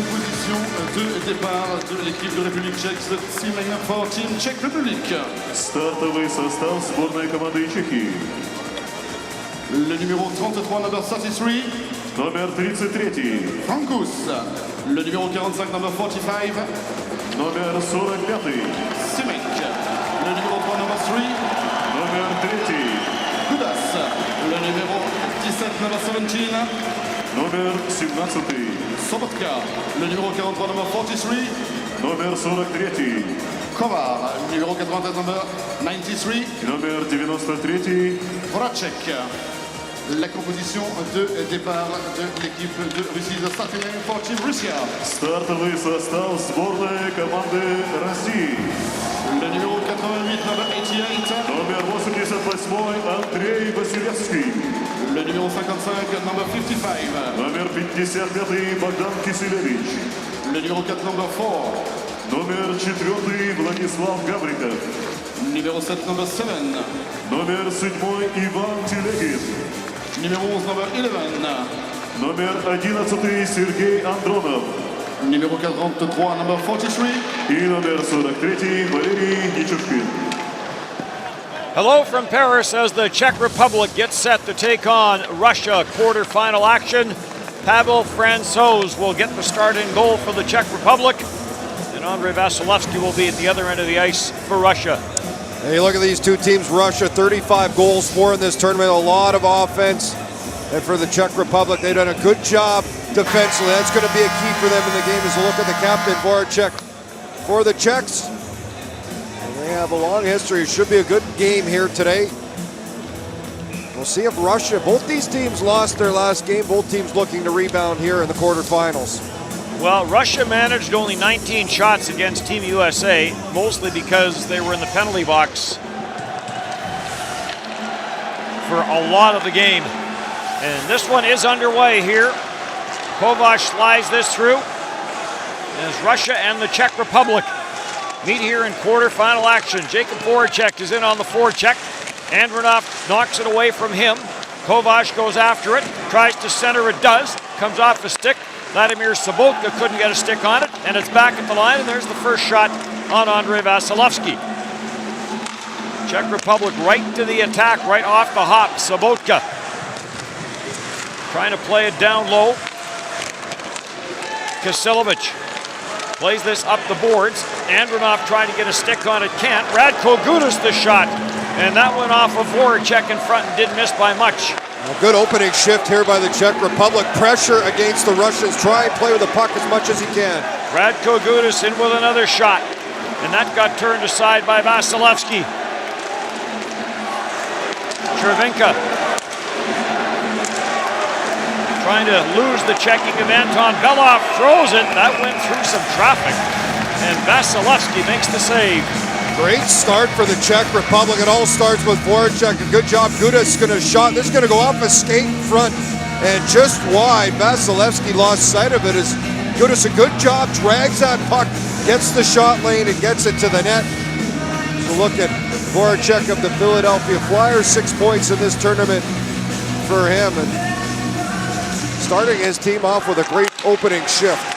composition de départ de l'équipe de République tchèque, the team lineup for Team Czech Republic. Стартовый состав сборной команды Чехии. Le numéro 33, number 33. Номер 33. Frankus. Le numéro 45, number 45. Номер 45. Simek. Le numéro 3, number 3. Номер 3. Kudas. Le numéro 17, number 17. Номер 17. Sobotka. Le numéro 43, number 43. Номер 43. Kovar. Numéro 93, number 93. Номер 93. Voracek. La composition de départ de l'équipe de Russie, the starting line for Team Russia. Стартовый состав сборной команды России. Le numéro 88, number 88. Номер 88. Андрей Василевский. Le numéro 55, number 55. Номер 55. Богдан Киселевич. Le numéro 4, number 4. Номер 4. Владислав Гавриков. Numéro 7, number 7. Номер 7. Иван Телегин. Numéro 11, number 11. Номер 11. Сергей Андронов. Numéro 43, number 43. И номер 43. Валерий Нечушкин. Hello from Paris as the Czech Republic gets set to take on Russia. Quarterfinal action. Pavel Francouz will get the starting goal for the Czech Republic. And Andrei Vasilevsky will be at the other end of the ice for Russia. And you look at these two teams, Russia 35 goals for in this tournament, a lot of offense. And for the Czech Republic, they've done a good job defensively. That's going to be a key for them in the game as you look at the captain, Voracek. For the Czechs, and they have a long history. It should be a good game here today. We'll see if Russia, both these teams lost their last game. Both teams looking to rebound here in the quarterfinals. Well, Russia managed only 19 shots against Team USA, mostly because they were in the penalty box for a lot of the game. And this one is underway here. Kovac slides this through as Russia and the Czech Republic meet here in quarterfinal action. Jakub Voracek is in on the forecheck. Andronov knocks it away from him. Kovac goes after it, tries to center, it does, comes off a stick. Vladimir Sobotka couldn't get a stick on it, and it's back at the line, and there's the first shot on Andrei Vasilevsky. Czech Republic right to the attack, right off the hop. Sobotka trying to play it down low. Kisilovic plays this up the boards. Andronov trying to get a stick on it, can't. Radko Gudas the shot, and that went off of Voracek in front and didn't miss by much. A good opening shift here by the Czech Republic. Pressure against the Russians. Try and play with the puck as much as he can. Radko Gudas in with another shot, and that got turned aside by Vasilevsky. Chervenka trying to lose the checking of Anton Belov, throws it. That went through some traffic, and Vasilevsky makes the save. Great start for the Czech Republic. It all starts with Voracek. A good job. Gudas going to shot. This is going to go off a skate in front and just wide. Vasilevsky lost sight of it as Gudas, a good job, drags that puck, gets the shot lane and gets it to the net. So look at Voracek of the Philadelphia Flyers, 6 points in this tournament for him. And starting his team off with a great opening shift.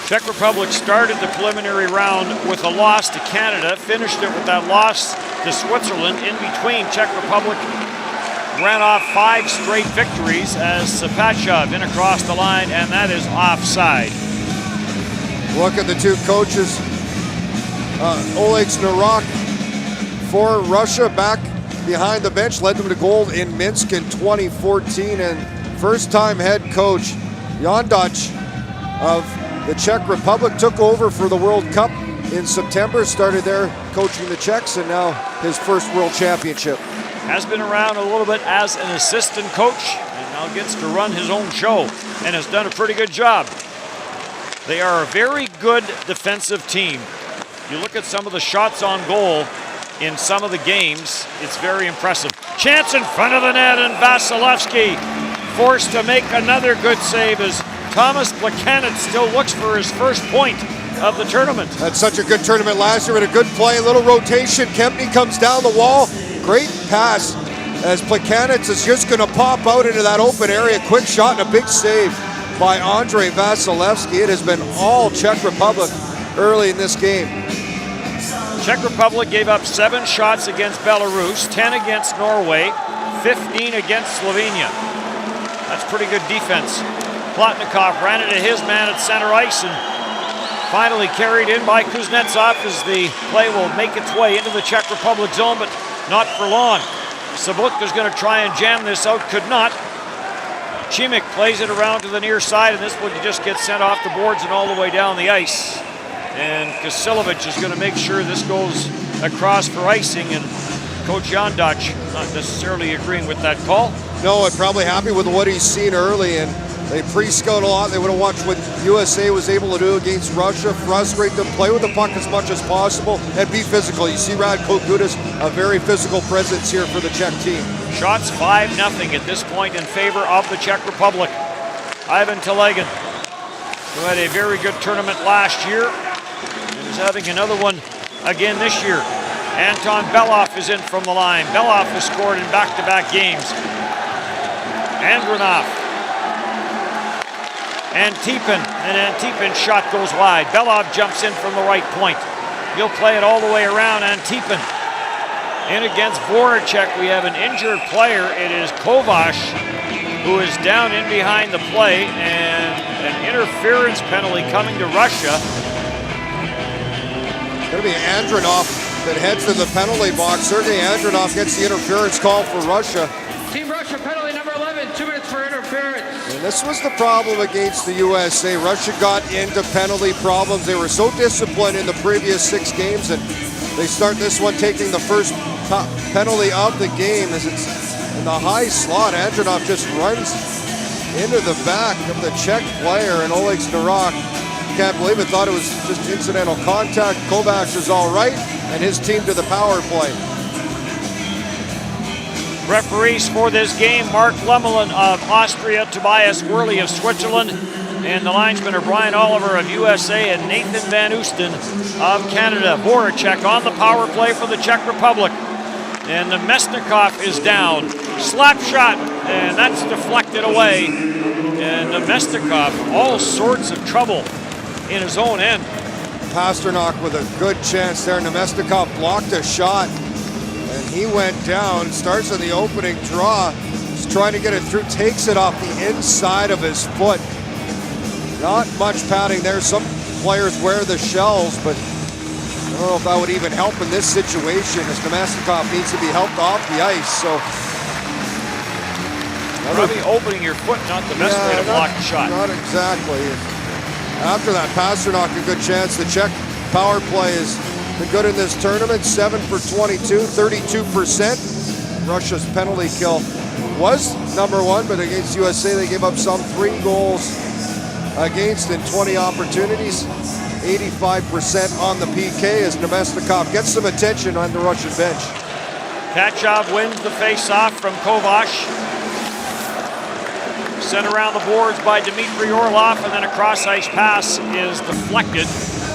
Czech Republic started the preliminary round with a loss to Canada, finished it with that loss to Switzerland. In between, Czech Republic ran off 5 straight victories as Sapachev in across the line, and that is offside. Look at the two coaches. Oleg Narok for Russia back behind the bench, led them to gold in Minsk in 2014, and first-time head coach Jondac of the Czech Republic took over for the World Cup in September, started there coaching the Czechs, and now his first World Championship. Has been around a little bit as an assistant coach, and now gets to run his own show, and has done a pretty good job. They are a very good defensive team. You look at some of the shots on goal in some of the games, it's very impressive. Chance in front of the net, and Vasilevsky forced to make another good save as Thomas Plekanec still looks for his first point of the tournament. Had such a good tournament last year with a good play, a little rotation. Kempny comes down the wall. Great pass as Plekanec is just going to pop out into that open area. Quick shot and a big save by Andrei Vasilevsky. It has been all Czech Republic early in this game. Czech Republic gave up 7 shots against Belarus, 10 against Norway, 15 against Slovenia. That's pretty good defense. Plotnikov ran into his man at center ice and finally carried in by Kuznetsov as the play will make its way into the Czech Republic zone, but not for long. Sobotka's going to try and jam this out, could not. Chimik plays it around to the near side, and this one just gets sent off the boards and all the way down the ice. And Kasilovic is going to make sure this goes across for icing, and Coach Jandac not necessarily agreeing with that call. No, and probably happy with what he's seen early, and they pre-scout a lot. They would have watched what USA was able to do against Russia, frustrate them, play with the puck as much as possible, and be physical. You see Radko Gudas, a very physical presence here for the Czech team. Shots 5-0 at this point in favor of the Czech Republic. Ivan Telegin, who had a very good tournament last year, and is having another one again this year. Anton Belov is in from the line. Belov has scored in back-to-back games. Andronov. Antipin, and Antipin's shot goes wide. Belov jumps in from the right point. He'll play it all the way around. Antipin in against Voracek. We have an injured player. It is Kovac, who is down in behind the play, and an interference penalty coming to Russia. Going to be Andronov that heads to the penalty box. Sergei Andronov gets the interference call for Russia. Team Russia penalty number 11, 2 minutes for interference. And this was the problem against the USA. Russia got into penalty problems. They were so disciplined in the previous 6 games, and they start this one taking the first penalty of the game as it's in the high slot. Andronov just runs into the back of the Czech player, and Oleg Starok can't believe it, thought it was just incidental contact. Kovac is all right, and his team to the power play. Referees for this game, Mark Lemelin of Austria, Tobias Worley of Switzerland, and the linesmen are Brian Oliver of USA and Nathan Van Oosten of Canada. Voracek on the power play for the Czech Republic. And Nemesnikov is down. Slap shot, and that's deflected away. And Nemesnikov, all sorts of trouble in his own end. Pasternak with a good chance there. Nemesnikov blocked a shot, and he went down. Starts in the opening draw. He's trying to get it through, takes it off the inside of his foot. Not much padding there. Some players wear the shells, but I don't know if that would even help in this situation, as Nemesnikov needs to be helped off the ice. So probably opening your foot, not the best way to block the shot. Not exactly. After that, Pasternak a good chance. The Czech power play has been good in this tournament. 7 for 22, 32%. Russia's penalty kill was number 1, but against USA they gave up some 3 goals against in 20 opportunities. 85% on the PK as Nemesnikov gets some attention on the Russian bench. Kachov wins the face-off from Kovac. Sent around the boards by Dmitry Orlov, and then a cross-ice pass is deflected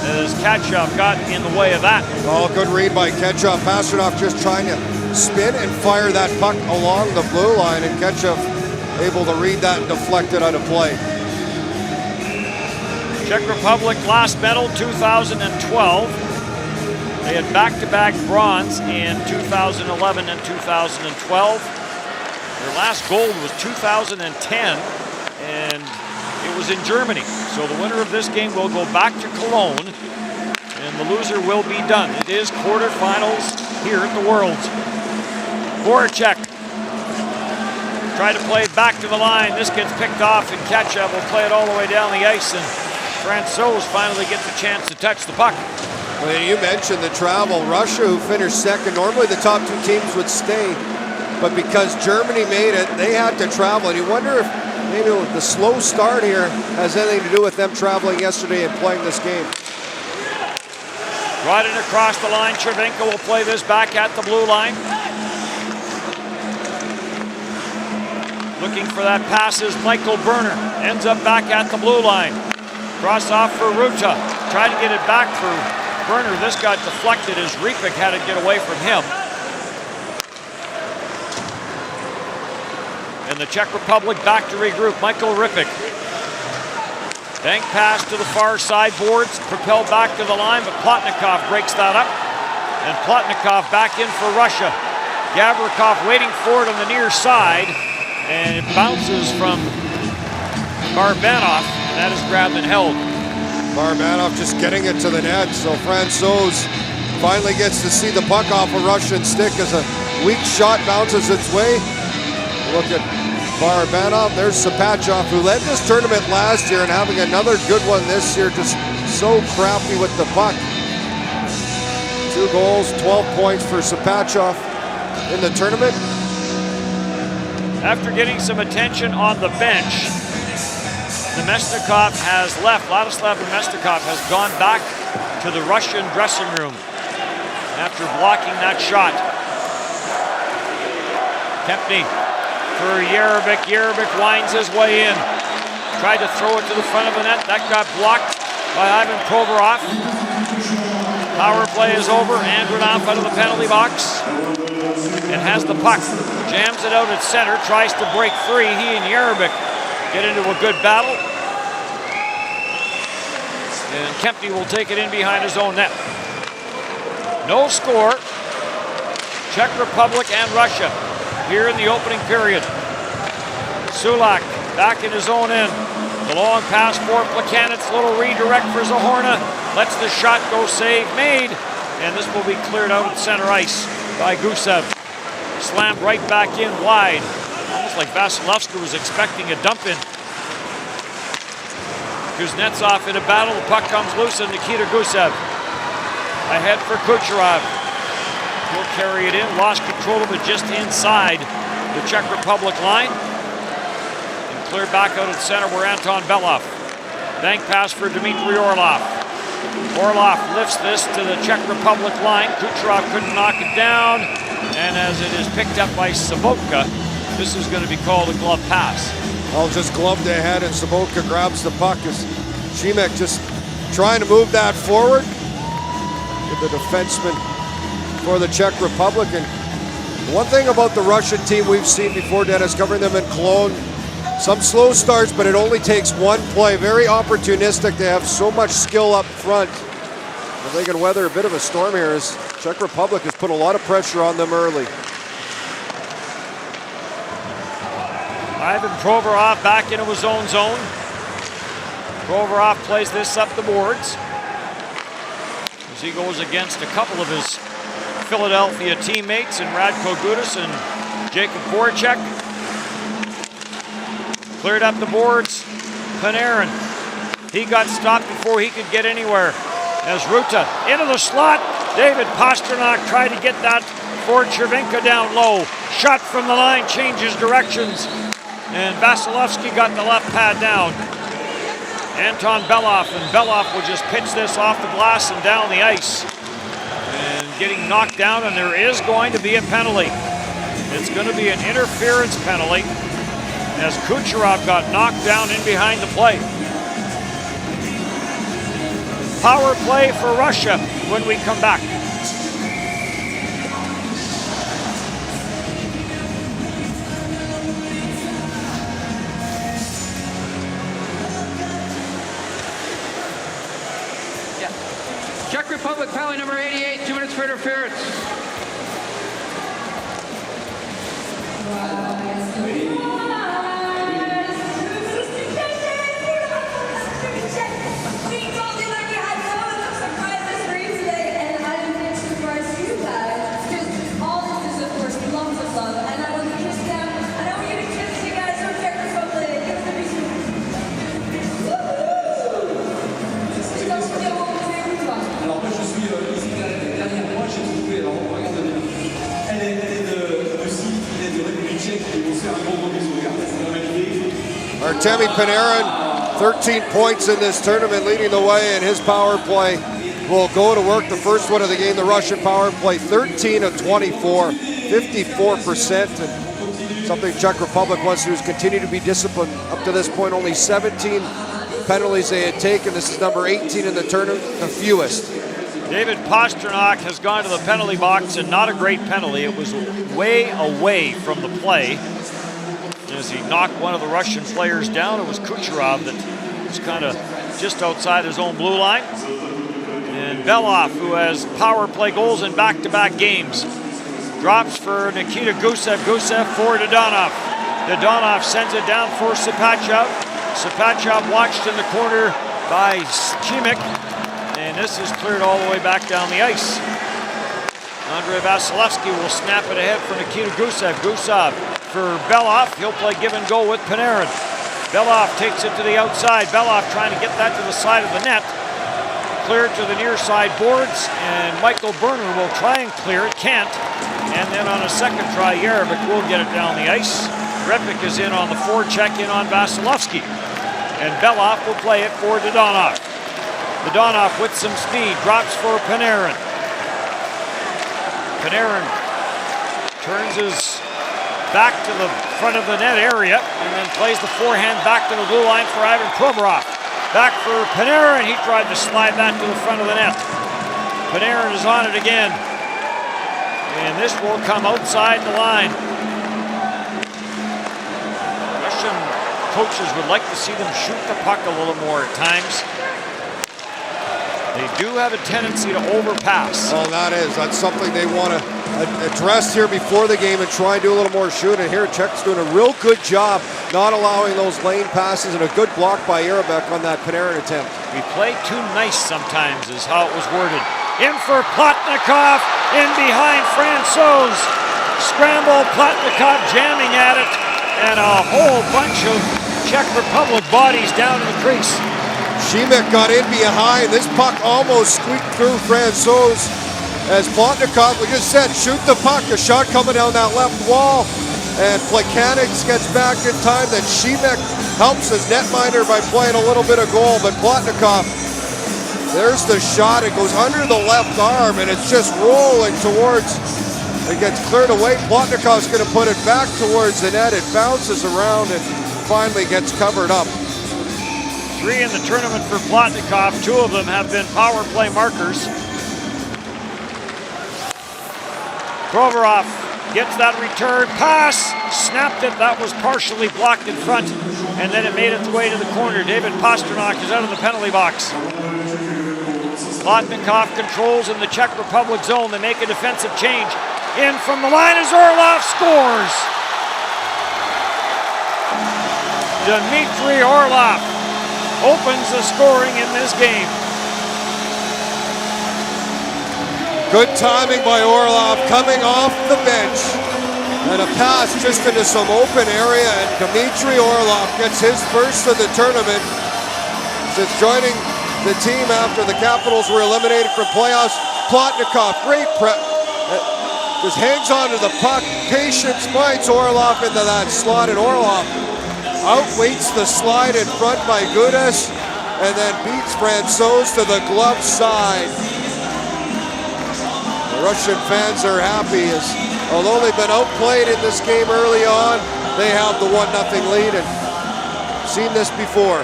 as Kachov got in the way of that. Oh, good read by Kachov. Pasternak just trying to spin and fire that puck along the blue line, and Kachov able to read that and deflect it out of play. Czech Republic last medal 2012. They had back-to-back bronze in 2011 and 2012. Their last gold was 2010, and it was in Germany. So the winner of this game will go back to Cologne, and the loser will be done. It is quarterfinals here at the Worlds. Voracek tried to play back to the line. This gets picked off, and Kachov will play it all the way down the ice, and Francouz finally gets a chance to touch the puck. Well, you mentioned the travel. Russia, who finished second, normally the top 2 teams would stay, but because Germany made it, they had to travel. And you wonder if maybe the slow start here has anything to do with them traveling yesterday and playing this game. Riding across the line, Chervenko will play this back at the blue line. Looking for that pass is Michael Berner. Ends up back at the blue line. Cross off for Ruta. Tried to get it back for Berner. This got deflected as Ripik had to get away from him. And the Czech Republic back to regroup. Michael Ripik Bank pass to the far side boards, propelled back to the line, but Plotnikov breaks that up. And Plotnikov back in for Russia. Gavrikov waiting for it on the near side, and it bounces from Barbanov, and that is grabbed and held. Barbanov just getting it to the net, so Francouz finally gets to see the puck off a Russian stick as a weak shot bounces its way. Look at Barbanov. There's Sapachov, who led this tournament last year and having another good one this year, just so crafty with the puck. 2 goals, 12 points for Sapachov in the tournament. After getting some attention on the bench, Nemesnikov has left. Vladislav Nemesnikov has gone back to the Russian dressing room after blocking that shot. Kempny for Jerabik. Jerabik winds his way in. Tried to throw it to the front of the net. That got blocked by Ivan Provorov. Power play is over. Andronov out of the penalty box and has the puck. Jams it out at center. Tries to break free. He and Jerabik get into a good battle. And Kempny will take it in behind his own net. No score. Czech Republic and Russia here in the opening period. Sulak back in his own end. The long pass for Plekanec. Little redirect for Zahorna. Lets the shot go, save made. And this will be cleared out at center ice by Gusev. Slammed right back in wide. Almost like Vasilevsky was expecting a dump in. Kuznetsov in a battle. The puck comes loose and Nikita Gusev ahead for Kucherov. He'll carry it in. Lost control of it just inside the Czech Republic line. And cleared back out at center where Anton Belov. Bank pass for Dmitry Orlov. Orlov lifts this to the Czech Republic line. Kucherov couldn't knock it down. And as it is picked up by Sabotka, this is going to be called a glove pass. Well, just gloved ahead and Sabotka grabs the puck as Šimek just trying to move that forward. The defenseman for the Czech Republic. And one thing about the Russian team we've seen before, Dennis, covering them in Cologne, some slow starts, but it only takes one play. Very opportunistic. They have so much skill up front. If they can weather a bit of a storm here, as Czech Republic has put a lot of pressure on them early. Ivan Provorov back into his own zone. Provorov plays this up the boards as he goes against a couple of his Philadelphia teammates in Radko Gudas and Jacob Voracek. Cleared up the boards. Panarin. He got stopped before he could get anywhere. As Ruta into the slot. David Pastrnak tried to get that for Chervenka down low. Shot from the line, changes directions. And Vasilevsky got the left pad down. Anton Belov, and Belov will just pitch this off the glass and down the ice. And getting knocked down, and there is going to be a penalty. It's going to be an interference penalty as Kucherov got knocked down in behind the play. Power play for Russia when we come back. Czech Republic penalty number 88, 2 minutes for interference. Artemi Panarin, 13 points in this tournament, leading the way, and his power play will go to work. The first one of the game, the Russian power play, 13 of 24, 54%. And something Czech Republic wants to do is continue to be disciplined. Up to this point, only 17 penalties they had taken. This is number 18 in the tournament, the fewest. David Pastrnak has gone to the penalty box, and not a great penalty. It was way away from the play. As he knocked one of the Russian players down, it was Kucherov that was kind of just outside his own blue line. And Beloff, who has power play goals in back-to-back games, drops for Nikita Gusev. Gusev for Dodonov. Dodonov sends it down for Sapachov. Sapachov watched in the corner by Chimik, and this is cleared all the way back down the ice. Andrei Vasilevsky will snap it ahead for Nikita Gusev. Gusev for Beloff. He'll play give and go with Panarin. Beloff takes it to the outside. Beloff trying to get that to the side of the net. Cleared to the near side boards, and Michael Berner will try and clear it, can't. And then on a second try, Jerabek will get it down the ice. Repik is in on the forecheck in on Vasilevsky. And Beloff will play it for Dodonov. Dodonov with some speed, drops for Panarin. Panarin turns his back to the front of the net area and then plays the forehand back to the blue line for Ivan Provorov. Back for Panarin, he tried to slide that to the front of the net. Panarin is on it again. And this will come outside the line. Russian coaches would like to see them shoot the puck a little more at times. They do have a tendency to overpass. Well, that's something they want to address here before the game and try and do a little more shooting. Here, Czech's doing a real good job not allowing those lane passes, and a good block by Jerabek on that Panarin attempt. We play too nice sometimes is how it was worded. In for Plotnikov, in behind Francouz. Scramble, Plotnikov jamming at it, and a whole bunch of Czech Republic bodies down in the crease. Chimik got in behind. This puck almost squeaked through Francouz. As Plotnikov, we just said, shoot the puck. A shot coming down that left wall. And Plekanec gets back in time. Then Chimik helps his netminder by playing a little bit of goal. But Plotnikov, there's the shot. It goes under the left arm, and it's just rolling towards. It gets cleared away. Plotnikov's going to put it back towards the net. It bounces around and finally gets covered up. 3 in the tournament for Plotnikov. 2 of them have been power play markers. Provorov gets that return pass, snapped it. That was partially blocked in front, and then it made its way to the corner. David Pastrnak is out of the penalty box. Plotnikov controls in the Czech Republic zone. They make a defensive change. In from the line as Orlov scores. Dmitry Orlov opens the scoring in this game. Good timing by Orlov coming off the bench. And a pass just into some open area, and Dmitry Orlov gets his first of the tournament since joining the team after the Capitals were eliminated from playoffs. Plotnikov, great prep. Just hangs onto the puck. Patience finds Orlov into that slot, and Orlov outweights the slide in front by Gudas and then beats Francouz to the glove side. The Russian fans are happy as although they've been outplayed in this game early on, they have the 1-0 lead and seen this before.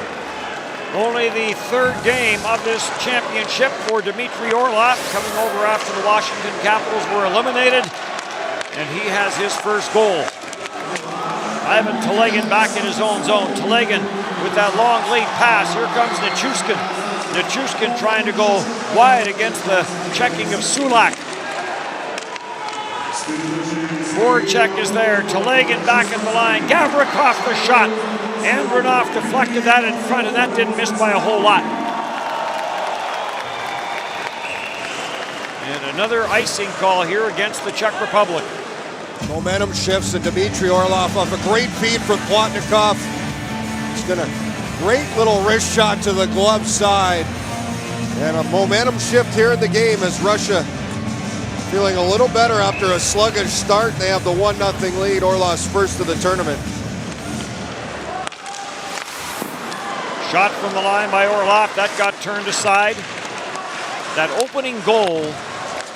Only the 3rd game of this championship for Dmitry Orlov, coming over after the Washington Capitals were eliminated, and he has his first goal. Ivan Telegin back in his own zone. Telegin with that long lead pass. Here comes Nichushkin. Nichushkin trying to go wide against the checking of Sulak. Voracek is there. Telegin back at the line. Gavrikov the shot. Andronov deflected that in front, and that didn't miss by a whole lot. And another icing call here against the Czech Republic. Momentum shifts, and Dmitry Orlov off a great feed from Plotnikov. He's got a great little wrist shot to the glove side. And a momentum shift here in the game as Russia feeling a little better after a sluggish start. They have the 1-0 lead. Orlov's first of the tournament. Shot from the line by Orlov. That got turned aside. That opening goal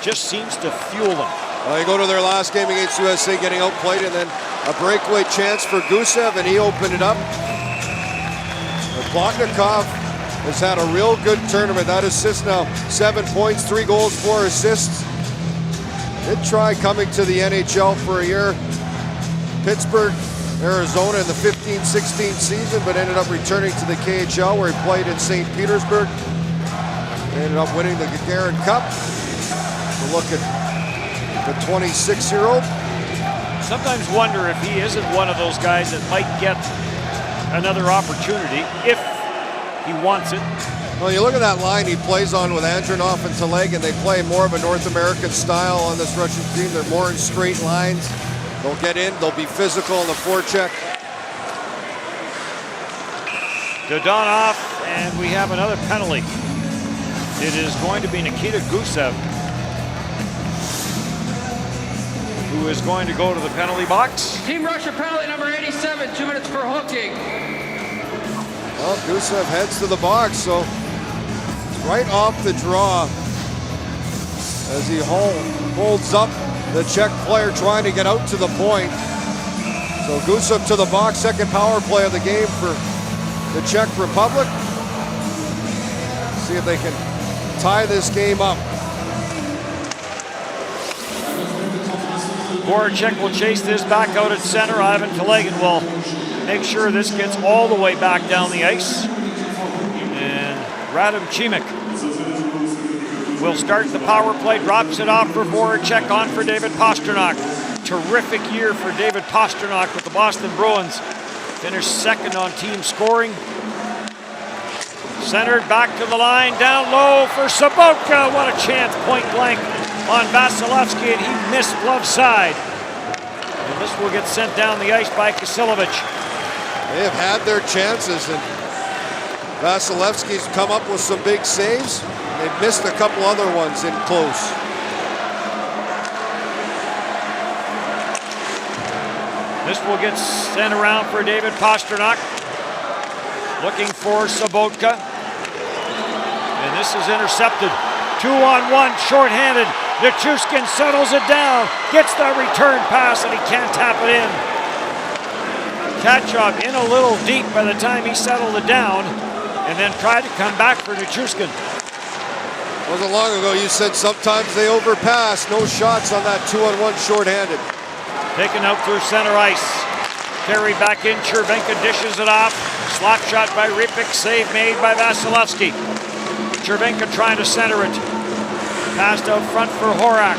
just seems to fuel them. Well, they go to their last game against USA getting outplayed, and then a breakaway chance for Gusev, and he opened it up. But Plotnikov has had a real good tournament. That assist now, 7 points, 3 goals, 4 assists. Did try coming to the NHL for a year. Pittsburgh Arizona in the 15-16 season, but ended up returning to the KHL where he played in St. Petersburg. Ended up winning the Gagarin Cup. So look at the 26-year-old. Sometimes wonder if he isn't one of those guys that might get another opportunity if he wants it. Well, you look at that line he plays on with Andronov and Telegin. They play more of a North American style on this Russian team. They're more in straight lines. They'll get in, they'll be physical in the forecheck. Dodonov, and we have another penalty. It is going to be Nikita Gusev who is going to go to the penalty box. Team Russia penalty number 87, 2 minutes for hooking. Well, Gusev heads to the box, so it's right off the draw as he holds up the Czech player trying to get out to the point. So Gusev to the box, second power play of the game for the Czech Republic. See if they can tie this game up. Voracek will chase this back out at center. Ivan Telegin will make sure this gets all the way back down the ice. And Radim Chimik will start the power play, drops it off for Voracek, on for David Pastrnak. Terrific year for David Pastrnak with the Boston Bruins. Finished second on team scoring. Centered back to the line, down low for Sobotka. What a chance, point blank on Vasilevsky, and he missed glove side. And this will get sent down the ice by Kasilovic. They have had their chances, and Vasilevsky's come up with some big saves. They've missed a couple other ones in close. This will get sent around for David Pastrnak. Looking for Sobotka. And this is intercepted. 2-on-1, shorthanded. Nichushkin settles it down. Gets the return pass, and he can't tap it in. Kachov in a little deep by the time he settled it down, and then tried to come back for Nichushkin. Wasn't long ago you said sometimes they overpass. No shots on that 2-on-1 shorthanded. Taken out through center ice. Carried back in, Chervenka dishes it off. Slap shot by Ripik, save made by Vasilevsky. Chervenka trying to center it. Passed out front for Horak.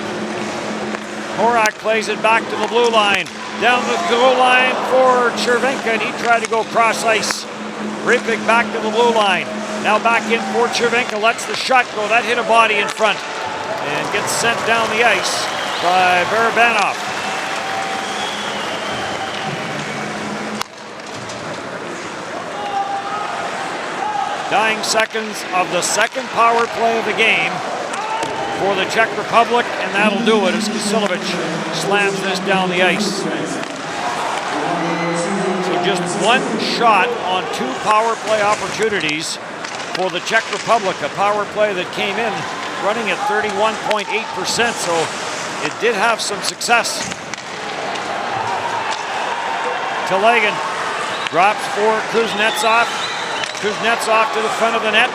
Horak plays it back to the blue line. Down the goal line for Chervenka, and he tried to go cross ice. Ripik back to the blue line. Now back in for Chervenka, lets the shot go. That hit a body in front and gets sent down the ice by Barabanov. Dying seconds of the second power play of the game for the Czech Republic, and that'll do it as Kasilovic slams this down the ice. So just one shot on 2 power play opportunities for the Czech Republic, a power play that came in running at 31.8%, so it did have some success. Telegin drops for Kuznetsov. Kuznetsov to the front of the net.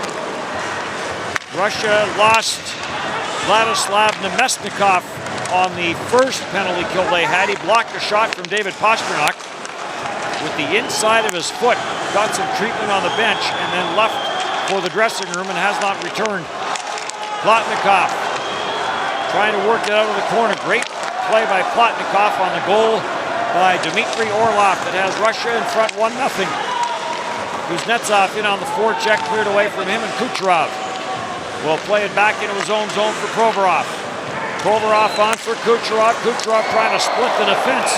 Russia lost Vladislav Nemesnikov on the first penalty kill they had. He blocked a shot from David Pastrnak with the inside of his foot. Got some treatment on the bench and then left for the dressing room and has not returned. Plotnikov trying to work it out of the corner. Great play by Plotnikov on the goal by Dmitry Orlov that has Russia in front 1-0. Kuznetsov in on the forecheck, cleared away from him, and Kucherov will play it back into his own zone for Provorov. Provorov on for Kucherov. Kucherov trying to split the defense,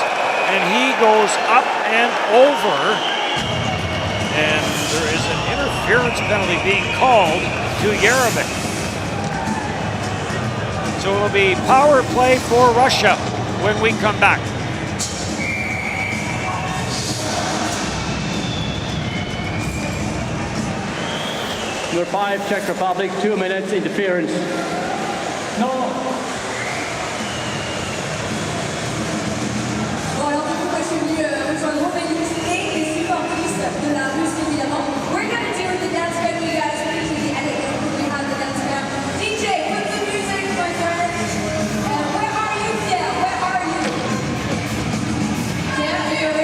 and he goes up and over. And there is an interference penalty being called to Yarovik. So it'll be power play for Russia when we come back. Number 5, Czech Republic, 2 minutes, interference. No. Bon, alors du coup, parce que rejoindront Bénédicte et les supportrices de la Russie, évidemment. We're going to do the dance cam, you guys. We have the dance cam. DJ, put the music, my friend. Where are you, Pierre? Where are you? Pierre, you're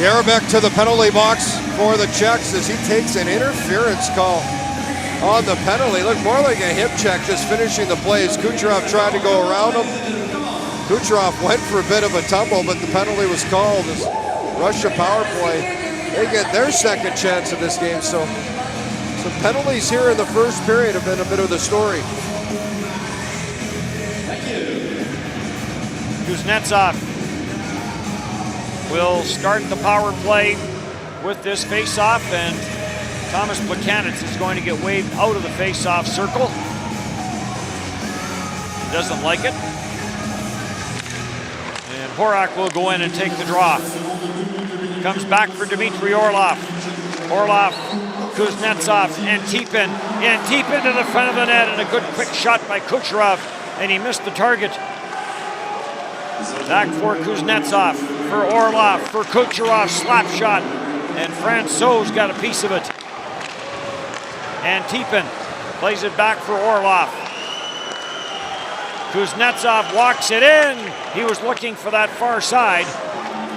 Jarabek to the penalty box for the Czechs as he takes an interference call on the penalty. Looked more like a hip check, just finishing the play as Kucherov tried to go around him. Kucherov went for a bit of a tumble, but the penalty was called as Russia power play. They get their second chance in this game, so some penalties here in the first period have been a bit of the story. Kuznetsov will start the power play with this face-off, and Thomas Plekanec is going to get waved out of the face-off circle. He doesn't like it. And Horak will go in and take the draw. Comes back for Dmitry Orlov. Orlov, Kuznetsov, Antipin. Antipin to the front of the net, and a good quick shot by Kucherov, and he missed the target. Back for Kuznetsov, for Orlov, for Kucherov, slap shot, and Francouz got a piece of it. Antipin plays it back for Orlov. Kuznetsov walks it in. He was looking for that far side,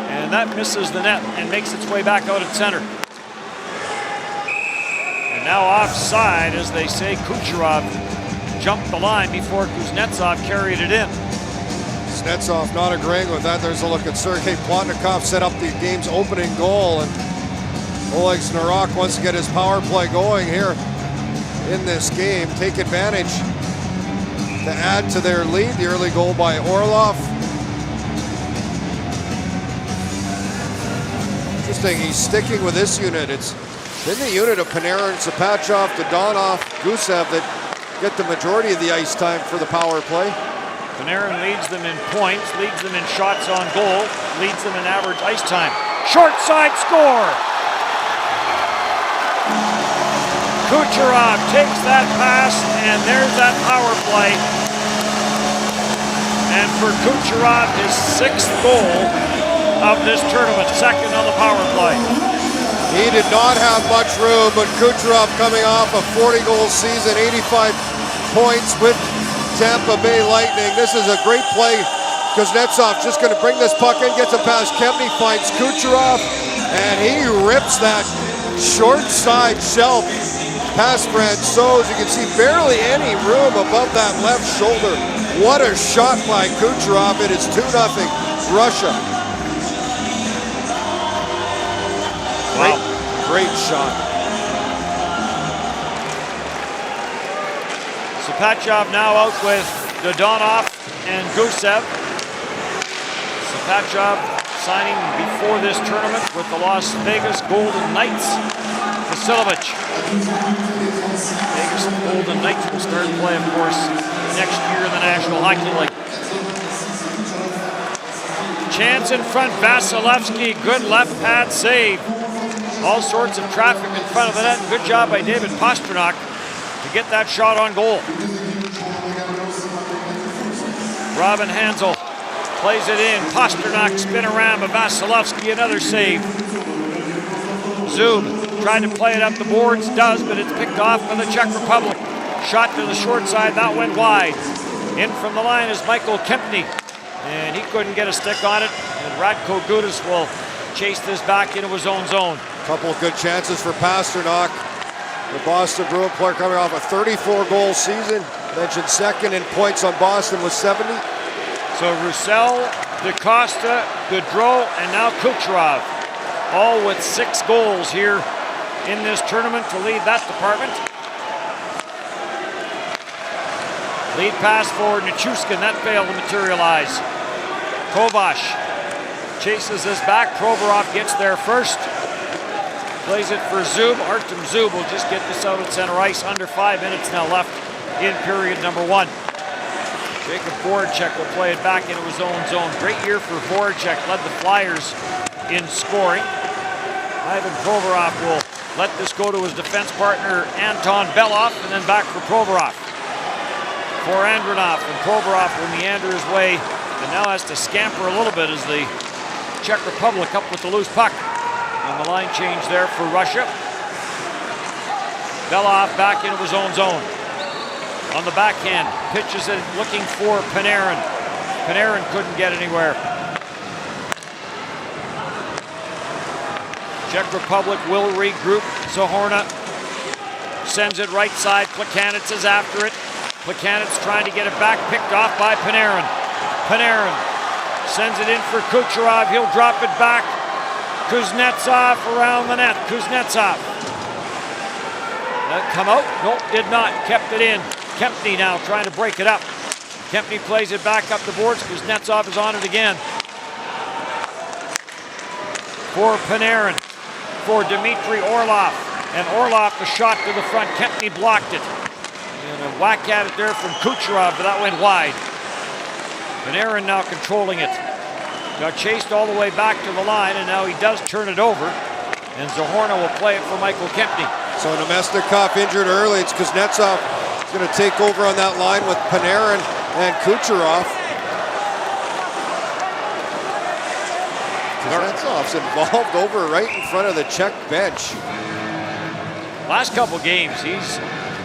and that misses the net and makes its way back out at center. And now offside, as they say. Kucherov jumped the line before Kuznetsov carried it in. Kuznetsov not agreeing with that. There's a look at Sergei Plotnikov, set up the game's opening goal, and Oleg Znarok wants to get his power play going here in this game. Take advantage to add to their lead. The early goal by Orlov. Interesting, he's sticking with this unit. It's been the unit of Panarin, Sapachov, Dodonov, Gusev that get the majority of the ice time for the power play. Panarin leads them in points, leads them in shots on goal, leads them in average ice time. Short side score! Kucherov takes that pass, and there's that power play. And for Kucherov, his 6th goal of this tournament, 2nd on the power play. He did not have much room, but Kucherov coming off a 40-goal season, 85 points with Tampa Bay Lightning. This is a great play. Kuznetsov just going to bring this puck in, gets it past Kempny, finds Kucherov, and he rips that short side shelf past Francouz. You can see barely any room above that left shoulder. What a shot by Kucherov. It is 2-0 Russia. Wow. Great shot. Sapachov now out with Dodonov and Gusev. Sapachov signing before this tournament with the Las Vegas Golden Knights. Vasilevich. Vegas Golden Knights will start play, of course, next year in the National Hockey League. Chance in front, Vasilevsky, good left pad save. All sorts of traffic in front of the net. Good job by David Pastrnak to get that shot on goal. Robin Hansel plays it in. Pastrnak spin around, but Vasilevsky another save. Zub trying to play it up the boards, does, but it's picked off by the Czech Republic. Shot to the short side, that went wide. In from the line is Michael Kempny, and he couldn't get a stick on it. And Radko Gudas will chase this back into his own zone. Couple of good chances for Pastrnak. The Boston Bruin player coming off a 34-goal season. Mentioned 2nd in points on Boston with 70. So Roussel, DaCosta, Gaudreau, and now Kucherov, all with 6 goals here in this tournament to lead that department. Lead pass for Nichushkin, that failed to materialize. Kovash chases this back. Provorov gets there first. Plays it for Zub. Artem Zub will just get this out at center ice. Under 5 minutes now left in period number 1. Jacob Voracek will play it back into his own zone. Great year for Voracek, led the Flyers in scoring. Ivan Provorov will let this go to his defense partner Anton Belov, and then back for Provorov. For Andronov, and Provorov will meander his way and now has to scamper a little bit as the Czech Republic up with the loose puck. And the line change there for Russia. Belov back into his own zone. On the backhand, pitches it looking for Panarin. Panarin couldn't get anywhere. Czech Republic will regroup. Zohorna sends it right side. Plekanec is after it. Plekanec trying to get it back, picked off by Panarin. Panarin sends it in for Kucherov. He'll drop it back. Kuznetsov around the net. Kuznetsov. That come out? Nope, did not. Kept it in. Kempny now trying to break it up. Kempny plays it back up the boards. Kuznetsov is on it again. For Panarin. For Dmitry Orlov. And Orlov, the shot to the front. Kempny blocked it. And a whack at it there from Kucherov, but that went wide. Panarin now controlling it. Got chased all the way back to the line, and now he does turn it over. And Zohorna will play it for Michael Kempny. So Nemesnikov injured early. It's Kuznetsov going to take over on that line with Panarin and Kucherov. Kuznetsov's involved over right in front of the Czech bench. Last couple games, he's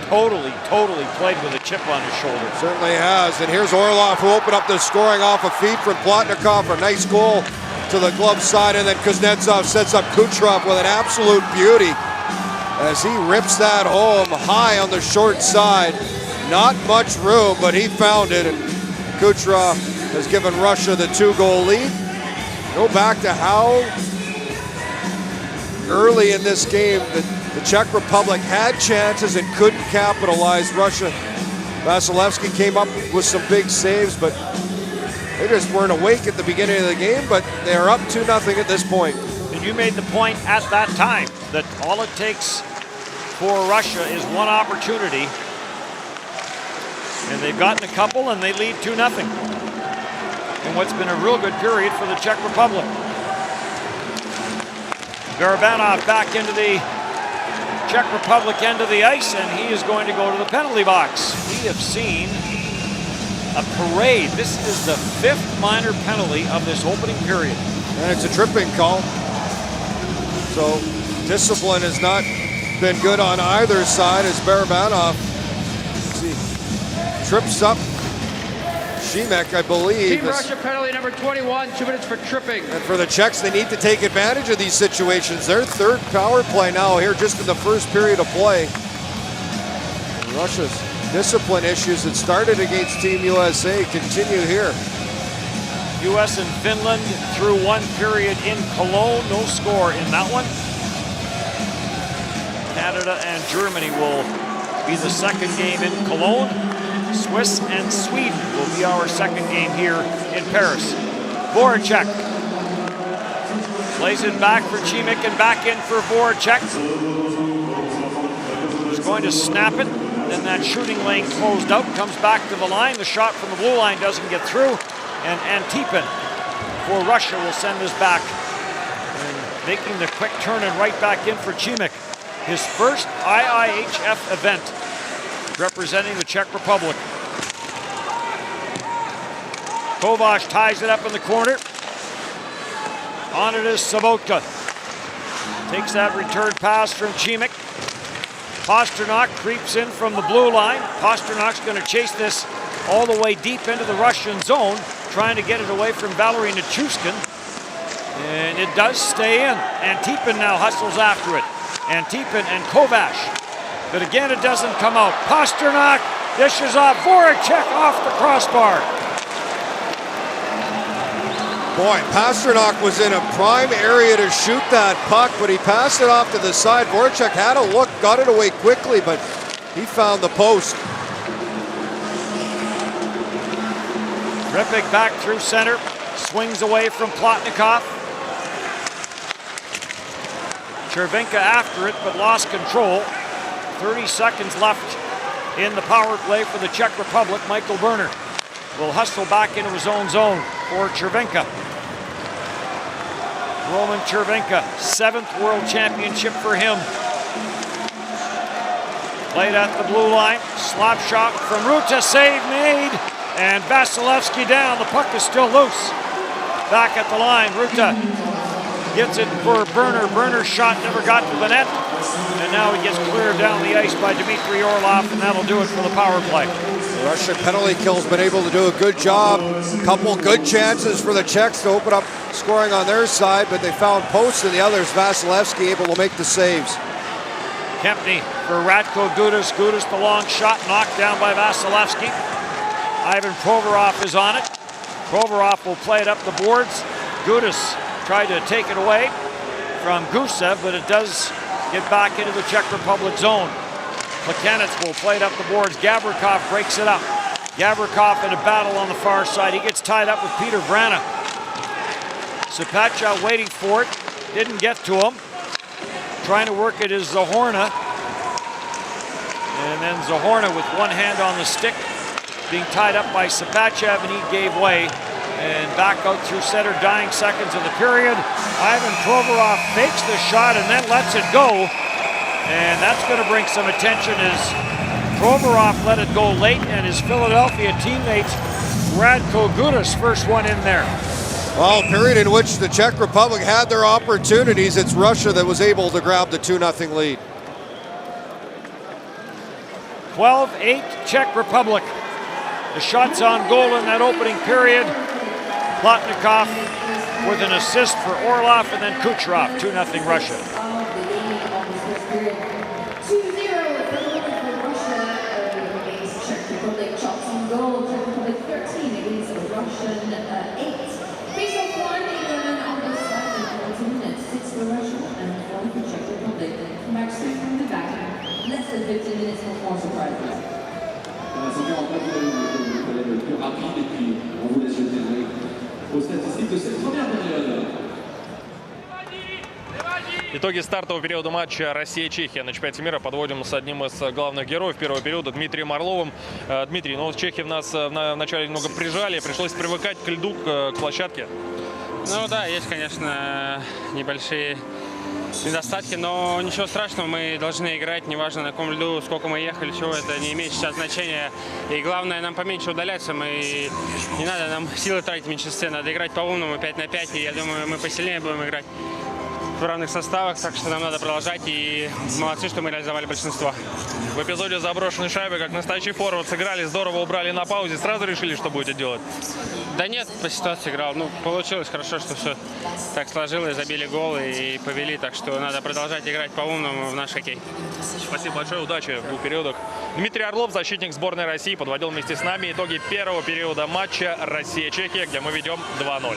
totally played with a chip on his shoulder. Certainly has. And here's Orlov, who opened up the scoring off a feed from Plotnikov. A nice goal to the glove side, and then Kuznetsov sets up Kucherov with an absolute beauty as he rips that home high on the short side. Not much room, but he found it, and Kucherov has given Russia the 2-goal lead. Go back to how early in this game the Czech Republic had chances and couldn't capitalize. Russia, Vasilevsky came up with some big saves, but they just weren't awake at the beginning of the game, but they're up 2-0 at this point. And you made the point at that time that all it takes for Russia is one opportunity, and they've gotten a couple and they lead 2-0 in what's been a real good period for the Czech Republic. Barabanov back into the Czech Republic end of the ice, and he is going to go to the penalty box. We have seen a parade. This is the 5th minor penalty of this opening period. And it's a tripping call. So discipline has not been good on either side as Barabanov trips up Šimek, I believe. Team Russia penalty number 21, 2 minutes for tripping. And for the Czechs, they need to take advantage of these situations. Their 3rd power play now here just in the 1st period of play. Russia's discipline issues that started against Team USA continue here. U.S. and Finland through 1 period in Cologne. No score in that one. Canada and Germany will be the 2nd game in Cologne. Swiss and Sweden will be our 2nd game here in Paris. Voracek plays it back for Šimek and back in for Voracek. He's going to snap it. Then that shooting lane closed out, comes back to the line. The shot from the blue line doesn't get through. And Antipin for Russia will send this back. And making the quick turn and right back in for Šimek. His first IIHF event representing the Czech Republic. Kovac ties it up in the corner. On it is Sobotka. Takes that return pass from Šimek. Pasternak creeps in from the blue line. Pasternak's going to chase this all the way deep into the Russian zone, trying to get it away from Valery Nichushkin. And it does stay in. Antipin now hustles after it. Antipin and Kovac. But again, it doesn't come out. Pasternak dishes off. Voracek off the crossbar. Boy, Pasternak was in a prime area to shoot that puck, but he passed it off to the side. Voracek had a look, got it away quickly, but he found the post. Ripik back through center. Swings away from Plotnikov. Chervenka after it, but lost control. 30 seconds left in the power play for the Czech Republic. Michael Berner will hustle back into his own zone for Chervenka. Roman Chervenka, 7th world championship for him. Played at the blue line. Slap shot from Ruta, save made. And Vasilevsky down. The puck is still loose. Back at the line, Ruta gets it for Berner. Berner's shot never got to the net. And now he gets cleared down the ice by Dmitry Orlov, and that'll do it for the power play. The Russian penalty kill's been able to do a good job. Couple good chances for the Czechs to open up scoring on their side, but they found posts in the others. Vasilevsky able to make the saves. Kempny for Radko Gudas. Gudas the long shot knocked down by Vasilevsky. Ivan Provorov is on it. Provorov will play it up the boards. Gudas tried to take it away from Gusev, but it does get back into the Czech Republic zone. Plekanec will play it up the boards. Gavrikov breaks it up. Gavrikov in a battle on the far side. He gets tied up with Peter Vrana. Sapacha waiting for it. Didn't get to him. Trying to work it is Zahorna. And then Zahorna with one hand on the stick, being tied up by Sapachev, and he gave way. And back out through center, dying seconds of the period. Ivan Provorov fakes the shot and then lets it go. And that's going to bring some attention as Provorov let it go late, and his Philadelphia teammate Radko Gudas first one in there. Well, a period in which the Czech Republic had their opportunities. It's Russia that was able to grab the 2-0 lead. 12-8 Czech Republic. The shots on goal in that opening period. Plotnikov with an assist for Orlov, and then Kucherov, 2-0 Russia. 2-0 for Russia against Czech Republic. Shots on goal, Czech Republic 13 against Russian 8. Face-off 1, England on the side in 40 minutes. 6 for Russia and 1 for Czech Republic. Come back straight from the back. Less than 15 minutes for more surprises. C'était en fait le plus rapide et puis on vous laisse jeter l'œil aux statistiques de cette première période. Итоги стартового периода матча Россия-Чехия на чемпионате мира подводим с одним из главных героев первого периода, Дмитрием Орловым. Дмитрий, ну чехи в нас в начале немного прижали, пришлось привыкать к льду, к площадке. Ну да, есть, конечно, небольшие недостатки, но ничего страшного, мы должны играть, неважно на каком льду, сколько мы ехали, чего, это не имеет сейчас значения. И главное, нам поменьше удаляться, не надо нам силы тратить в меньшинстве, надо играть по-умному 5 на 5, и я думаю, мы посильнее будем играть в равных составах, так что нам надо продолжать, и молодцы, что мы реализовали большинство. В эпизоде заброшенной шайбы, как настоящий форвард, сыграли, здорово убрали на паузе, сразу решили, что будете делать? Да нет, по ситуации играл. Ну, получилось хорошо, что все так сложилось, забили гол и повели, так что надо продолжать играть по-умному в наш хоккей. Спасибо большое, удачи в двух периодах. Дмитрий Орлов, защитник сборной России, подводил вместе с нами итоги первого периода матча Россия-Чехия, где мы ведем 2-0.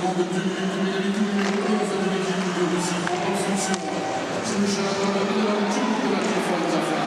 demande de l'égalité numéro 11 de l'équipe de Russie pour obstruction. Submission of number 2 de la défense affaire.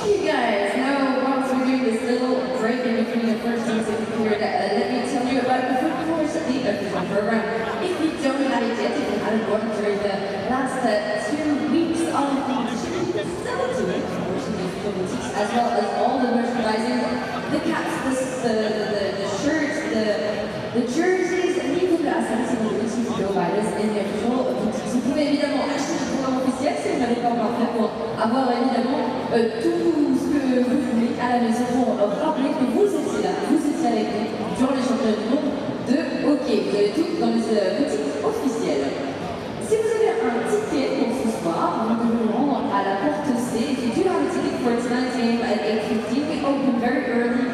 You guys know once we're doing this little break in between the first and second period, let me tell you about the food course of the official program. If you don't have it yet, if you haven't gone during the last 2 weeks of the activities, as well as all the merchandising, the caps, the shirts, the jerseys, and even the assets and the to go by this in the official boutiques. Vous pouvez évidemment acheter le programme officiel si vous n'avez pas encore fait pour avoir évidemment tout ce que vous voulez à la maison pour rappeler que vous étiez là, vous étiez avec nous durant les championnats du monde de hockey. Vous avez tout dans les boutiques officielles. Si vous avez un ticket pour ce soir, vous devez vous rendre à la porte C. If you do have a ticket for tonight's game at 8:15, we open very early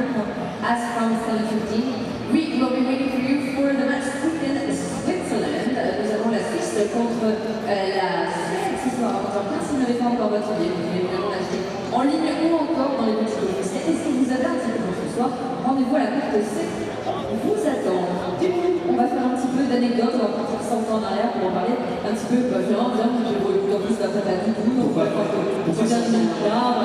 as from 7:15. We will be waiting for you for the match Sweden Switzerland. Nous avons la Suisse contre la Suède ce soir. Donc, si vous n'avez pas encore votre billet, vous pouvez évidemment l'acheter en ligne ou encore dans les boutiques officielles. Et si vous avez un ticket pour ce soir, rendez-vous à la porte C. Vous attend. Du coup, on va faire un petit peu d'anecdotes, on va partir 100 ans en arrière pour en parler un petit peu. Viens, en plus d'après ta vie, pourquoi tu viens de nous voir.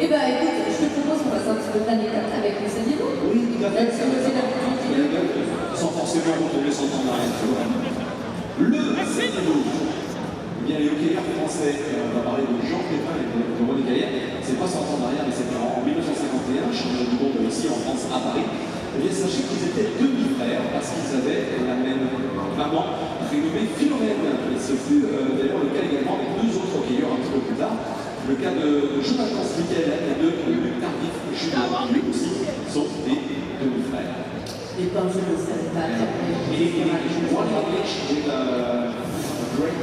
Eh bien, écoute, je te propose qu'on fasse un petit peu d'anecdote avec le saviez-vous. Oui, tout à fait. Sans forcément retourner son temps en arrière. Le saviez-vous. Eh bien, les hockeyeurs français, on va parler de Jean Pépin et de René Gaillard. C'est pas 100 ans en arrière, mais c'était en 1951, champion du monde ici en France, à Paris. Eh bien, sachez qu'ils étaient demi-frères parce qu'ils avaient la même maman prénommée Philomène. Et ce fut d'ailleurs le cas également avec deux autres hockeyeurs un petit peu plus tard. Le cas de Jonathan Smikel et de Luc Tardif, lui aussi, sont des demi-frères. Et comme je le savais pas, one English with a great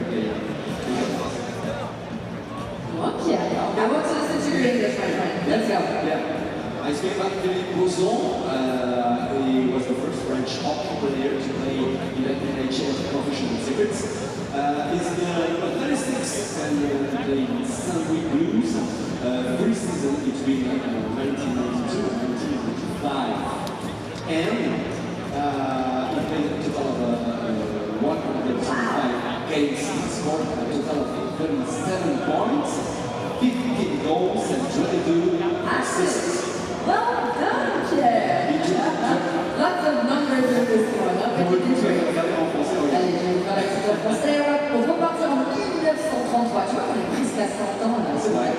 player. Okay, I want to listen to your English, my friend. Let's go. Yeah. I speak about Philippe Boson. He was the first French hockey player to play in the IIHF professional circuits. He's in the athletics and played in Saint-Louis Blues. 3 seasons between 1992 and 1995. And he played a total of 175 games. He scored a total of 37 points, 15 goals and 22 assists. Well done, Pierre. Lots of numbers in this one. Allez, je vais faire l'accent français. On repartir en 1933. Tu vois, on est presque à 100 ans là. C'est vrai.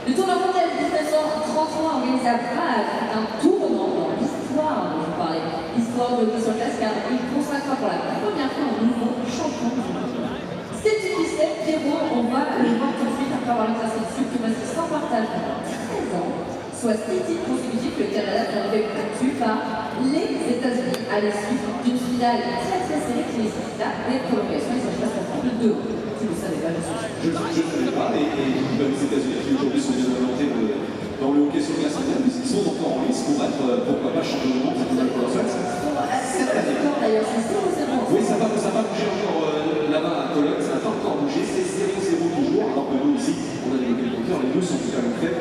Le tournoi mondial de 1933 organisé à Prague est un tournant dans l'histoire dont je parlais. L'histoire de hockey sur glace car il consacra pour la première fois un nouveau champion du monde. C'est une liste, Pierrot, on va le voir tout de suite après avoir exercé le suprématie sans partage pendant 13 ans. Soit 6 titres consécutifs, le Canada est arrivé battu par les États-Unis à l'issue d'une finale très serrée qui nécessita des prolongations. Ils ont fait ça de 2. Tu ne le savais pas, je ne savais pas, et les États-Unis qui aujourd'hui sont bien orientés dans le hockey sur glace mondial, mais ils sont encore en lice pour être, pourquoi pas, champion du monde, c'est pour la Suède. D'ailleurs, c'est 0-0. Oui, ça va bouger encore là-bas à Cologne, ça n'a pas encore bougé, c'est 0-0 toujours, alors que nous ici, on a des compteurs, les deux sont tout à fait faits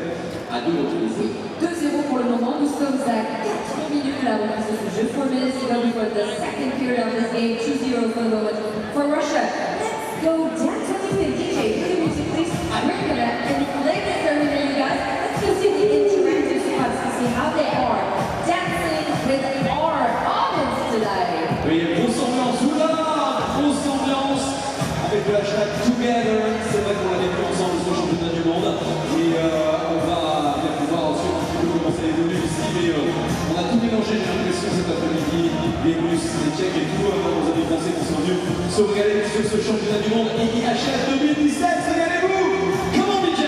à 2 reprises. 2-0 pour le moment, nous sommes à 4 minutes là, on passe ce jeu. 4 minutes to go before the second period of this game, 2-0 for the moment for Russia. Let's go down to the DJ, play the music please. We're gonna play this over you guys. Let's go see the interactive spots to see how they are dancing with our audience today. Oui, grosse ambiance, oula, grosse ambiance avec le hashtag Together. C'est vrai qu'on avait fait ensemble ce championnat du monde et on va bien pouvoir ensuite un petit peu commencer à évoluer ici, mais on a tout mélangé, j'ai l'impression cet après-midi, les Russes, les Tchèques et tout, nos amis français qui sont venus se regaler sur ce championnat du monde IIHF 2017, régalez-vous. Come on DJ.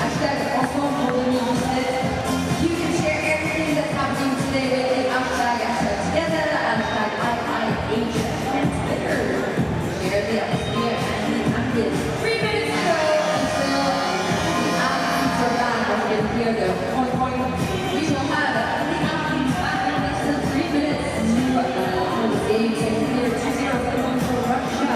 Hashtag ensemble pour 2017. You can share everything that's happening today with the hashtag together, hashtag IIHF on Twitter. Share the atmosphere and the ambience. 3 minutes to go until the athletes are back. As you can hear the point. We will have the athletes back in less than 3 minutes to the game. So here 2-0 for Russia.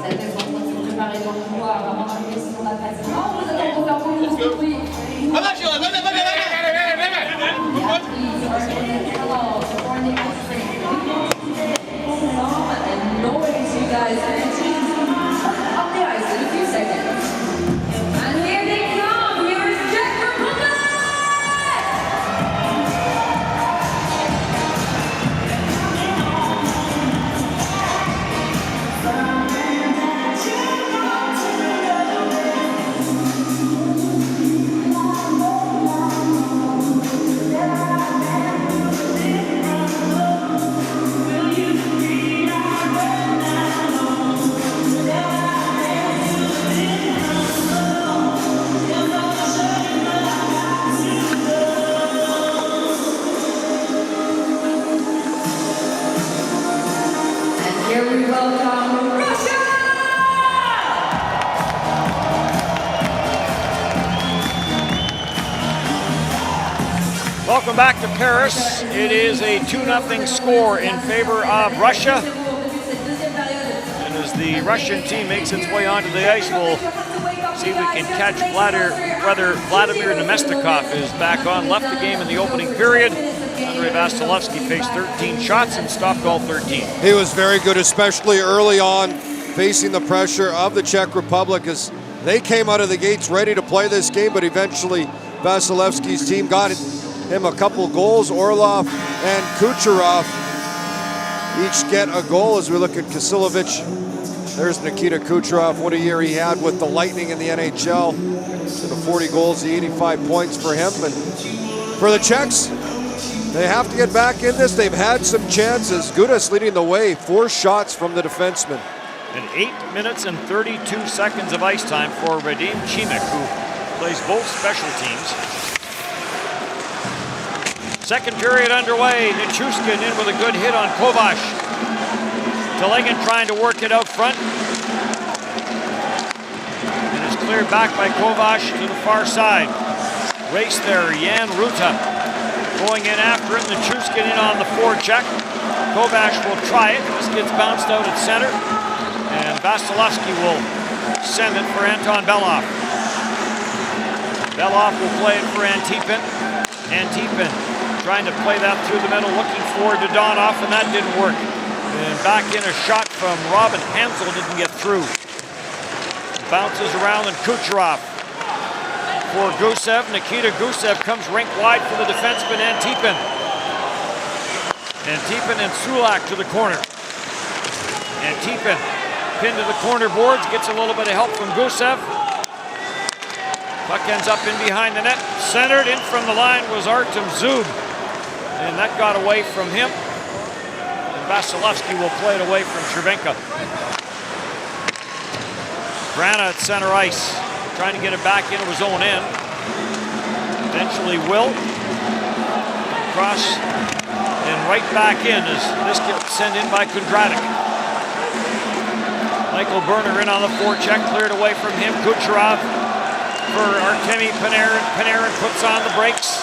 Cette maison, on se préparer dans le couloir, vraiment arriver sur la patinoire. Welcome back to Paris. It is a 2-0 score in favor of Russia. And as the Russian team makes its way onto the ice, we'll see if we can catch whether Vladimir Nemestikov is back on. Left the game in the opening period. Andrei Vasilevsky faced 13 shots and stopped all 13. He was very good, especially early on, facing the pressure of the Czech Republic as they came out of the gates ready to play this game, but eventually Vasilevsky's team got him a couple goals. Orlov and Kucherov each get a goal as we look at Kasilovic. There's Nikita Kucherov. What a year he had with the Lightning in the NHL. The 40 goals, the 85 points for him. And for the Czechs, they have to get back in this. They've had some chances. Gudas leading the way, 4 shots from the defenseman. And 8 minutes and 32 seconds of ice time for Radim Chimik, who plays both special teams. Second period underway. Nichushkin in with a good hit on Kovac. Telegan trying to work it out front. And it's cleared back by Kovac to the far side. Race there, Jan Ruta going in after it. Nichushkin in on the forecheck. Kovac will try it. This gets bounced out at center. And Vasilevsky will send it for Anton Belov. Belov will play it for Antipin. Antipin trying to play that through the middle, looking for Dodonov, and that didn't work. And back in a shot from Robin Hansel, didn't get through. Bounces around and Kucherov for Gusev. Nikita Gusev comes rink wide for the defenseman Antipin. Antipin and Sulak to the corner. Antipin pinned to the corner boards, gets a little bit of help from Gusev. Puck ends up in behind the net. Centered in from the line was Artem Zub. And that got away from him. And Vasilevsky will play it away from Cervenka. Grana at center ice, trying to get it back into his own end. Eventually will. Cross and right back in as this gets sent in by Kondratik. Michael Berner in on the forecheck, cleared away from him. Kucherov for Artemi Panarin. Panarin puts on the brakes.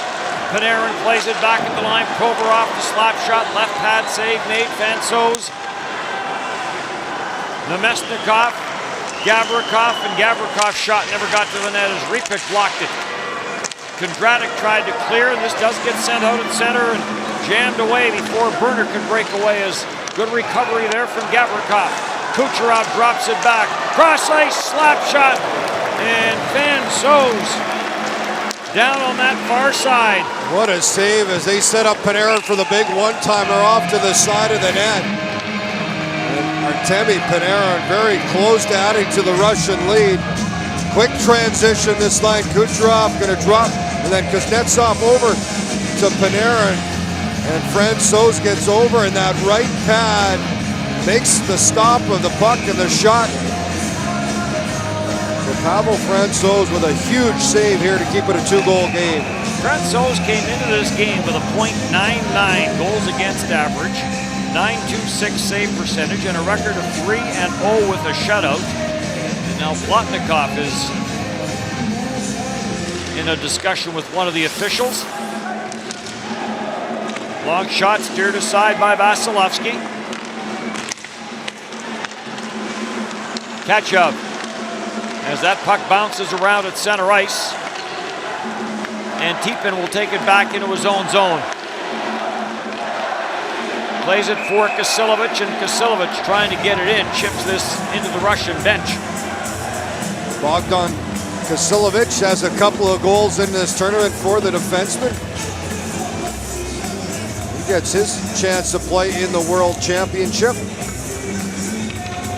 Panarin plays it back at the line. Provorov, the slap shot, left pad save made. Fansos. Nemesnikov, Gavrikov, and Gavrikov's shot never got to the net as Ripik blocked it. Kondratik tried to clear, and this does get sent out at center and jammed away before Berner could break away. As good recovery there from Gavrikov. Kucherov drops it back. Cross ice, slap shot, and Fansos down on that far side. What a save as they set up Panarin for the big one-timer off to the side of the net. And Artemi Panarin very close to adding to the Russian lead. Quick transition this line. Kucherov going to drop, and then Kuznetsov over to Panarin. And Francouz gets over, and that right pad makes the stop of the puck and the shot. Pavel Francouz with a huge save here to keep it a 2-goal game. Francouz came into this game with a .99 goals against average, .926 save percentage, and a record of 3-0 with a shutout. And now Plotnikov is in a discussion with one of the officials. Long shot steered aside by Vasilevsky. Catch up as that puck bounces around at center ice. Antipin will take it back into his own zone. Plays it for Kasilovic, and Kasilovic trying to get it in, chips this into the Russian bench. Bogdan Kasilovic has a couple of goals in this tournament for the defenseman. He gets his chance to play in the World Championship.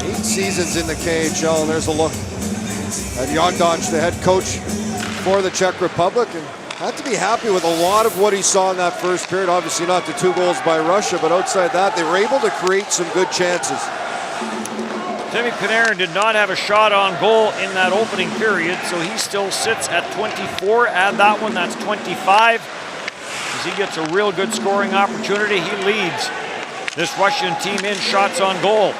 8 seasons in the KHL, and there's a look at Jandach, the head coach for the Czech Republic, and had to be happy with a lot of what he saw in that first period. Obviously not the 2 goals by Russia, but outside that, they were able to create some good chances. Artemi Panarin did not have a shot on goal in that opening period, so he still sits at 24. Add that one, that's 25. As he gets a real good scoring opportunity, he leads this Russian team in shots on goal.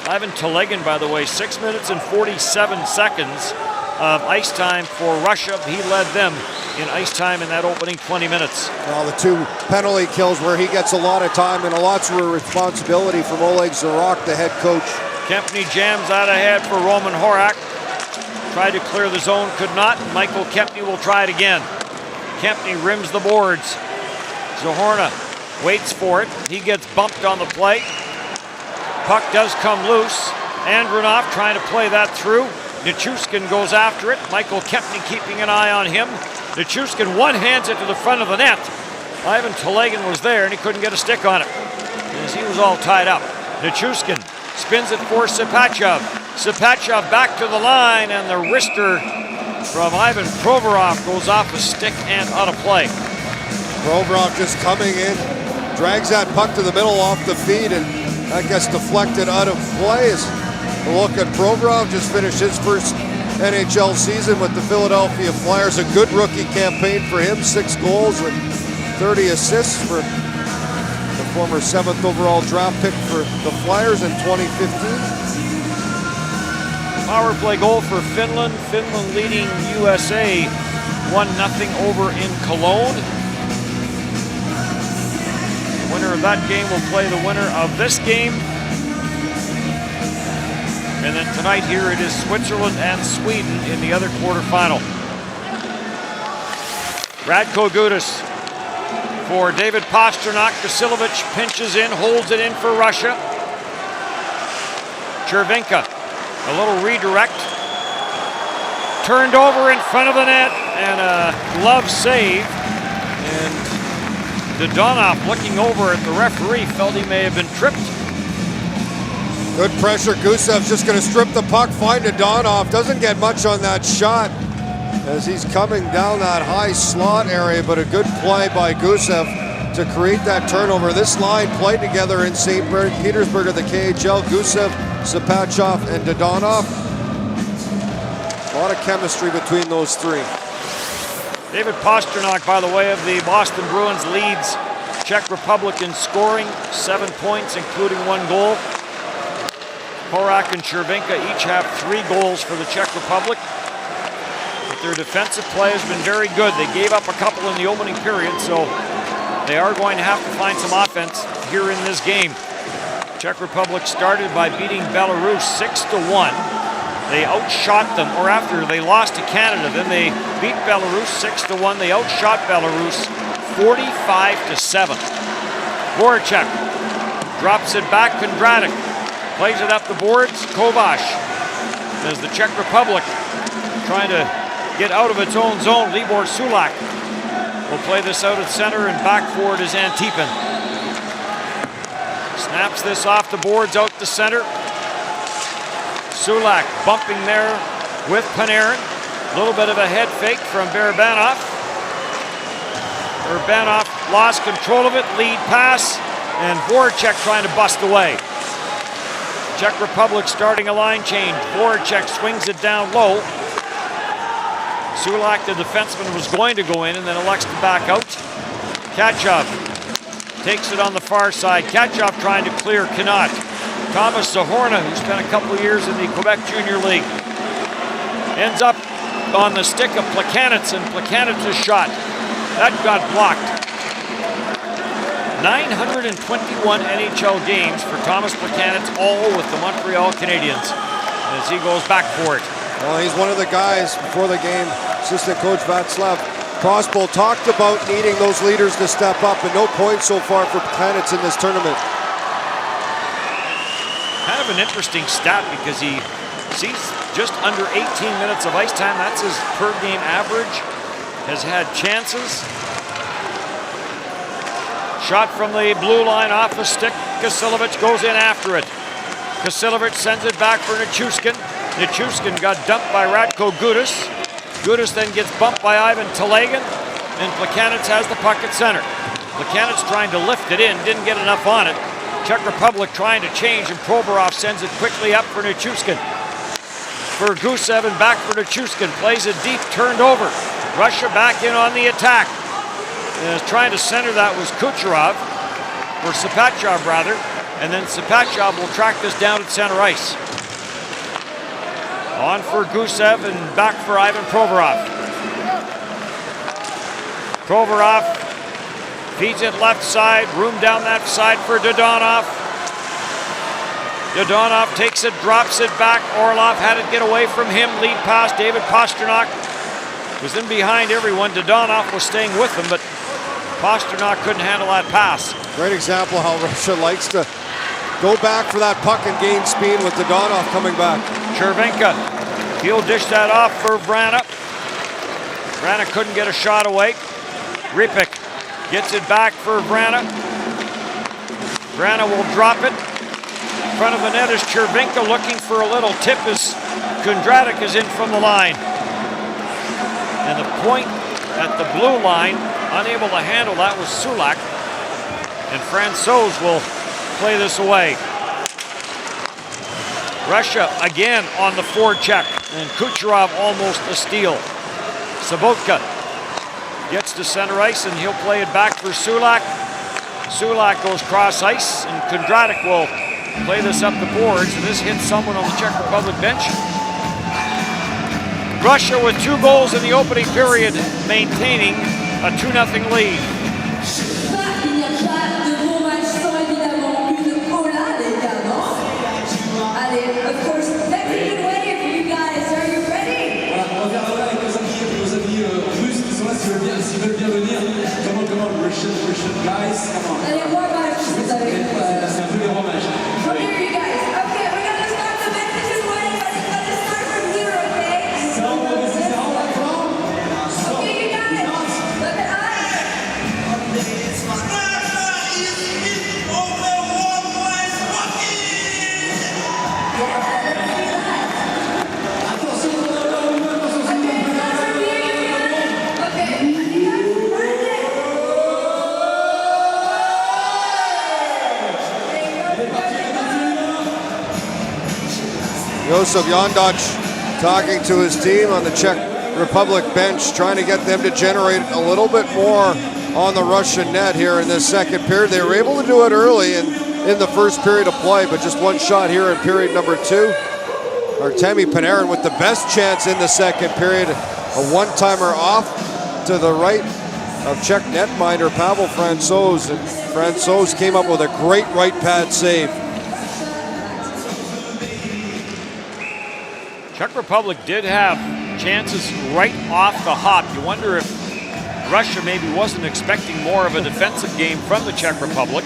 Ivan Telegan, by the way, 6 minutes and 47 seconds of ice time for Russia. He led them in ice time in that opening 20 minutes. Well, the 2 penalty kills where he gets a lot of time and a lot of responsibility from Oleg Zarok, the head coach. Kempney jams out ahead for Roman Horak. Tried to clear the zone, could not. Michael Kempney will try it again. Kempney rims the boards. Zahorna waits for it. He gets bumped on the play. Puck does come loose. Andronov trying to play that through. Nichushkin goes after it. Michael Kempney keeping an eye on him. Nichushkin one-hands it to the front of the net. Ivan Telegan was there and he couldn't get a stick on it as he was all tied up. Nichushkin spins it for Sipachev. Sipachev back to the line, and the wrister from Ivan Provorov goes off a stick and out of play. Provorov just coming in, drags that puck to the middle off the feed, and that gets deflected out of play. As a look at Provorov, just finished his first NHL season with the Philadelphia Flyers. A good rookie campaign for him, 6 goals and 30 assists for the former 7th overall draft pick for the Flyers in 2015. Power play goal for Finland. Finland leading USA 1-0 over in Cologne. The winner of that game will play the winner of this game. And then tonight here it is Switzerland and Sweden in the other quarterfinal. Radko Gudas for David Pasternak. Vasiljevic pinches in, holds it in for Russia. Chervenka, a little redirect. Turned over in front of the net, and a glove save. And Dodonov, looking over at the referee, felt he may have been tripped. Good pressure. Gusev's just going to strip the puck, find Dodonov. Doesn't get much on that shot as he's coming down that high slot area, but a good play by Gusev to create that turnover. This line played together in St. Petersburg of the KHL. Gusev, Sipachev, and Dodonov. A lot of chemistry between those 3. David Pasternak, by the way, of the Boston Bruins, leads Czech Republic in scoring, 7 points, including 1 goal. Horak and Chervenka each have 3 goals for the Czech Republic. But their defensive play has been very good. They gave up a couple in the opening period, so they are going to have to find some offense here in this game. Czech Republic started by beating Belarus 6-1. They outshot them, or after they lost to Canada, then they beat Belarus 6-1. They outshot Belarus 45-7. Voracek drops it back. Kondratik plays it up the boards. Kovac, as the Czech Republic trying to get out of its own zone. Libor Sulak will play this out at center, and back forward is Antipin. Snaps this off the boards out to center. Sulak bumping there with Panarin. A little bit of a head fake from Barabanov. Barabanov lost control of it, lead pass, and Voracek trying to bust away. Czech Republic starting a line change. Voracek swings it down low. Sulak, the defenseman, was going to go in and then elects to back out. Kachov takes it on the far side. Kachov trying to clear, cannot. Thomas Zahorna, who spent a couple of years in the Quebec Junior League, ends up on the stick of Plekanec, and Plekanec's shot, that got blocked. 921 NHL games for Thomas Plekanec, all with the Montreal Canadiens, as he goes back for it. Well, he's one of the guys before the game. Assistant coach Václav Prospol talked about needing those leaders to step up, and no points so far for Plekanec in this tournament. Kind of an interesting stat because he sees just under 18 minutes of ice time. That's his per game average. Has had chances. Shot from the blue line off the stick. Vasiljevic goes in after it. Vasiljevic sends it back for Nichushkin. Nichushkin got dumped by Radko Gudas. Gudas then gets bumped by Ivan Telegan, and Plekanec has the puck at center. Plekanec trying to lift it in, didn't get enough on it. Czech Republic trying to change, and Provorov sends it quickly up for Nichushkin. For Gusev and back for Nichushkin. Plays it deep, turned over. Russia back in on the attack. Trying to center that was Kucherov, or Sipachev rather, and then Sipachev will track this down at center ice. On for Gusev and back for Ivan Provorov. Provorov feeds it left side, room down that side for Dodonov. Dodonov takes it, drops it back. Orlov had it get away from him. Lead pass, David Pasternak was in behind everyone. Dodonov was staying with him, but Pasternak couldn't handle that pass. Great example how Russia likes to go back for that puck and gain speed with Dodonov coming back. Chervenka, he'll dish that off for Vrana. Vrana couldn't get a shot away. Ripik gets it back for Vrana. Vrana will drop it. In front of the net is Chervenka looking for a little tip as Kondratik is in from the line. And the point at the blue line, unable to handle that was Sulak. And Francouz will play this away. Russia again on the forecheck, and Kucherov almost a steal. Sabotka gets to center ice, and he'll play it back for Sulak. Sulak goes cross ice, and Kondratik will play this up the boards, and this hits someone on the Czech Republic bench. Russia with 2 goals in the opening period, maintaining a 2-0 lead. S'ils veulent bien venir, comment Russian guys, come on. Allez, voir, C'est un peu les romages. Okay, you guys. Okay, we're gonna start the message is waiting, but it's gonna start from here, okay? Okay, you guys. Look at us. Josef Jandac talking to his team on the Czech Republic bench, trying to get them to generate a little bit more on the Russian net here in this second period. They were able to do it early in the first period of play, but just one shot here in period number 2. Artemi Panarin with the best chance in the second period. A one-timer off to the right of Czech netminder Pavel Francouz, and Francouz came up with a great right pad save. Czech Republic did have chances right off the hop. You wonder if Russia maybe wasn't expecting more of a defensive game from the Czech Republic.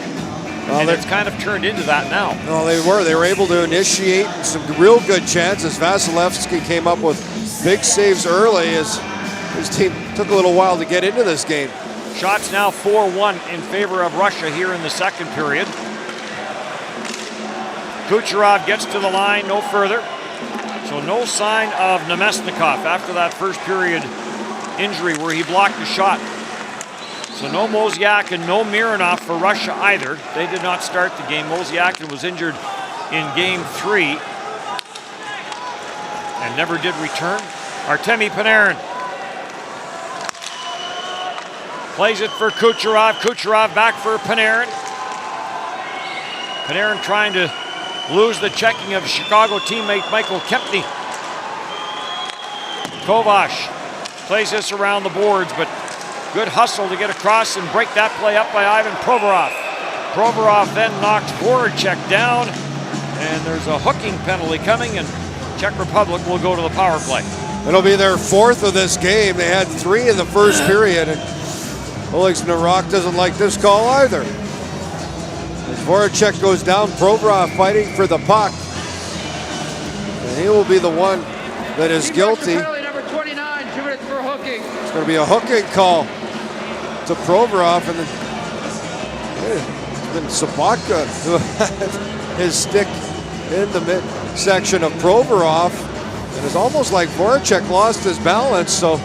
And it's kind of turned into that now. No, they were. They were able to initiate some real good chances. Vasilevsky came up with big saves early as his team took a little while to get into this game. Shots now 4-1 in favor of Russia here in the second period. Kucherov gets to the line, no further. So no sign of Nemesnikov after that first period injury where he blocked a shot. So no Mozyak and no Mironov for Russia either. They did not start the game. Mozyak was injured in game 3 and never did return. Artemi Panarin plays it for Kucherov. Kucherov back for Panarin. Panarin trying to lose the checking of Chicago teammate Michael Kempny. Kovac plays this around the boards, but good hustle to get across and break that play up by Ivan Provorov. Provorov then knocks Voracek down, and there's a hooking penalty coming, and Czech Republic will go to the power play. It'll be their 4th of this game. They had 3 in the first period, and Oleg Narok doesn't like this call either. As Voracek goes down, Provorov fighting for the puck. And he will be the one that is guilty. Number 29, 2 minutes for hooking. It's going to be a hooking call to Provorov, and then Sabatka who had his stick in the midsection of Provorov. And it's almost like Voracek lost his balance, so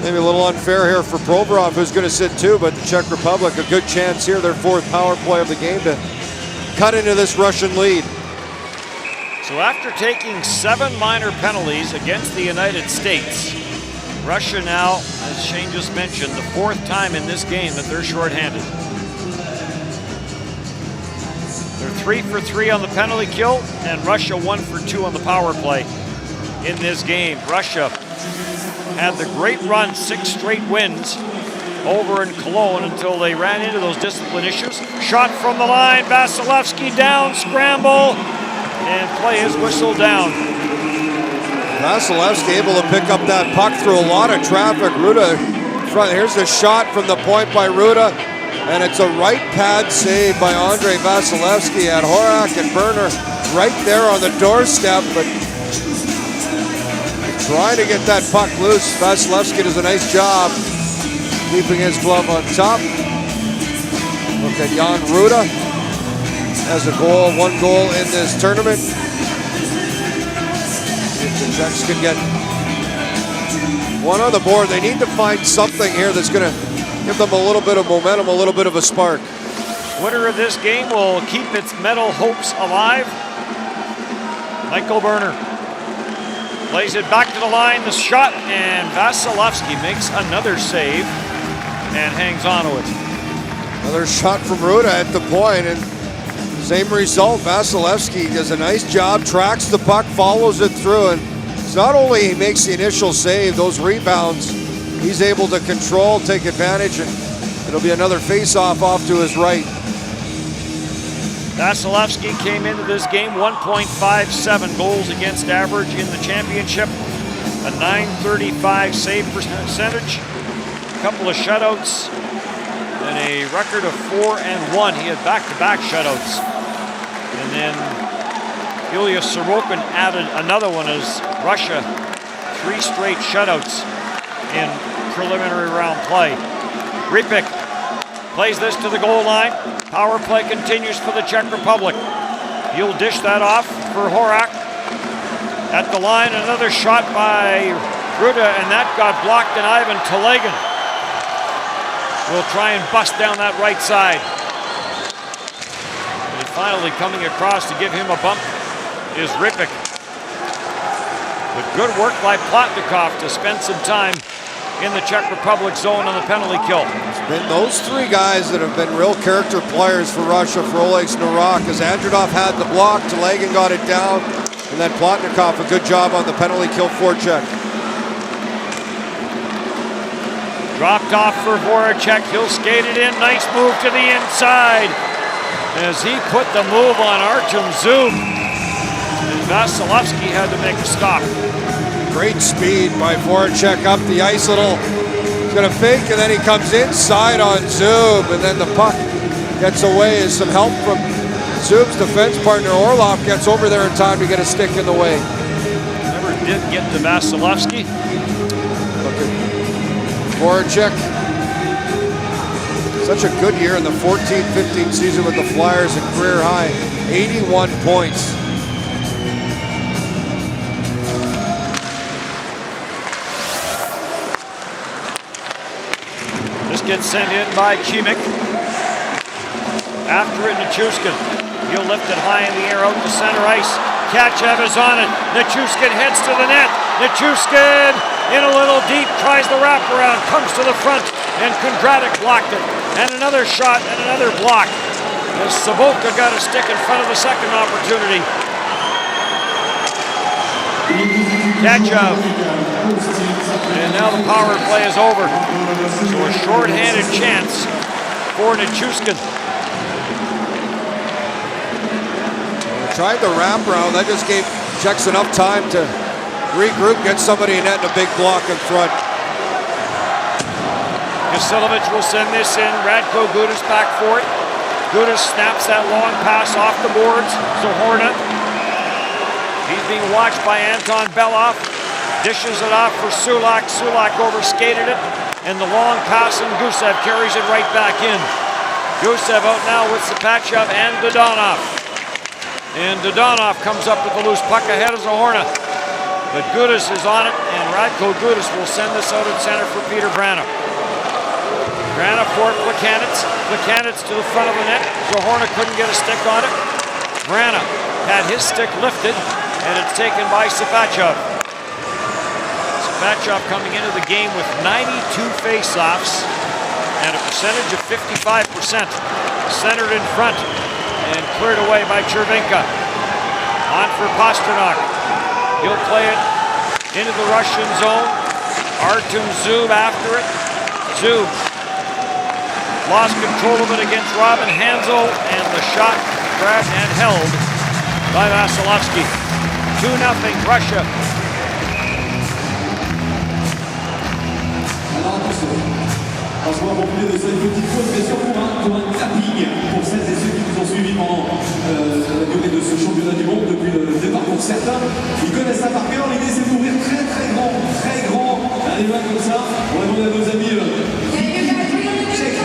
maybe a little unfair here for Provorov, who's going to sit 2, but the Czech Republic, a good chance here, their 4th power play of the game, to cut into this Russian lead. So after taking 7 minor penalties against the United States, Russia now, as Shane just mentioned, the 4th time in this game that they're shorthanded. They're 3 for 3 on the penalty kill, and Russia 1 for 2 on the power play in this game. Russia had the great run, 6 straight wins, over in Cologne until they ran into those discipline issues. Shot from the line, Vasilevsky down, scramble, and play his whistle down. Vasilevsky able to pick up that puck through a lot of traffic. Ruda front. Here's the shot from the point by Ruda, and it's a right pad save by Andre Vasilevsky at Horak and Berner right there on the doorstep, but trying to get that puck loose. Vasilevsky does a nice job keeping his glove on top. Look at Jan Ruda has a goal, 1 goal in this tournament. If the Czechs can get one on the board, they need to find something here that's going to give them a little bit of momentum, a little bit of a spark. Winner of this game will keep its medal hopes alive. Michael Berner plays it back to the line, the shot, and Vasilevsky makes another save and hangs on to it. Another shot from Ruda at the point, and same result. Vasilevsky does a nice job, tracks the puck, follows it through, and it's not only he makes the initial save, those rebounds he's able to control, take advantage, and it'll be another face-off off to his right. Vasilevsky came into this game 1.57 goals against average in the championship, a .935 save percentage, a couple of shutouts, and a record of 4-1. He had back-to-back shutouts. And then Ilya Sorokin added another one as Russia 3 straight shutouts in preliminary round play. Ripik plays this to the goal line. Power play continues for the Czech Republic. He'll dish that off for Horak. At the line, another shot by Ruda, and that got blocked, and Ivan Telegan will try and bust down that right side. And finally coming across to give him a bump is Ripik. But good work by Plotnikov to spend some time in the Czech Republic zone on the penalty kill. It's been those 3 guys that have been real character players for Russia, for Oleg Snarok, as Andronov had the block, Telegan got it down, and then Plotnikov a good job on the penalty kill for Czech. Dropped off for Voracek, he'll skate it in, nice move to the inside as he put the move on Artem Zub. And Vasilevsky had to make a stop. Great speed by Voracek up the ice, he's gonna fake, and then he comes inside on Zub, and then the puck gets away as some help from Zub's defense partner. Orlov gets over there in time to get a stick in the way. Never did get to Vasilevsky. Look at Voracek. Such a good year in the 14-15 season with the Flyers, and career high 81 points. Gets sent in by Chimik. After it, Nichushkin. He'll lift it high in the air out to center ice. Kachev is on it. Nichushkin heads to the net. Nichushkin in a little deep, tries the wraparound, comes to the front, and Kondratik blocked it. And another shot and another block. As Savoka got a stick in front of the second opportunity. Kachev. And now the power play is over. So a short-handed chance for Nichushkin. Tried the wraparound. That just gave Czechs enough time to regroup, get somebody in net, and a big block in front. Kasilovic will send this in. Radko Gudas back for it. Gudas snaps that long pass off the boards. Zohorna. He's being watched by Anton Belov. Dishes it off for Sulak. Sulak overskated it. And the long pass, and Gusev carries it right back in. Gusev out now with Sapachev and Dodonov. And Dodonov comes up with the loose puck ahead of Zohorna. But Gudas is on it, and Radko Gudas will send this out at center for Peter Brana. Brana for Plekanec. Plekanec to the front of the net. Zohorna couldn't get a stick on it. Brana had his stick lifted, and it's taken by Sapachev. Sapachev coming into the game with 92 faceoffs and a percentage of 55%. Centered in front and cleared away by Chervenka. On for Pasternak. He'll play it into the Russian zone. Artem Zub after it. Zub lost control of it against Robin Hansel, and the shot grabbed and held by Vasilevsky. 2-0 Russia. Alors attention, franchement, pour profiter de cette petite pause, bien sûr, pour un tapping pour celles et ceux qui nous ont suivis pendant la durée de ce championnat du monde, depuis le départ pour certains. Ils connaissent ça par cœur. L'idée, c'est d'ouvrir très grand. Un débat comme ça. On va demander à nos amis tchèques.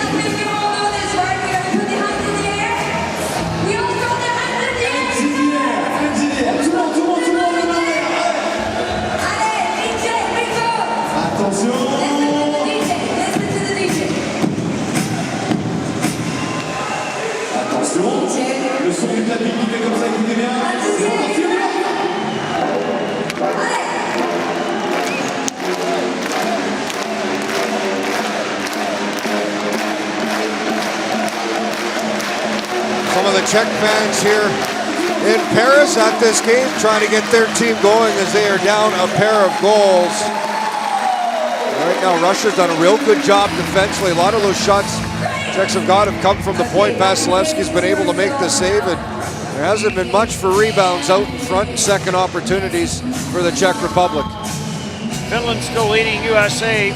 Tout le monde, attention. Le son du clapping qui fait comme ça, écoutez bien. C'est reparti, on y va. Some of the Czech fans here in Paris at this game trying to get their team going as they are down a pair of goals. Right now, Russia's done a real good job defensively. A lot of those shots Czechs have come from the point. Vasilevsky's been able to make the save, and there hasn't been much for rebounds out in front and second opportunities for the Czech Republic. Finland still leading USA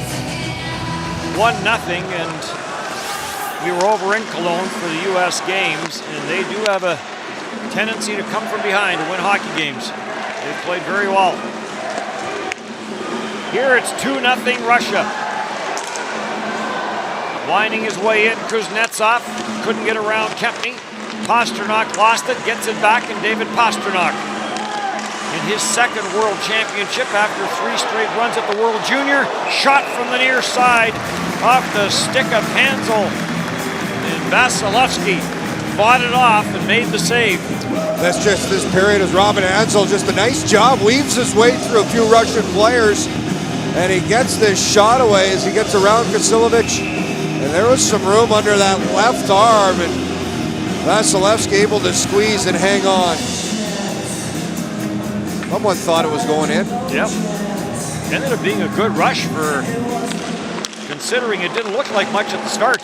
1-0, and we were over in Cologne for the US games, and they do have a tendency to come from behind to win hockey games. They've played very well. Here it's 2-0 Russia. Winding his way in, Kuznetsov couldn't get around Kempny. Pasternak lost it, gets it back, and David Pasternak in his second World Championship after 3 straight runs at the World Junior. Shot from the near side off the stick of Hansel. And Vasilevsky fought it off and made the save. That's just this period as Robin Hansel, just a nice job, weaves his way through a few Russian players, and he gets this shot away as he gets around Vasilevich. And there was some room under that left arm, and Vasilevsky able to squeeze and hang on. Someone thought it was going in. Yep. Ended up being a good rush for, considering it didn't look like much at the start.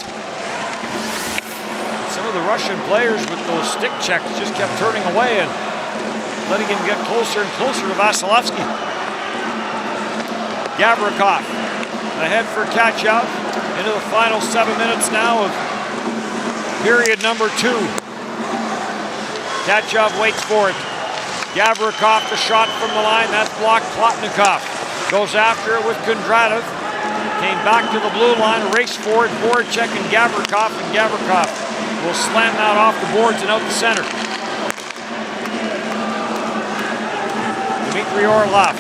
Some of the Russian players with those stick checks just kept turning away and letting him get closer and closer to Vasilevsky. Gavrikov ahead for catch-out into the final 7 minutes now of period number 2. Catch-out waits for it. Gavrikov, the shot from the line, that's blocked. Plotnikov goes after it with Kondratov. Came back to the blue line, raced forward, Voracek and Gavrikov will slam that off the boards and out the center. Dmitry Orlov.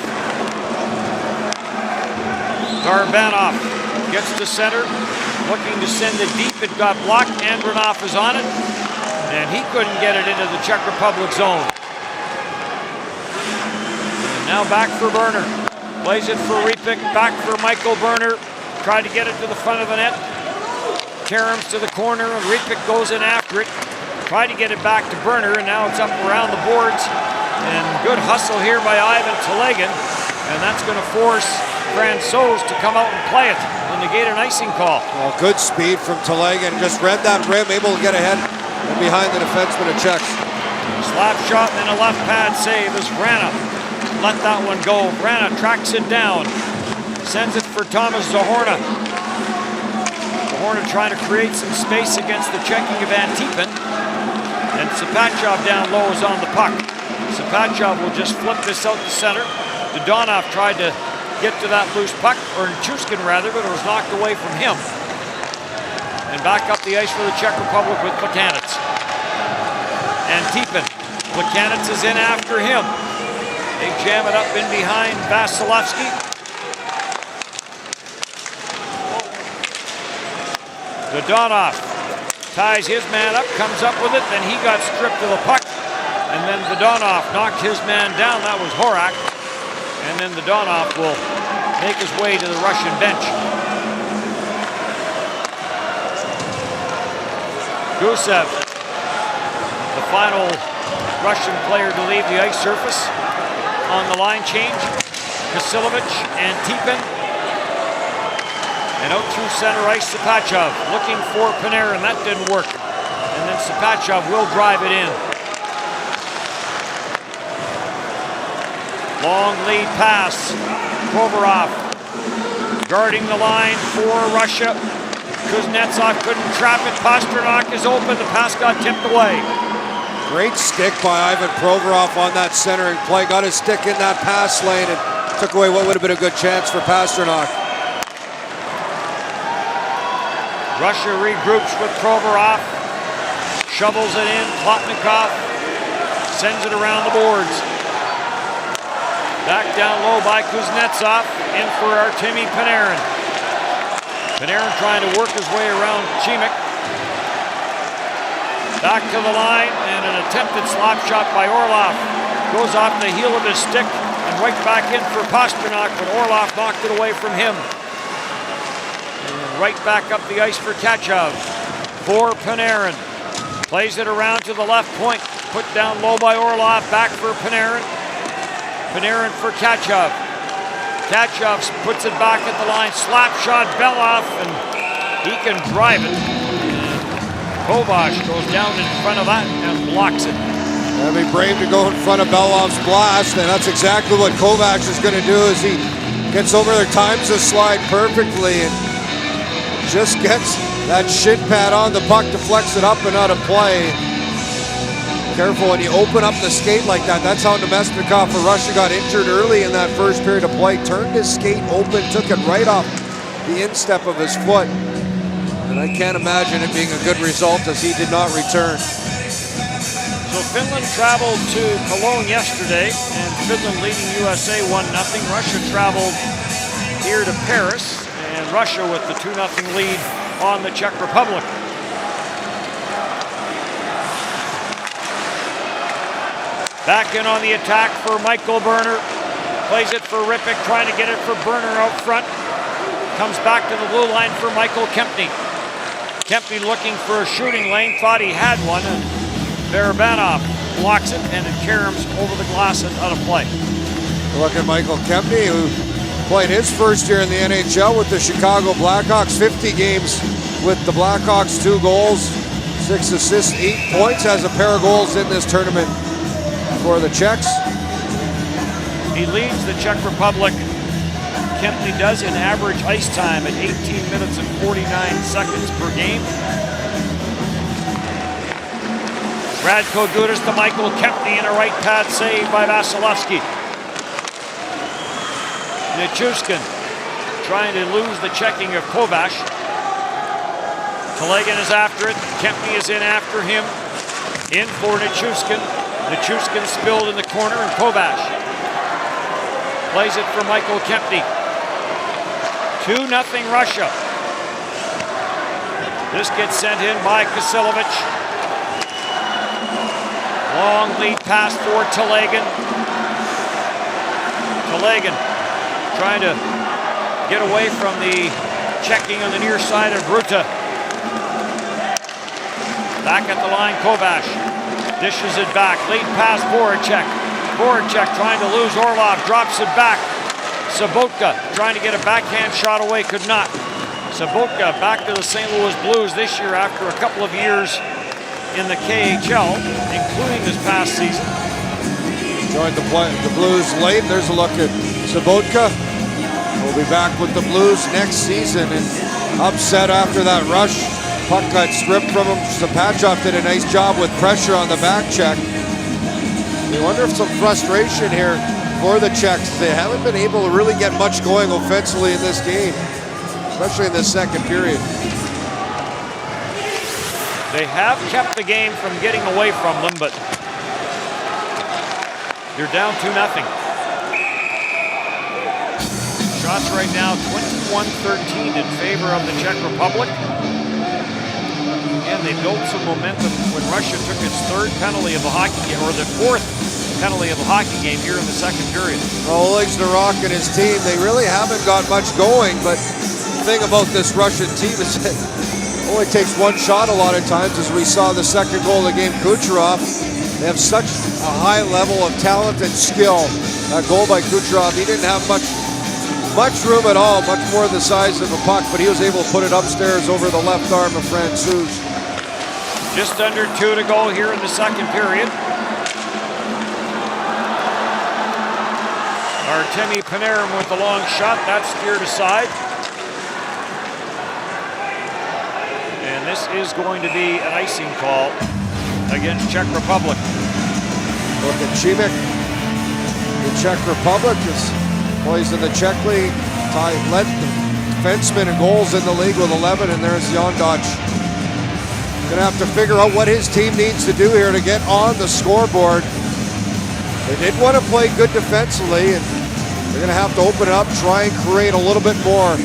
Garbanov gets to center, looking to send it deep. It got blocked. Andronov is on it, and he couldn't get it into the Czech Republic zone. And now back for Berner. Plays it for Repik, back for Michael Berner. Tried to get it to the front of the net. Terums to the corner, and Repik goes in after it. Tried to get it back to Berner, and now it's up around the boards. And good hustle here by Ivan Telegin, and that's going to force Francouz to come out and play it and negate an icing call. Well, good speed from Telegin. Just read that rim, able to get ahead and behind the defenseman of Czechs. Slap shot and a left pad save as Vrana let that one go. Vrana tracks it down, sends it for Thomas Zahorna. Zahorna trying to create some space against the checking of Antipin, and Sapachov down low is on the puck. Sapachov will just flip this out the center. Dodonov tried to get to that loose puck, or Chuskin rather, but it was knocked away from him. And back up the ice for the Czech Republic with Plekanec. Antipin. Plekanec is in after him. They jam it up in behind Vasilevsky. Dodonov ties his man up, comes up with it, then he got stripped of the puck. And then Dodonov knocked his man down. That was Horak. And then Dodonov will make his way to the Russian bench. Gusev, the final Russian player to leave the ice surface on the line change. Vasilevich, Antipin, And out through center ice, Sapachov looking for Panarin. That didn't work. And then Sapachov will drive it in. Long lead pass. Provorov guarding the line for Russia. Kuznetsov couldn't trap it. Pasternak is open. The pass got tipped away. Great stick by Ivan Provorov on that centering play. Got his stick in that pass lane and took away what would have been a good chance for Pasternak. Russia regroups with Provorov. Shovels it in. Plotnikov sends it around the boards. Back down low by Kuznetsov. In for Artemi Panarin. Panarin trying to work his way around Chimik. Back to the line, and an attempted slap shot by Orlov. Goes off the heel of his stick and right back in for Pasternak, but Orlov knocked it away from him. And right back up the ice for Kachov. For Panarin. Plays it around to the left point. Put down low by Orlov. Back for Panarin. Panarin for Kachov. Kachov puts it back at the line. Slap shot, Belov, and he can drive it. Kovac goes down in front of that and blocks it. That'd be brave to go in front of Belov's blast, and that's exactly what Kovac is going to do as he gets over there, times the slide perfectly, and just gets that shin pad on the puck, deflects it up and out of play. Careful when you open up the skate like that. That's how Nemesnikov for Russia got injured early in that first period of play. Turned his skate open, took it right off the instep of his foot. And I can't imagine it being a good result as he did not return. So Finland traveled to Cologne yesterday, and Finland leading USA 1-0. Russia traveled here to Paris, and Russia with the 2-0 lead on the Czech Republic. Back in on the attack for Michael Berner. Plays it for Rippick, trying to get it for Berner out front. Comes back to the blue line for Michael Kempny. Kempny looking for a shooting lane, thought he had one, and Barabanov blocks it, and it caroms over the glass and out of play. Look at Michael Kempny, who played his first year in the NHL with the Chicago Blackhawks. 50 games with the Blackhawks, 2 goals, 6 assists, 8 points, has a pair of goals in this tournament for the Czechs. He leads the Czech Republic. Kempny does in average ice time at 18 minutes and 49 seconds per game. Radko Gudas to Michael Kempny and a right pad save by Vasilevsky. Nichushkin trying to lose the checking of Kovac. Telegan is after it. Kempny is in after him. In for Nichushkin. Nichushkin spilled in the corner, and Kovac plays it for Michael Kempny. 2-0 Russia. This gets sent in by Kasilovic. Long lead pass for Telegan. Telegan trying to get away from the checking on the near side of Gruta. Back at the line, Kovac dishes it back. Lead pass, Voracek. Voracek trying to lose Orlov, drops it back. Sobotka trying to get a backhand shot away, could not. Sobotka back to the St. Louis Blues this year after a couple of years in the KHL, including this past season. Joined the Blues late. There's a look at Sobotka. We'll be back with the Blues next season, and upset after that rush. Puck got stripped from him. Sapachov did a nice job with pressure on the back check. We wonder if some frustration here for the Czechs. They haven't been able to really get much going offensively in this game, especially in this second period. They have kept the game from getting away from them, but they're down 2-0. Shots right now 21-13 in favor of the Czech Republic. And they built some momentum when Russia took its 3rd penalty of the hockey game, or the 4th penalty of the hockey game here in the second period. Well, Oleg Narok and his team, they really haven't got much going, but the thing about this Russian team is that it only takes one shot a lot of times, as we saw the second goal of the game, Kucherov. They have such a high level of talent and skill. That goal by Kucherov, he didn't have much much room at all, much more the size of a puck, but he was able to put it upstairs over the left arm of Francouz. Just under 2 to go here in the second period. Artemi Panarin with the long shot, that's steered aside. And this is going to be an icing call against Czech Republic. Look at Chimik, the Czech Republic plays in the Czech League, led defenseman in goals in the league with 11, and there's Jondac. Gonna have to figure out what his team needs to do here to get on the scoreboard. They did want to play good defensively, and they're gonna have to open it up, try and create a little bit more.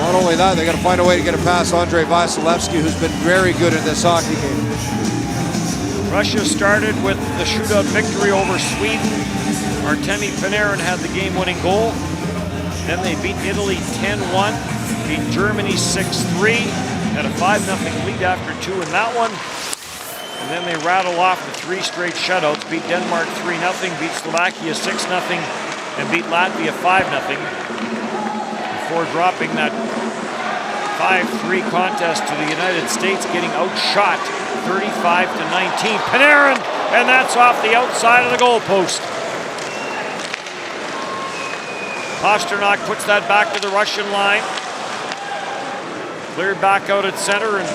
Not only that, they got to find a way to get it past Andrei Vasilevsky, who's been very good in this hockey game. Russia started with the shootout victory over Sweden. Artemi Panarin had the game-winning goal. Then they beat Italy 10-1, beat Germany 6-3, had a 5-0 lead after 2 in that one. And then they rattle off the 3 straight shutouts, beat Denmark 3-0, beat Slovakia 6-0, and beat Latvia 5-0. Before dropping that 5-3 contest to the United States, getting outshot 35-19. Panarin, and that's off the outside of the goalpost. Pasternak puts that back to the Russian line. Cleared back out at center, and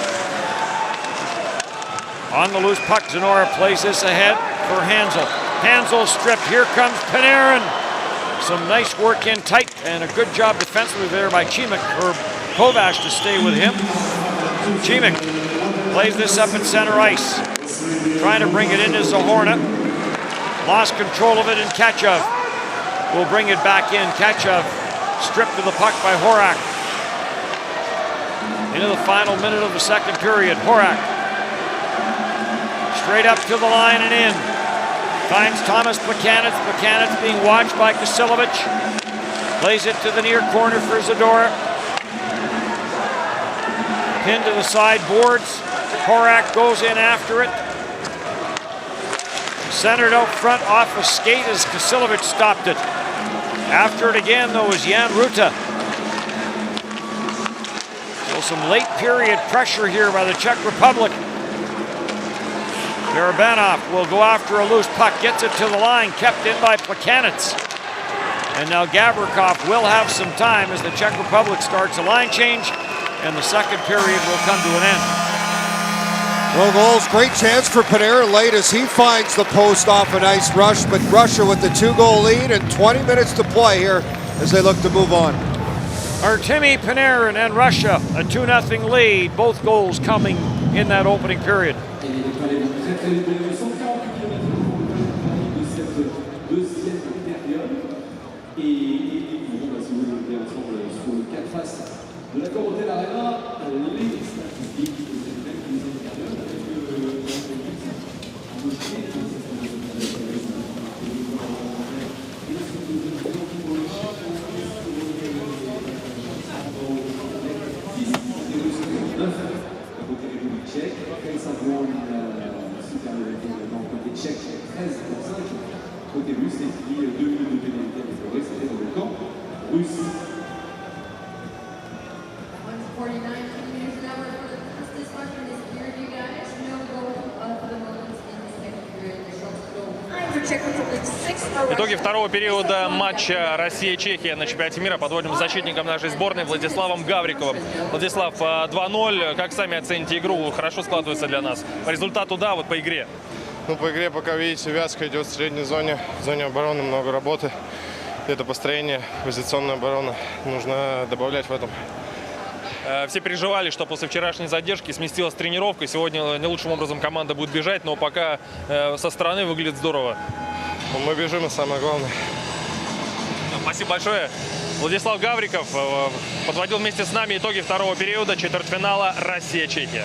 on the loose puck, Zanora plays this ahead for Hansel. Hansel stripped, here comes Panarin. Some nice work in tight, and a good job defensively there by Chimik, or Kovac to stay with him. Chimik plays this up at center ice, trying to bring it into Zahorna. Lost control of it, and Kachev will bring it back in. Kachev stripped to the puck by Horak. Into the final minute of the second period, Horak straight up to the line and in. Finds Thomas Plekanec. Plekanec being watched by Kasilovic. Plays it to the near corner for Zadora. Pinned to the side boards. Horak goes in after it. Centered out front off a skate as Kasilovic stopped it. After it again, though, is Jan Ruta. So some late period pressure here by the Czech Republic. Barabanov will go after a loose puck, gets it to the line, kept in by Plekanec. And now Gavrikov will have some time as the Czech Republic starts a line change, and the second period will come to an end. No goals, great chance for Panarin late as he finds the post off a nice rush, but Russia with the 2-goal lead and 20 minutes to play here as they look to move on. Artemi Panarin and Russia, a 2-0 lead, both goals coming in that opening period. Côté russe, c'est qui 2 minutes de pénalité instaurée, c'était dans le camp russe. 149 meters an hour for the fastest one in this period, you guys. No goal for the Netherlands in the second period. The shots go 9 for Czech Republic, 6 for Russia. Итоги второго периода матча Россия-Чехия на чемпионате мира подводим с защитником нашей сборной Владиславом Гавриковым. Владислав, 2-0. Как сами оцените игру? Хорошо складывается для нас. По результату, да, вот по игре. Ну, по игре пока, видите, вязка идет в средней зоне. В зоне обороны много работы. Это построение, позиционная оборона. Нужно добавлять в этом. Все переживали, что после вчерашней задержки сместилась тренировка. Сегодня не лучшим образом команда будет бежать, но пока со стороны выглядит здорово. Мы бежим, и самое главное. Спасибо большое. Владислав Гавриков подводил вместе с нами итоги второго периода четвертьфинала Россия-Чехия.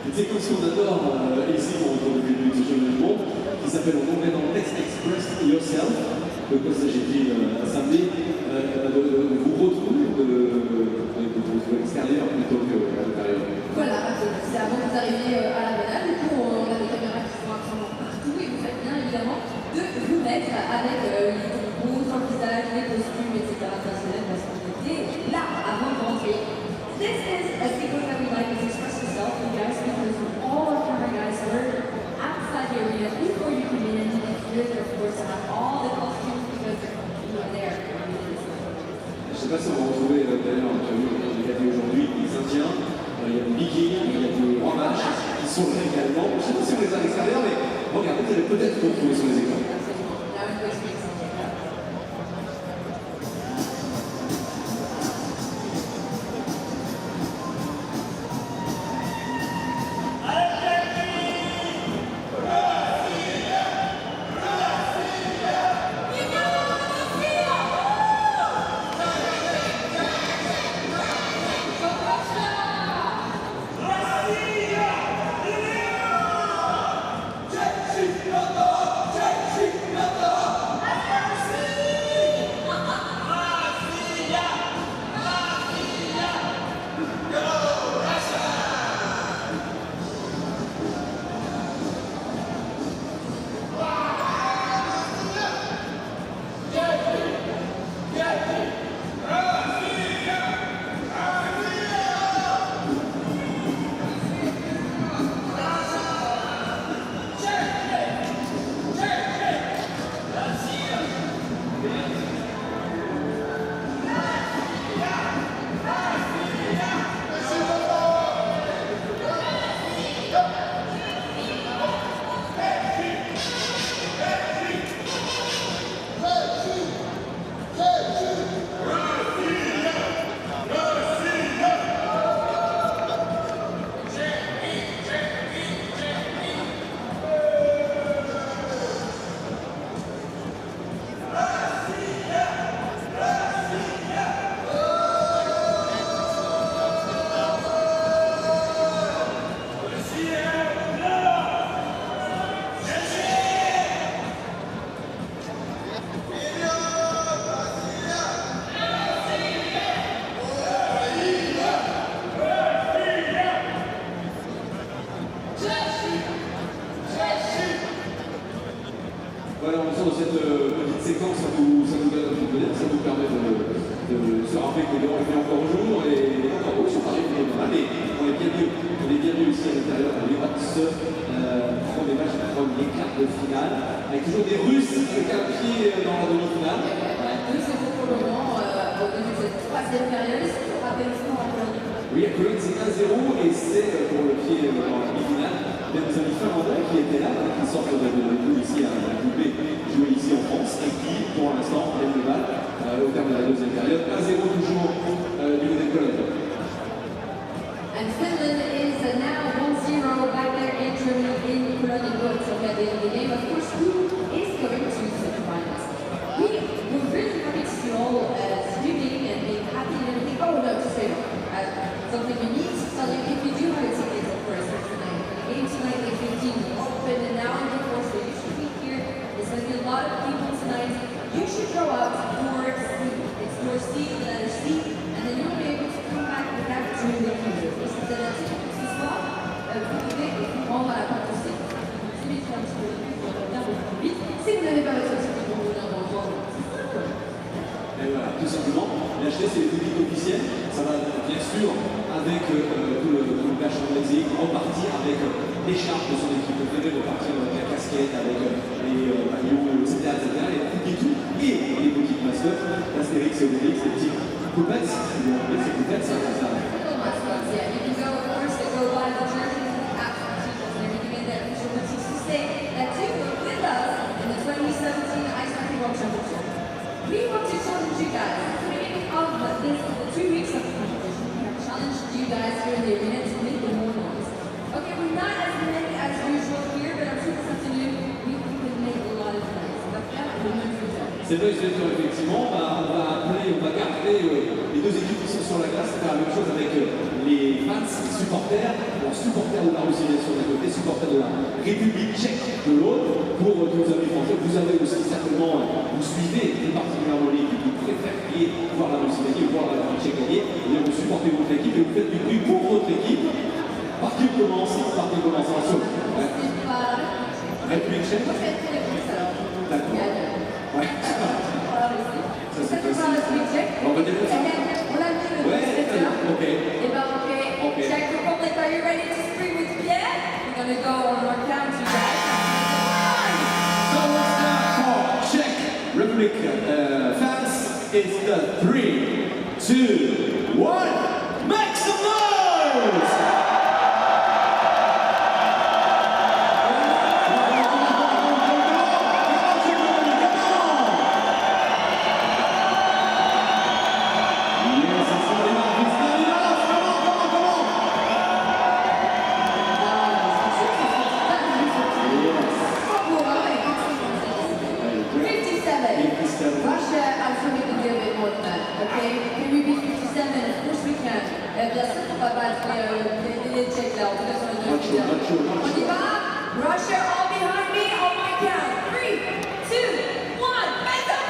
une séquence qu'on adore ici pour le début de ce jeu du monde, qui s'appelle en anglais dans le texte Express Yourself. De quoi s'agit-il samedi de vous retrouver de l'extérieur plutôt qu'à l'intérieur. Voilà, c'est avant que vous arriviez à l'arena. Du coup, on a des caméras qui sont absolument partout et vous faites bien évidemment de vous mettre avec les tampons sur le visage, les costumes, etc. traditionnels parce qu'on était là avant de rentrer. This is a secret that we like to express yourself, you guys, because all our camera guys were outside the arena before you come in, and here, of course, to have all the costumes because you are there. Je ne sais pas si on va retrouver d'ailleurs, tu as vu, on a gagné aujourd'hui les Indiens, il y a des Vikings, il y a des rois mages qui sont là également. Je ne sais pas si on les a à l'extérieur, mais regardez, vous allez peut-être retrouver sur les écrans. Voilà, on sort de cette petite séquence, ça nous donne un petit peu d'aide, ça nous permet de se rappeler que dehors il fait encore jour et encore sur Paris, mais on est bien mieux ici à l'intérieur, on est premier match, premier quart de finale, avec toujours des Russes avec un pied dans la demi-finale. Deux séjours pour le moment, au début de cette troisième période, est-ce que vous rappelez le score en Cologne? Oui, à Cologne c'est 1-0 et c'est pour le pied dans la demi-finale. Nos amis finlandais qui étaient là, qui sortent de nous ici à la coupée, jouer ici en France, et qui, pour l'instant, prennent le bal au terme de la deuxième période. 1-0 toujours du côté de Cologne. And Finland is now 1-0 back there in Germany in Cologne. So at the end of the game, of course, who is going to semi-finals? We were really happy to see all streaming and being happy and everything. Oh no, to say something we need to tell you if you do have a ticket, of course, for tonight. Game tonight at 15 open and now in the course, so you should be here. There's going to be a lot of people tonight. You should go out for C. It's your C, the letter C, and then you'll be able to come back with that during the computer. This is the letter ce soir. Vous pouvez prendre la porte aussi. Celui qui est un petit peu plus vite. Si vous n'avez pas votre ticket pour venir dans le temps. Et voilà, tout simplement, l'acheter c'est le public officiel, ça va bien sûr avec tout le merchandising, repartir avec les charges de son équipe préférée, repartir avec la casquette, avec les maillots, etc., les trucs et tout, et les boutiques mascottes, l'Astérix et Obélix, les petits poupettes, c'est poupettes, ça. We want to challenge you guys at the beginning of this 2 weeks of competition. We have challenged you guys here in the arena to make the more noise. Okay, we're not as many as usual here, but I'm sure this afternoon we can make a lot of noise. But that will be good. C'est vrai, effectivement, on va garder les deux équipes qui sont sur la glace, faire la même chose avec les fans, les supporters, alors supporters de la Russie bien sûr d'un côté, supporters de la République tchèque de l'autre. Pour tous nos amis français, vous avez aussi certainement, vous suivez plus particulièrement l'équipe, vous préférez voir la Russie gagner, voir la République tchèque gagner, et vous supportez votre équipe et vous faites du bruit pour votre équipe. Par qui on commence? Attention. République tchèque. D'accord. Ouais. Ça c'est facile. On va dire ça. Ouais, ok. Czech Republic, are you ready to scream with Pierre? We're going to go on our count, you guys. So let's start for Czech Republic fans. It's the 3, 2, 1. Make some noise! Russia, I'm sure we can do a bit more than that, okay? Can we be 57? Of course we can. Bien sûr qu'on va battre les Tchèques là, on peut faire un autre vidéo. On y va? Russia, all behind me, on my count. 3, 2, 1, make some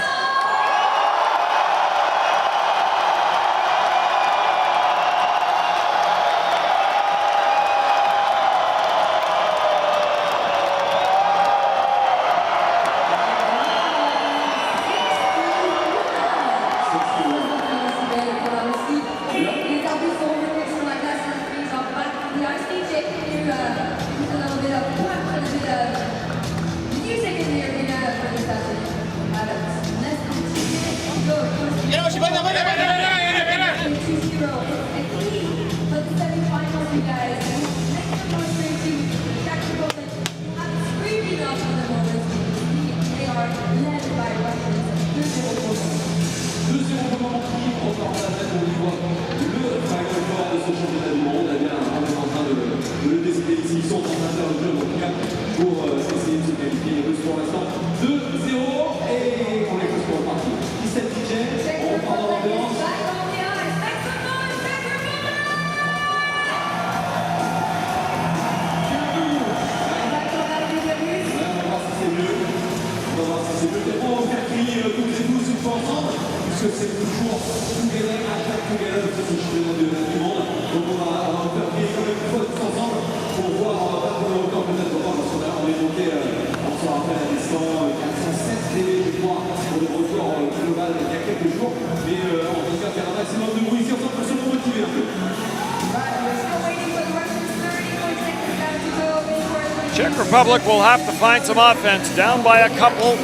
Czech Republic will have to find some offense, down by a couple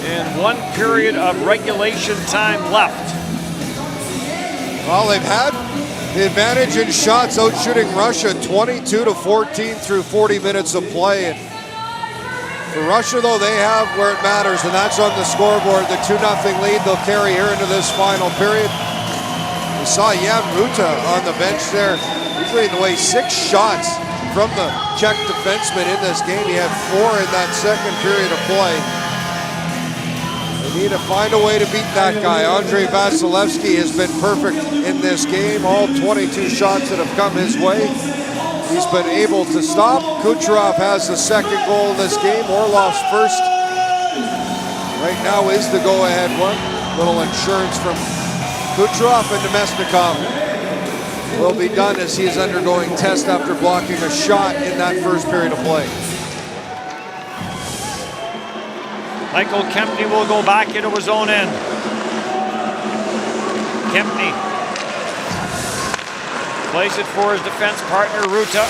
and 1 period of regulation time left. Well, they've had the advantage in shots, out shooting Russia 22-14 through 40 minutes of play. And for Russia, though, they have where it matters, and that's on the scoreboard. The 2-0 lead they'll carry here into this final period. We saw Jan Ruta on the bench there. He's leading the way, 6 shots from the Czech defenseman in this game. He had 4 in that second period of play. They need to find a way to beat that guy. Andrei Vasilevsky has been perfect in this game. All 22 shots that have come his way, he's been able to stop. Kucherov has the second goal in this game. Orlov's first right now is the go-ahead one. Little insurance from Kucherov, and Nemesnikov will be done as he is undergoing test after blocking a shot in that first period of play. Michael Kempney will go back into his own end. Kempney plays it for his defense partner, Ruta.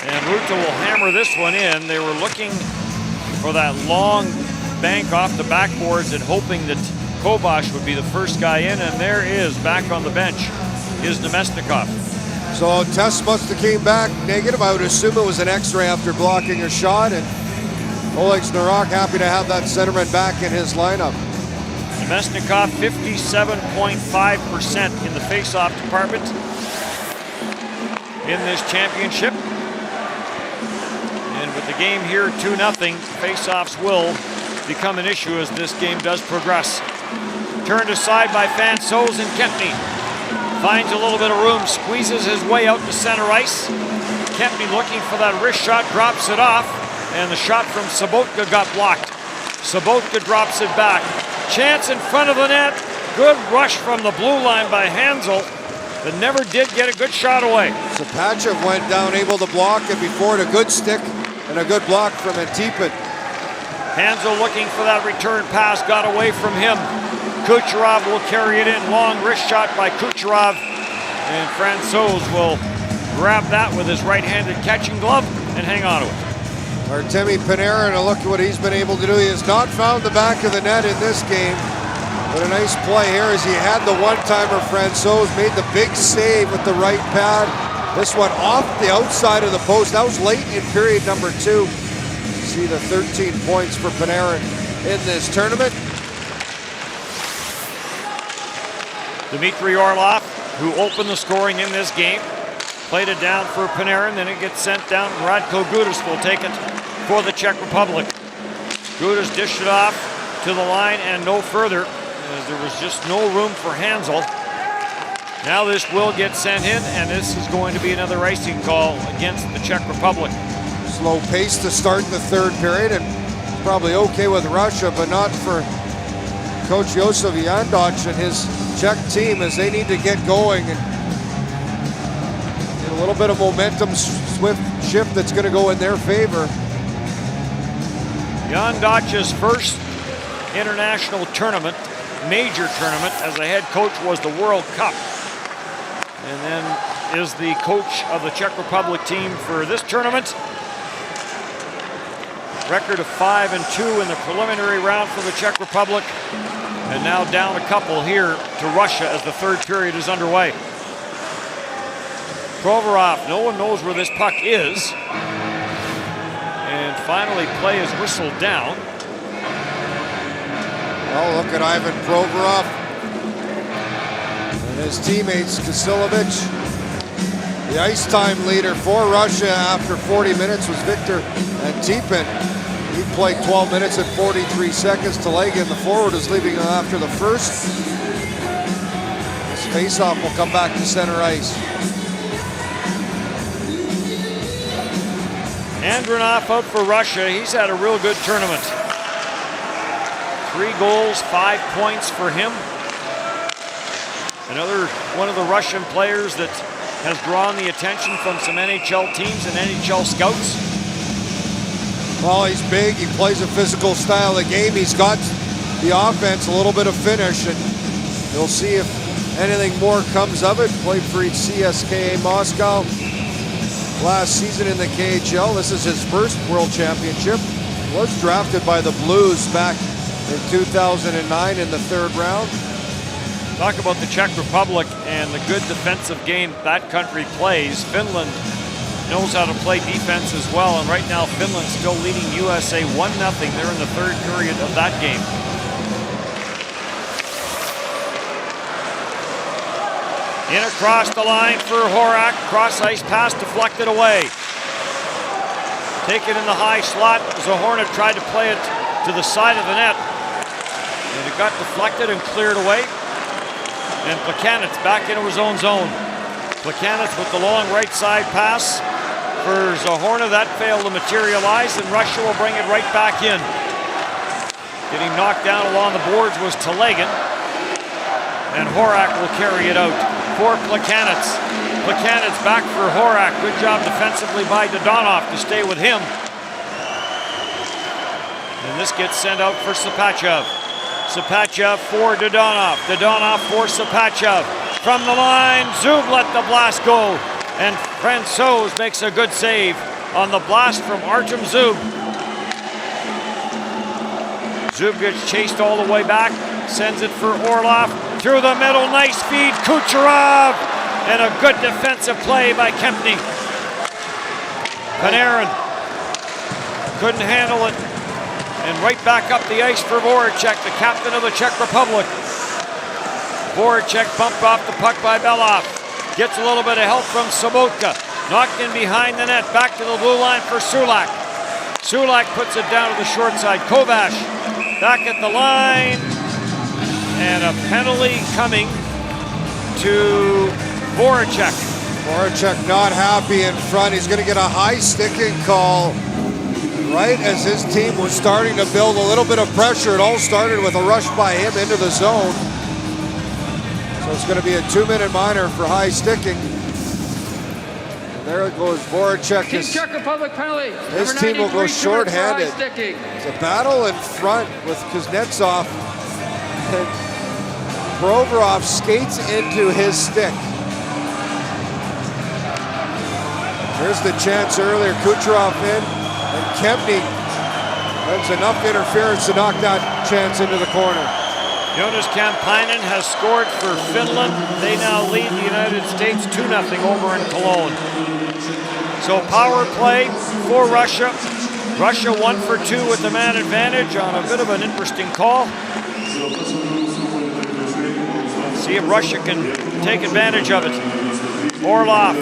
And Ruta will hammer this one in. They were looking for that long bank off the backboards and hoping that Kovac would be the first guy in, and there is, back on the bench, is Nemesnikov. So test must have came back negative. I would assume it was an X-ray after blocking a shot, and Oleg Snarok happy to have that centerman back in his lineup. Nemesnikov 57.5% in the face-off department in this championship. And with the game here 2-0, face-offs will become an issue as this game does progress. Turned aside by Fansos and Kempney. Finds a little bit of room, squeezes his way out to center ice. Kempney looking for that wrist shot, drops it off, and the shot from Sobotka got blocked. Sobotka drops it back. Chance in front of the net. Good rush from the blue line by Hansel, but never did get a good shot away. Sapachev went down, able to block it before it. A good stick and a good block from Antipin. Hansel looking for that return pass, got away from him. Kucherov will carry it in. Long wrist shot by Kucherov. And Francouz will grab that with his right-handed catching glove and hang on to it. Artemi Panarin, a look at what he's been able to do. He has not found the back of the net in this game. But a nice play here as he had the one-timer. Francouz made the big save with the right pad. This one off the outside of the post. That was late in period number 2. See the 13 points for Panarin in this tournament. Dmitry Orlov, who opened the scoring in this game, played it down for Panarin, then it gets sent down. Radko Gudas will take it for the Czech Republic. Gudas dished it off to the line and no further, as there was just no room for Hansel. Now this will get sent in, and this is going to be another icing call against the Czech Republic. Slow pace to start the third period, and probably okay with Russia, but not for Coach Josef Jandoc and his Czech team, as they need to get going and a little bit of momentum swift shift that's going to go in their favor. Jandoc's first international tournament, major tournament as a head coach, was the World Cup, and then is the coach of the Czech Republic team for this tournament. Record of 5-2 in the preliminary round for the Czech Republic, and now down a couple here to Russia as the third period is underway. Provorov, no one knows where this puck is, and finally play is whistled down. Oh, look at Ivan Provorov and his teammates. Kasilovic, the ice time leader for Russia after 40 minutes was Victor Antipin. He played 12 minutes and 43 seconds. Telegan, the forward, is leaving after the first. This faceoff will come back to center ice. Andronov out for Russia. He's had a real good tournament. 3 goals, 5 points for him. Another one of the Russian players that has drawn the attention from some NHL teams and NHL scouts. Well, he's big. He plays a physical style of game. He's got the offense, a little bit of finish, and you'll see if anything more comes of it. Played for CSKA Moscow last season in the KHL. This is his first World Championship. Was drafted by the Blues back in 2009 in the third round. Talk about the Czech Republic and the good defensive game that country plays. Finland knows how to play defense as well, and right now Finland's still leading USA 1-0. They're in the third period of that game. In across the line for Horak. Cross ice pass deflected away. Taken in the high slot. Zahorna tried to play it to the side of the net, and it got deflected and cleared away. And Plekanec back into his own zone. Plekanec with the long right side pass for Zahorna. That failed to materialize, and Russia will bring it right back in. Getting knocked down along the boards was Telegan, and Horak will carry it out for Plekanec. Plekanec back for Horak. Good job defensively by Dodonov to stay with him. And this gets sent out for Sapachev. Sapachev for Dodonov. Dodonov for Sapachev. From the line, Zub let the blast go. And Francouz makes a good save on the blast from Artem Zub. Zub gets chased all the way back. Sends it for Orlov. Through the middle, nice feed, Kucherov. And a good defensive play by Kempney. Panarin couldn't handle it. And right back up the ice for Voracek, the captain of the Czech Republic. Voracek bumped off the puck by Belov. Gets a little bit of help from Sobotka. Knocked in behind the net. Back to the blue line for Sulak. Sulak puts it down to the short side. Kovac back at the line. And a penalty coming to Voracek. Voracek not happy in front. He's going to get a high sticking call right as his team was starting to build a little bit of pressure. It all started with a rush by him into the zone. So it's going to be a 2-minute minor for high sticking. And there goes Voracek. Team Czech Republic penalty. His team will go short-handed. Sticking. It's a battle in front with Kuznetsov. And Provorov skates into his stick. There's the chance earlier. Kucherov in, and Kempny. That's enough interference to knock that chance into the corner. Jonas Kampainen has scored for Finland. They now lead the United States 2-0 over in Cologne. So power play for Russia. Russia 1 for 2 with the man advantage on a bit of an interesting call. See if Russia can take advantage of it. Orlov,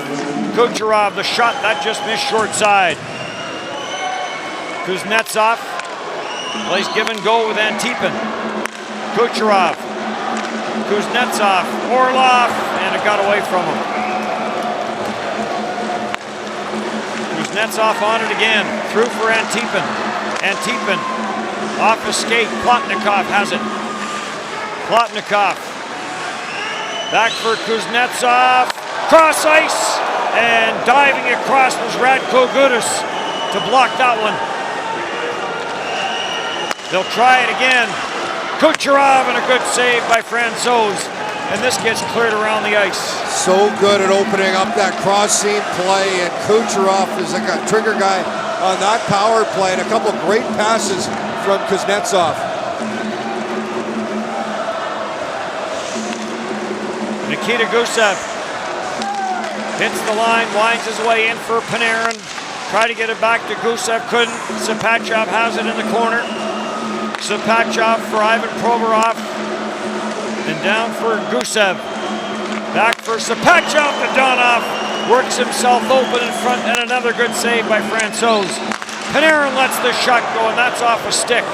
Kucherov, the shot, that just missed short side. Kuznetsov plays give and go with Antipin. Kucherov, Kuznetsov, Orlov, and it got away from him. Kuznetsov on it again, through for Antipin. Antipin, off a skate, Plotnikov has it. Plotnikov, back for Kuznetsov, cross ice, and diving across was Radko Gudas to block that one. They'll try it again. Kucherov and a good save by Francouz, and this gets cleared around the ice. So good at opening up that cross-seam play, and Kucherov is like a trigger guy on that power play, and a couple of great passes from Kuznetsov. Nikita Gusev hits the line, winds his way in for Panarin. Try to get it back to Gusev, couldn't. Sapachov has it in the corner. Sapachov for Ivan Provorov. And down for Gusev. Back for Sapachov to Donov. Works himself open in front, and another good save by Francouz. Panarin lets the shot go, and that's off a stick.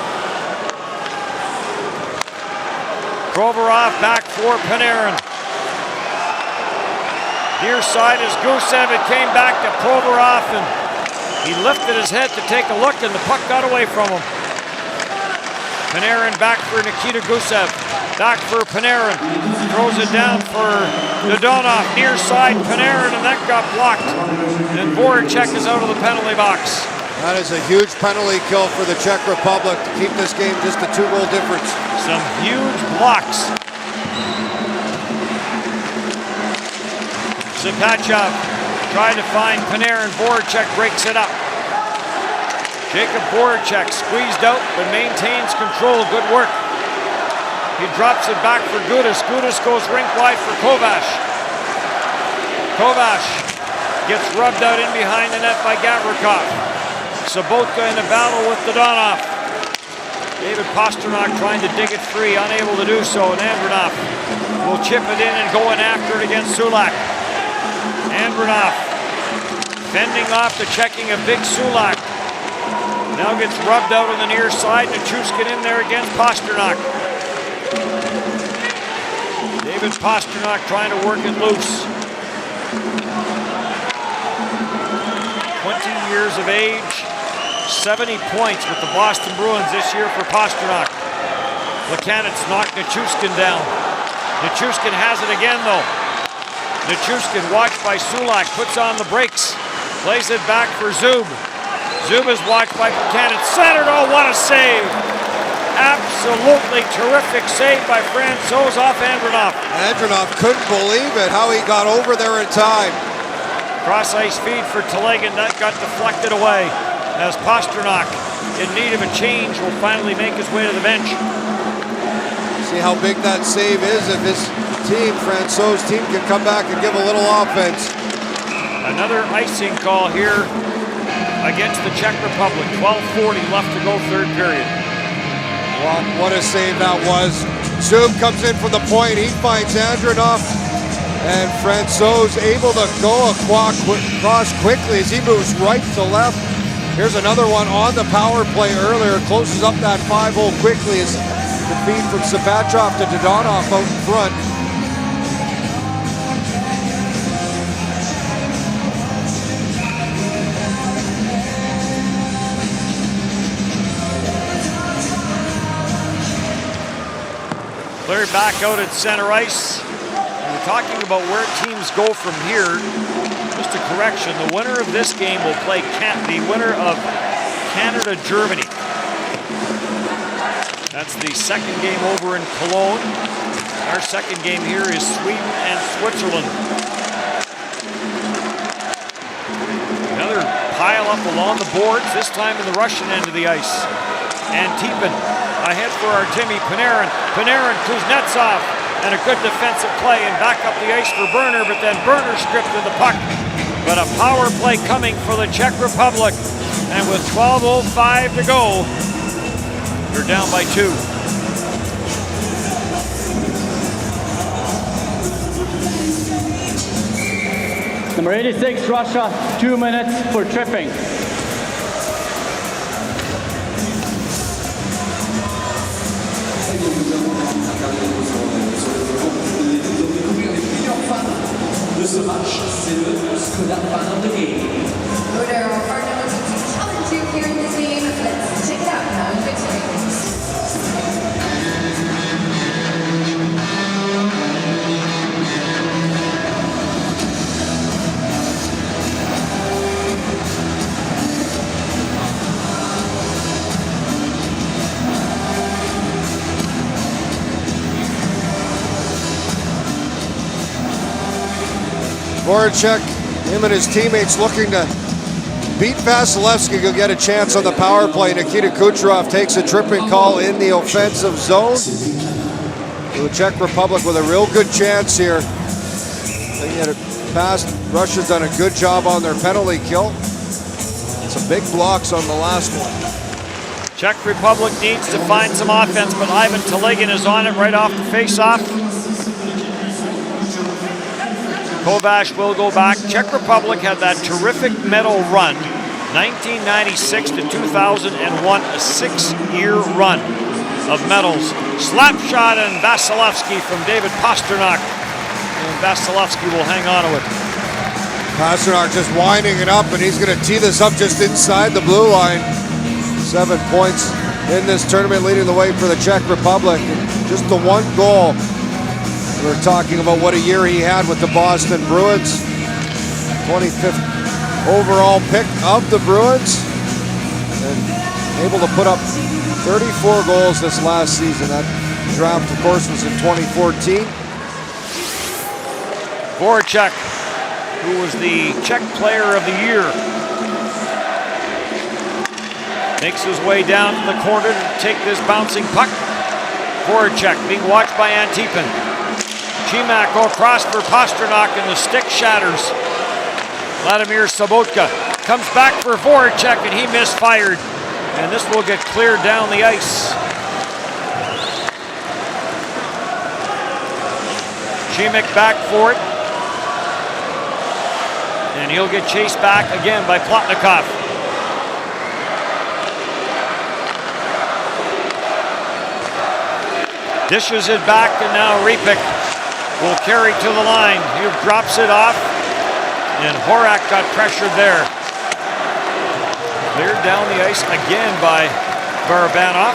Provorov back for Panarin. Near side is Gusev. It came back to Provorov, and he lifted his head to take a look, and the puck got away from him. Panarin back for Nikita Gusev. Back for Panarin. Throws it down for Dodonov. Near side Panarin, and that got blocked. And Voracek is out of the penalty box. That is a huge penalty kill for the Czech Republic to keep this game just a 2-goal difference. Some huge blocks. Sapachov trying to find Panarin. Voracek breaks it up. Jacob Voracek squeezed out but maintains control. Good work. He drops it back for Gudas. Gudas goes rink wide for Kovash. Kovash gets rubbed out in behind the net by Gavrikov. Sobotka in a battle with Dodonov. David Pastrnak trying to dig it free, unable to do so, and Andronov will chip it in and go in after it against Sulak. Andronov fending off the checking of Big Sulak. Now gets rubbed out on the near side. Nichushkin in there against Pastrnak. David Pastrnak trying to work it loose. 20 years of age, 70 points with the Boston Bruins this year for Pastrnak. Plekanec knocked Nichushkin down. Nichushkin has it again though. Nichushkin watched by Sulak, puts on the brakes, plays it back for Zub. Zub is watched by Plekanec. Centered, oh what a save! Absolutely terrific save by Francouz off Andronov. Andronov couldn't believe it, how he got over there in time. Cross ice feed for Telegin, that got deflected away as Pastrnak, in need of a change, will finally make his way to the bench. See how big that save is if his team, Francouz team, can come back and give a little offense. Another icing call here against the Czech Republic. 12:40 left to go, third period. Well, what a save that was. Zub comes in from the point. He finds Andronov, and Francouz able to go across quickly as he moves right to left. Here's another one on the power play earlier. Closes up that 5-0 quickly as the feed from Sapachov to Dodonov out in front. We're back out at center ice. And we're talking about where teams go from here. Just a correction, the winner of this game will play the winner of Canada-Germany. That's the second game over in Cologne. Our second game here is Sweden and Switzerland. Another pile up along the boards, this time in the Russian end of the ice. Antipin ahead for Artemi Panarin. Panarin, Kuznetsov, and a good defensive play and back up the ice for Berner, but then Berner stripped of the puck. But a power play coming for the Czech Republic. And with 12:05 to go, they're down by 2. Number 86, Russia, 2 minutes for tripping. De ce match, c'est le Skoda Fan of the Game. There are number 2 challenge you here in this game. Let's check it out now in big screens. Voracek, him and his teammates looking to beat Vasilevsky, go get a chance on the power play. Nikita Kucherov takes a tripping call in the offensive zone. The Czech Republic with a real good chance here. They get it past. Russia's done a good job on their penalty kill. Some big blocks on the last one. Czech Republic needs to find some offense, but Ivan Telegin is on it right off the face-off. Kovac will go back. Czech Republic had that terrific medal run, 1996 to 2001, a 6-year run of medals. Slap shot and Vasilevsky from David Pastrnak. And Vasilevsky will hang on to it. Pastrnak just winding it up, and he's going to tee this up just inside the blue line. 7 points in this tournament, leading the way for the Czech Republic. Just the one goal. We're talking about what a year he had with the Boston Bruins. 25th overall pick of the Bruins. And able to put up 34 goals this last season. That draft, of course, was in 2014. Voracek, who was the Czech Player of the Year, makes his way down to the corner to take this bouncing puck. Voracek being watched by Antipin. Chimak go across for Pastrnak and the stick shatters. Vladimir Sobotka comes back for Voracek and he misfired. And this will get cleared down the ice. Chimak back for it. And he'll get chased back again by Plotnikov. Dishes it back and now Repik will carry to the line. He drops it off, and Horak got pressured there. Cleared down the ice again by Barabanov.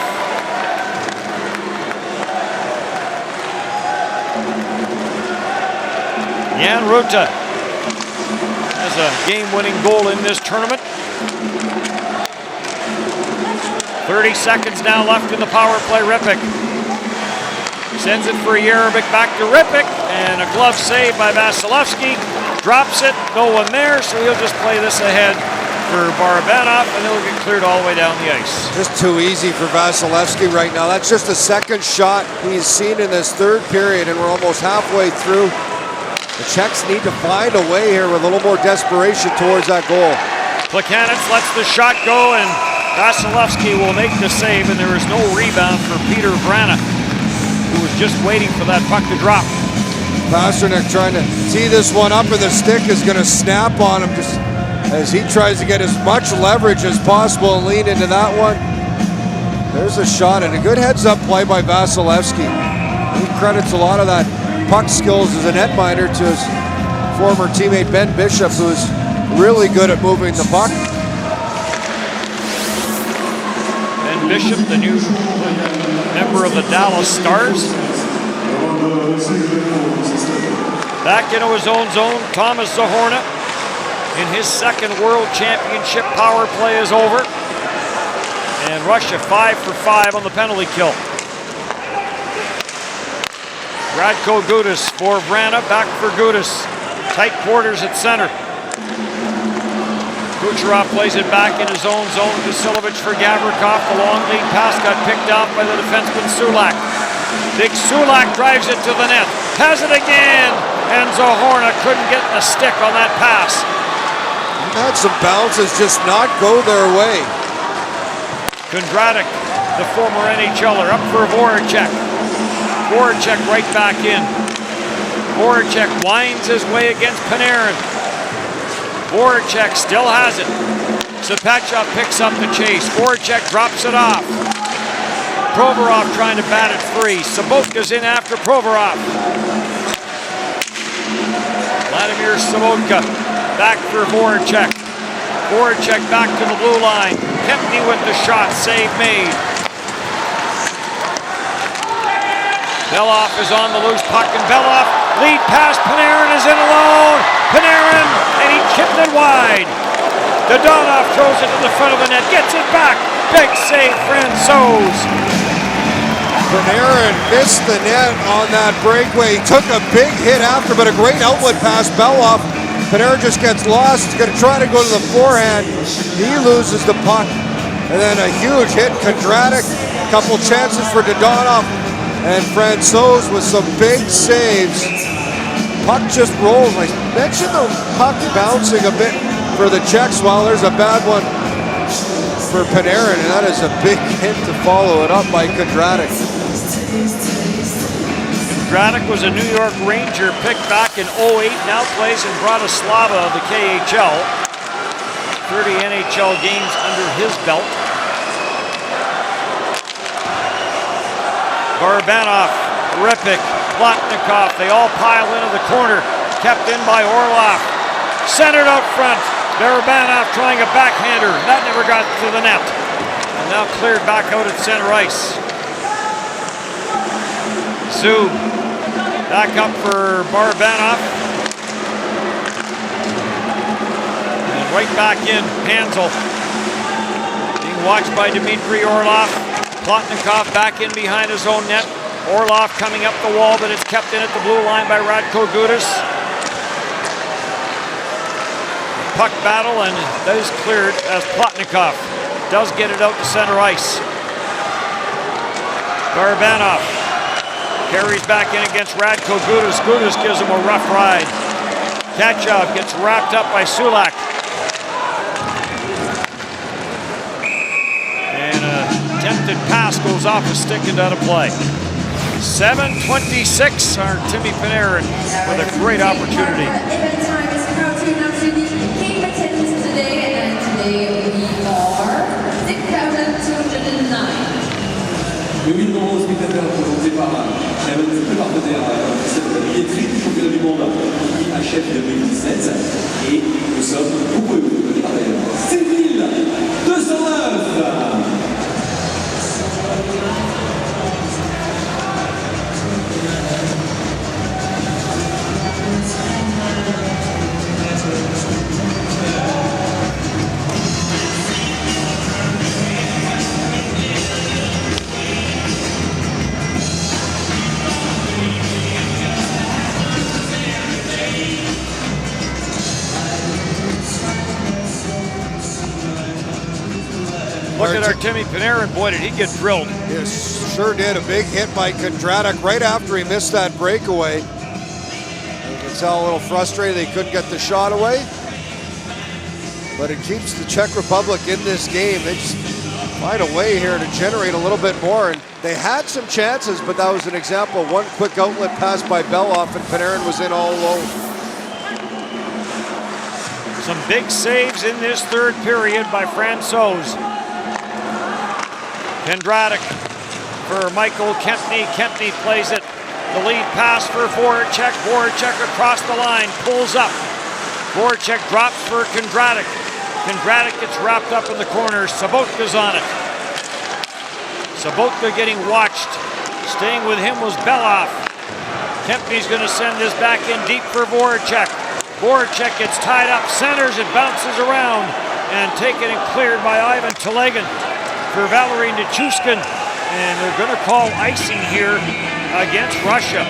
Jan Ruta has a game-winning goal in this tournament. 30 seconds now left in the power play. Repik sends it for Jerabik back to Repik, and a glove save by Vasilevsky. Drops it, no one there, so he'll just play this ahead for Barabanov, and it'll get cleared all the way down the ice. Just too easy for Vasilevsky right now. That's just the second shot he's seen in this third period, and we're almost halfway through. The Czechs need to find a way here with a little more desperation towards that goal. Plekanec lets the shot go, and Vasilevsky will make the save, and there is no rebound for Peter Vrana, who was just waiting for that puck to drop. Pastrnak trying to tee this one up, and the stick is going to snap on him just as he tries to get as much leverage as possible and lean into that one. There's a shot, and a good heads-up play by Vasilevsky. He credits a lot of that puck skills as a netminder to his former teammate Ben Bishop, who's really good at moving the puck. Ben Bishop, the new member of the Dallas Stars. Back into his own zone, Thomas Zahorna in his second World Championship power play is over. And Russia 5 for 5 on the penalty kill. Radko Gudas for Vrana, back for Gudas. Tight quarters at center. Kucherov plays it back in his own zone. Vasiljevic for Gavrikov. The long lead pass got picked off by the defenseman Sulak. Big Sulak drives it to the net. Has it again. And Zahorna couldn't get the stick on that pass. Had some bounces just not go their way. Kondratik, the former NHLer, up for Voracek. Voracek right back in. Voracek winds his way against Panarin. Voracek still has it. Sapechov picks up the chase. Voracek drops it off. Provorov trying to bat it free. Sobotka's in after Provorov. Vladimir Sobotka back for Voracek. Voracek back to the blue line. Kempny with the shot, save made. Belov is on the loose puck, and Belov lead pass. Panarin is in alone. Panarin, and he chipped it wide. Dodonov throws it to the front of the net, gets it back. Big save, Francouz. Panarin missed the net on that breakaway. He took a big hit after, but a great outlet pass. Belov. Panarin just gets lost. He's going to try to go to the forehand. He loses the puck. And then a huge hit. Kondratik. Couple chances for Dodonov. And Francouz with some big saves. Puck just rolls. I mentioned the puck bouncing a bit for the Czechs. Well, there's a bad one for Panarin. And that is a big hit to follow it up by Kondratik. Kondratik was a New York Ranger picked back in 08, now plays in Bratislava of the KHL. 30 NHL games under his belt. Barabanov, Ripik, Plotnikov, they all pile into the corner. Kept in by Orlov. Centered out front. Barabanov trying a backhander. That never got to the net. And now cleared back out at center ice. Zub. Back up for Barabanov. And right back in, Hansel. Being watched by Dmitry Orlov. Plotnikov back in behind his own net. Orlov coming up the wall, but it's kept in at the blue line by Radko Gudas. Puck battle, and that is cleared as Plotnikov does get it out to center ice. Barabanov carries back in against Radko Gudas. Gudas gives him a rough ride. Kachov gets wrapped up by Sulak. And a attempted pass goes off a stick and out of play. 7:26, our Timmy Panarin with a great opportunity. Event time is proud to announce the game attendance today, and today we are 6,209. Le 8 nombreux spectateurs représentés par notre partenaire de cette billetterie du championnat du monde IIHF 2017. Et nous sommes nombreux de travailleurs. 6209. Look at our Timmy Panarin. Boy, did he get drilled. Yes, sure did. A big hit by Kondratik right after he missed that breakaway. You can tell a little frustrated they couldn't get the shot away. But it keeps the Czech Republic in this game. They just find a way here to generate a little bit more. And they had some chances, but that was an example. One quick outlet pass by Belov, and Panarin was in all alone. Some big saves in this third period by Francouz. Kondratik for Michael Kempny. Kempny plays it. The lead pass for Voracek. Voracek across the line, pulls up. Voracek drops for Kondratik. Kondratik gets wrapped up in the corner. Sobotka's on it. Sobotka getting watched. Staying with him was Belov. Kempny's going to send this back in deep for Voracek. Voracek gets tied up, centers, it bounces around, and taken and cleared by Ivan Telegin for Valery Nichushkin. And they're going to call icing here against Russia.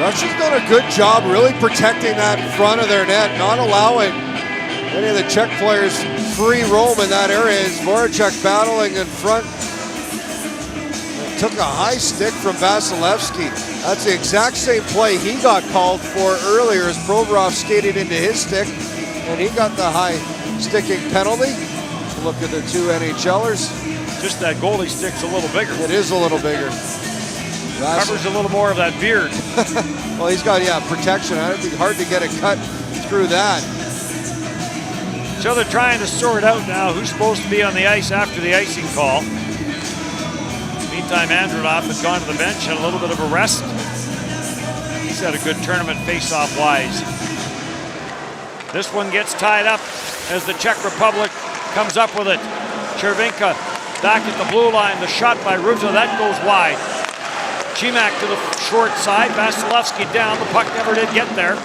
Russia's done a good job really protecting that front of their net, not allowing any of the Czech players free roam in that area. As Voracek battling in front. Took a high stick from Vasilevsky. That's the exact same play he got called for earlier as Provorov skated into his stick, and he got the high sticking penalty. Look at the two NHLers. Just that goalie stick's a little bigger. It is a little bigger. Covers a little more of that beard. Well, he's got, protection. It'd be hard to get a cut through that. So they're trying to sort out now who's supposed to be on the ice after the icing call. Meantime, Andronov has gone to the bench, had a little bit of a rest. He's had a good tournament face-off wise. This one gets tied up as the Czech Republic comes up with it. Chervinka back at the blue line, the shot by Ruta, that goes wide. Chimak to the short side, Vasilevsky down, the puck never did get there.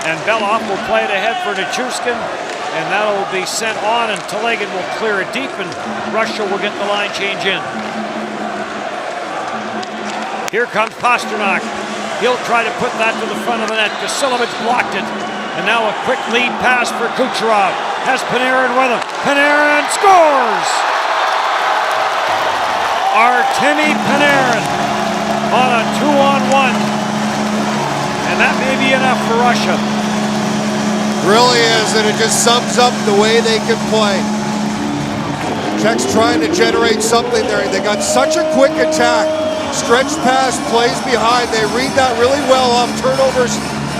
And Belov will play it ahead for Nichushkin, and that'll be sent on, and Telegin will clear it deep, and Russia will get the line change in. Here comes Pasternak. He'll try to put that to the front of the net. Kasilovic blocked it. And now a quick lead pass for Kucherov. Has Panarin with him. Panarin scores! Artemi Panarin on a 2-on-1. And that may be enough for Russia. Really is, and it just sums up the way they can play. Czechs trying to generate something there. They got such a quick attack. Stretch pass, plays behind. They read that really well off turnovers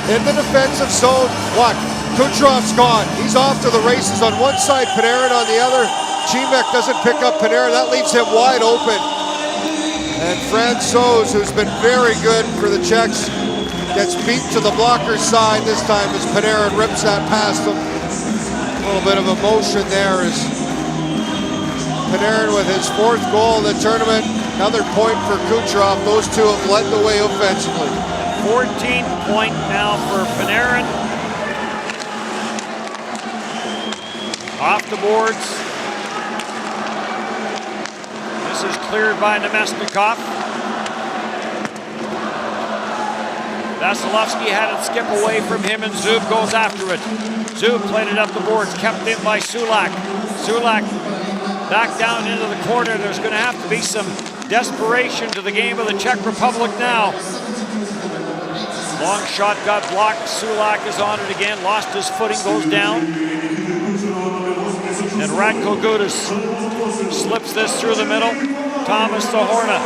in the defensive zone. What? Kucherov's gone. He's off to the races on one side, Panarin on the other. Chimek doesn't pick up Panarin. That leaves him wide open. And Francouz, who's been very good for the Czechs, gets beat to the blocker's side this time as Panarin rips that past him. A little bit of emotion there as Panarin with his fourth goal in the tournament. Another point for Kucherov. Those two have led the way offensively. 14-point now for Panarin. Off the boards. This is cleared by Nemesnikov. Vasilevsky had it skip away from him, and Zub goes after it. Zub played it up the boards, kept in by Sulak. Sulak back down into the corner. There's going to have to be some desperation to the game of the Czech Republic now. Long shot got blocked. Sulak is on it again. Lost his footing, goes down. And Radko Gudas slips this through the middle. Thomas Sahorna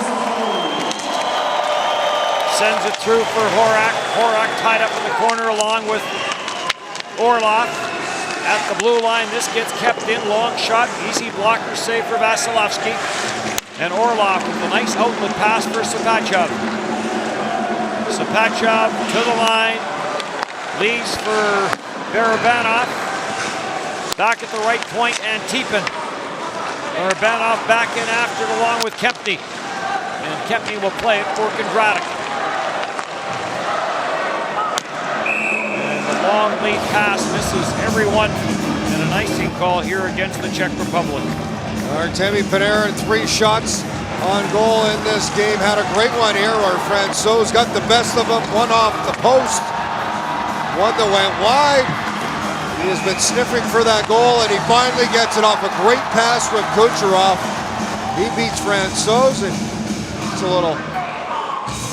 sends it through for Horak. Horak tied up in the corner along with Orlov. At the blue line, this gets kept in. Long shot, easy blocker save for Vasilevsky. And Orlov with a nice outlet pass for Sapachev. Sapachev to the line. Leaves for Barabanov. Back at the right point, and Antipin. Barabanov back in after it along with Kempny. And Kempny will play it for Kondratik. And the long lead pass misses everyone. And an icing call here against the Czech Republic. Artemi Panarin, 3 shots on goal in this game. Had a great one here where Francouz got the best of him. One off the post. One that went wide. He has been sniffing for that goal, and he finally gets it off a great pass from Kucherov. He beats Francouz, and it's a little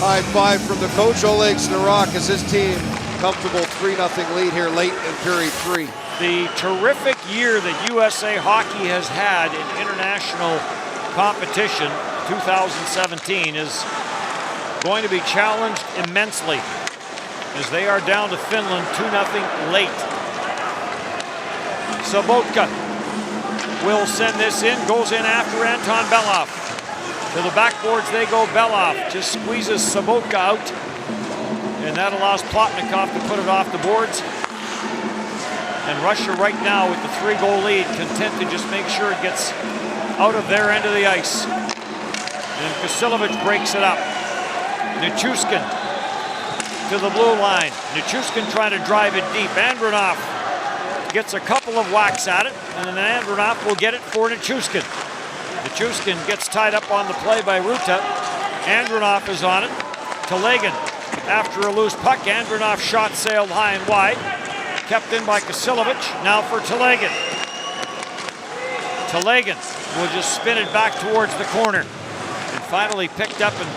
high five from the coach, Oleg Snarok, as his team comfortable 3-0 lead here late in period 3. The terrific year that USA Hockey has had in international competition, 2017, is going to be challenged immensely as they are down to Finland 2-0 late. Sobotka will send this in, goes in after Anton Belov. To the backboards they go. Belov just squeezes Sobotka out, and that allows Plotnikov to put it off the boards. And Russia right now with the 3-goal lead, content to just make sure it gets out of their end of the ice. And Kasilovic breaks it up. Nichushkin to the blue line. Nichushkin trying to drive it deep. Andronov gets a couple of whacks at it, and then Andronov will get it for Nichushkin. Nichushkin gets tied up on the play by Ruta. Andronov is on it. Telegan after a loose puck. Andronov shot sailed high and wide. Kept in by Kasilovic. Now for Telegan. Telegan will just spin it back towards the corner. And finally picked up, and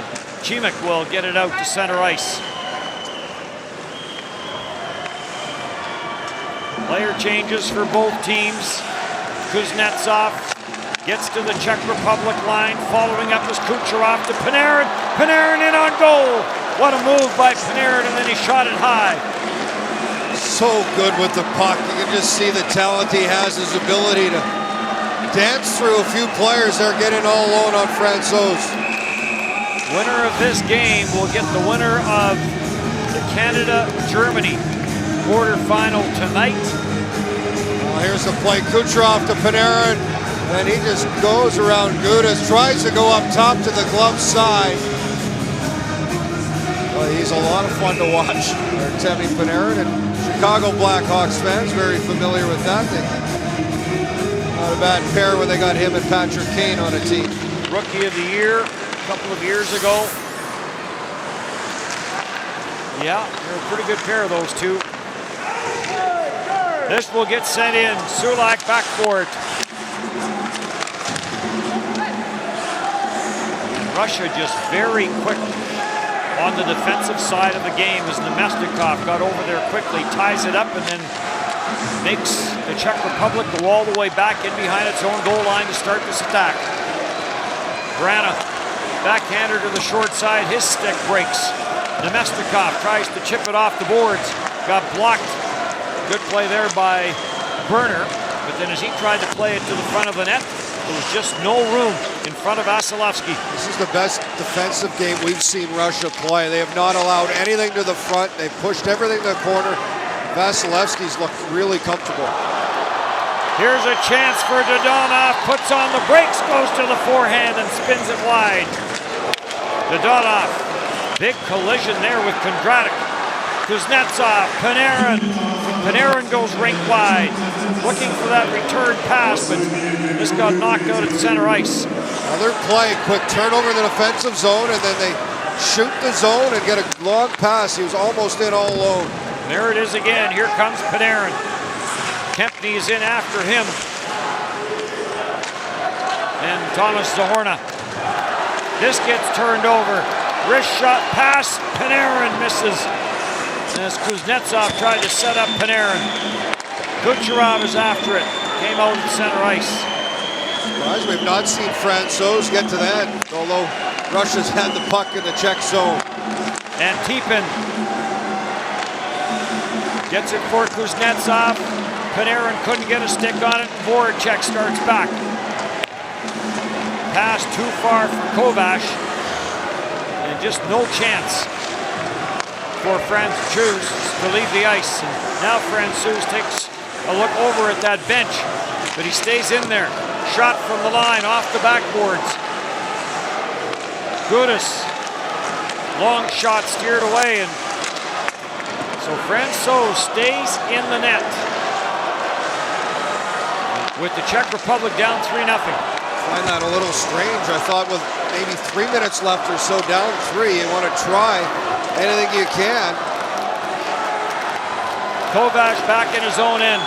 Chimik will get it out to center ice. Player changes for both teams. Kuznetsov gets to the Czech Republic line. Following up is Kucherov to Panarin. Panarin in on goal. What a move by Panarin, and then he shot it high. So good with the puck. You can just see the talent he has, his ability to dance through a few players there, getting all alone on Francouz. Winner of this game will get the winner of the Canada-Germany quarterfinal tonight. Well, here's the play. Kucherov to Panarin, and he just goes around Gudas, tries to go up top to the glove side. Well, he's a lot of fun to watch. Artemi Panarin, and Chicago Blackhawks fans very familiar with that. Not a bad pair when they got him and Patrick Kane on a team. Rookie of the year a couple of years ago. Yeah, they're a pretty good pair, those two. This will get sent in. Sulak back for it. Russia just very quick on the defensive side of the game as Nemestikov got over there quickly, ties it up, and then makes the Czech Republic go all the way back in behind its own goal line to start this attack. Grana, backhander to the short side, his stick breaks. Nemestikov tries to chip it off the boards, got blocked. Good play there by Berner, but then as he tried to play it to the front of the net, there was just no room in front of Vasilevsky. This is the best defensive game we've seen Russia play. They have not allowed anything to the front. They've pushed everything to the corner. Vasilevsky's looked really comfortable. Here's a chance for Dodonov, puts on the brakes, goes to the forehand and spins it wide. Dodonov, big collision there with Kondratik. Kuznetsov, Panarin. Panarin goes rink wide, looking for that return pass, but this got knocked out at center ice. Another play, quick turnover in the defensive zone, and then they shoot the zone and get a long pass. He was almost in all alone. There it is again. Here comes Panarin. Kempny is in after him. And Thomas Zahorna. This gets turned over. Wrist shot pass. Panarin misses. As Kuznetsov tried to set up Panarin. Kucherov is after it. Came out at center ice. Surprised we've not seen Francouz get to that, although Russia's had the puck in the Czech zone. And Tipin gets it for Kuznetsov. Panarin couldn't get a stick on it. Voracek starts back. Pass too far for Kovac. And just no chance for Francouz to leave the ice. And now Francouz takes a look over at that bench, but he stays in there. Shot from the line off the backboards. Gudas, long shot steered away, and so Francouz stays in the net with the Czech Republic down 3-0. Find that a little strange. I thought with maybe 3 minutes left or so, down 3, you want to try anything you can. Kovac back in his own end.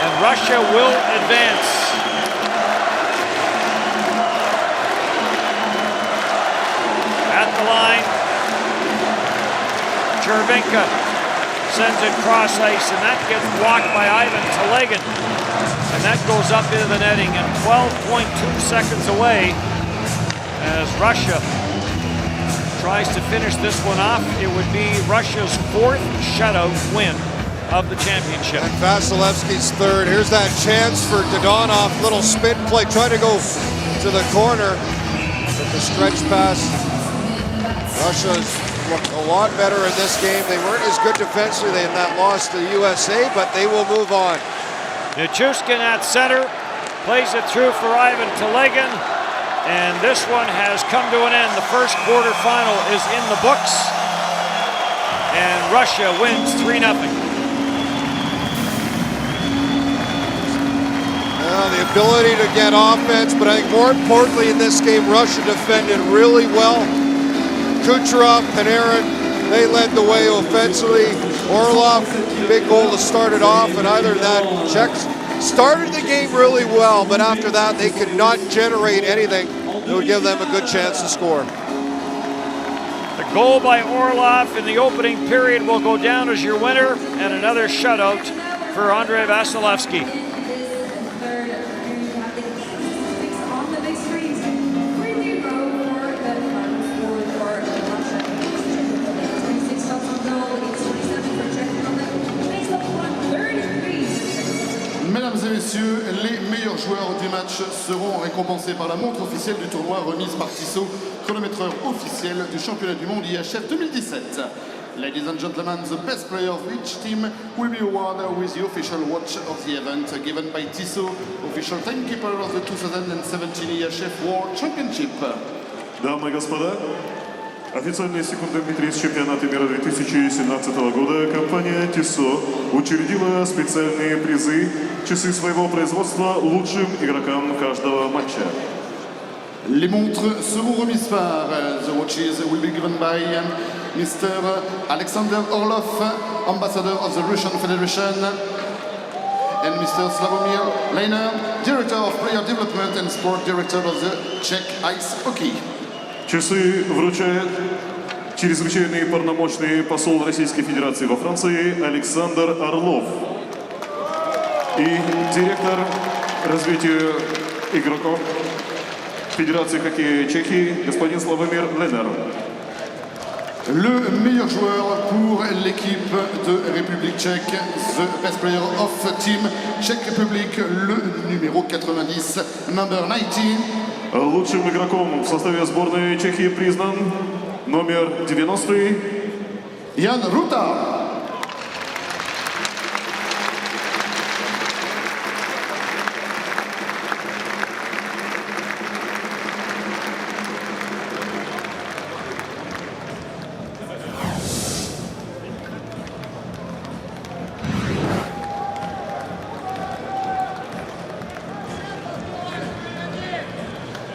And Russia will advance. At the line, Chervenka sends it cross ice, and that gets blocked by Ivan Telegan. And that goes up into the netting, and 12.2 seconds away as Russia tries to finish this one off. It would be Russia's 4th shutout win of the championship. And Vasilevsky's 3rd. Here's that chance for Dodonov. Little spin play, trying to go to the corner. But the stretch pass. Russia's looked a lot better in this game. They weren't as good defensively in that loss to the USA, but they will move on. Nichushkin at center, plays it through for Ivan Telegan, and this one has come to an end. The first quarterfinal is in the books. and Russia wins 3-0. The ability to get offense, but I think more importantly in this game, Russia defended really well. Kucherov, Panarin, they led the way offensively. Orlov, big goal to start it off, and either that, Czechs started the game really well, but after that they could not generate anything that would give them a good chance to score. The goal by Orlov in the opening period will go down as your winner, and another shutout for Andrei Vasilevsky. Mesdames et messieurs, les meilleurs joueurs du match seront récompensés par la montre officielle du tournoi remise par Tissot, chronométreur officiel du championnat du monde IIHF 2017. Ladies and gentlemen, the best player of each team will be awarded with the official watch of the event given by Tissot, official timekeeper of the 2017 IIHF World Championship. Дамы и господа, официальные секундометры с чемпионата мира 2017 года компания Tissot учредила специальные призы, часы своего производства лучшим игрокам каждого матча. Les montres seront remises par the watches will be given by Mr. Alexander Orlov, ambassador of the Russian Federation, and Mr. Slavomir Leiner, director of player development and sport director of the Czech ice hockey. Часы вручает чрезвычайный полномочный посол Российской Федерации во Франции Александр Орлов и директор развития игроков Fédération hockey Czechie, господин Slavomir Leiner. Le meilleur joueur pour l'équipe de République tchèque, the best player of team Czech Republic, le numéro 90, number 90. Лучшим игроком в составе сборной Чехии признан номер 90 Jan Ruta.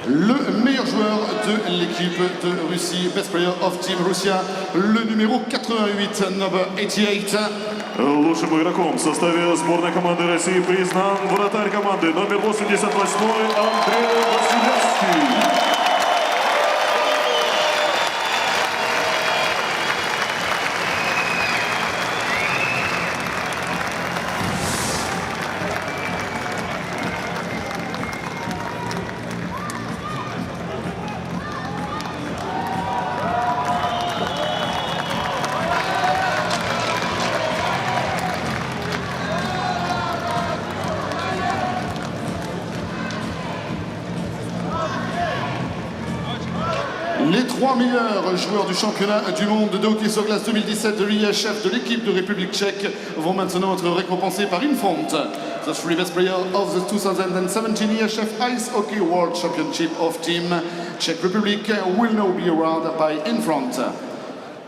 Le meilleur joueur de l'équipe de Russie, best player of Team Russia, le numéro 88, number 88. Лучшим игроком в составе сборной команды России признан вратарь команды номер 88 Андрей Василевский. Les trois meilleurs joueurs du championnat du monde de hockey sur glace 2017 de l'IIHF de l'équipe de République tchèque vont maintenant être récompensés par Infront. The three best players of the 2017 IIHF Ice Hockey World Championship of Team Czech Republic will now be awarded by Infront.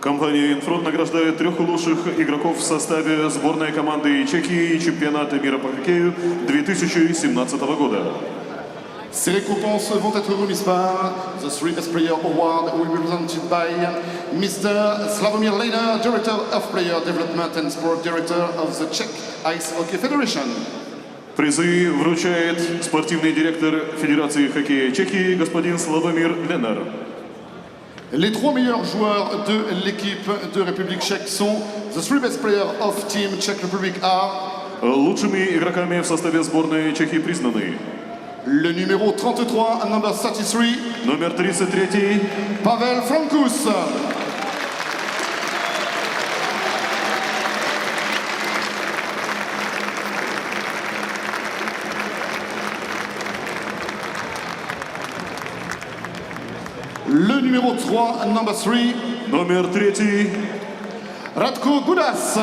Компания «Инфронт» награждает трех лучших игроков в составе сборной команды Чехии и чемпионата мира по хоккею 2017 года. Ces récompenses vont être remises par the three best player award will be presented by Mr. Slavomir Leiner, Director of Player Development and Sport Director of the Czech Ice Hockey Federation. Призы вручает спортивный директор Федерации хоккея Чехии господин Slavomir Leiner. Les trois meilleurs joueurs de l'équipe de République tchèque sont the three best players of Team Czech Republic are Лучшими игроками в составе сборной Чехии признаны le numéro 33, number 33, номер 33 Pavel Frankus. Le numéro 3, number 3, номер 3 Radko Gudas.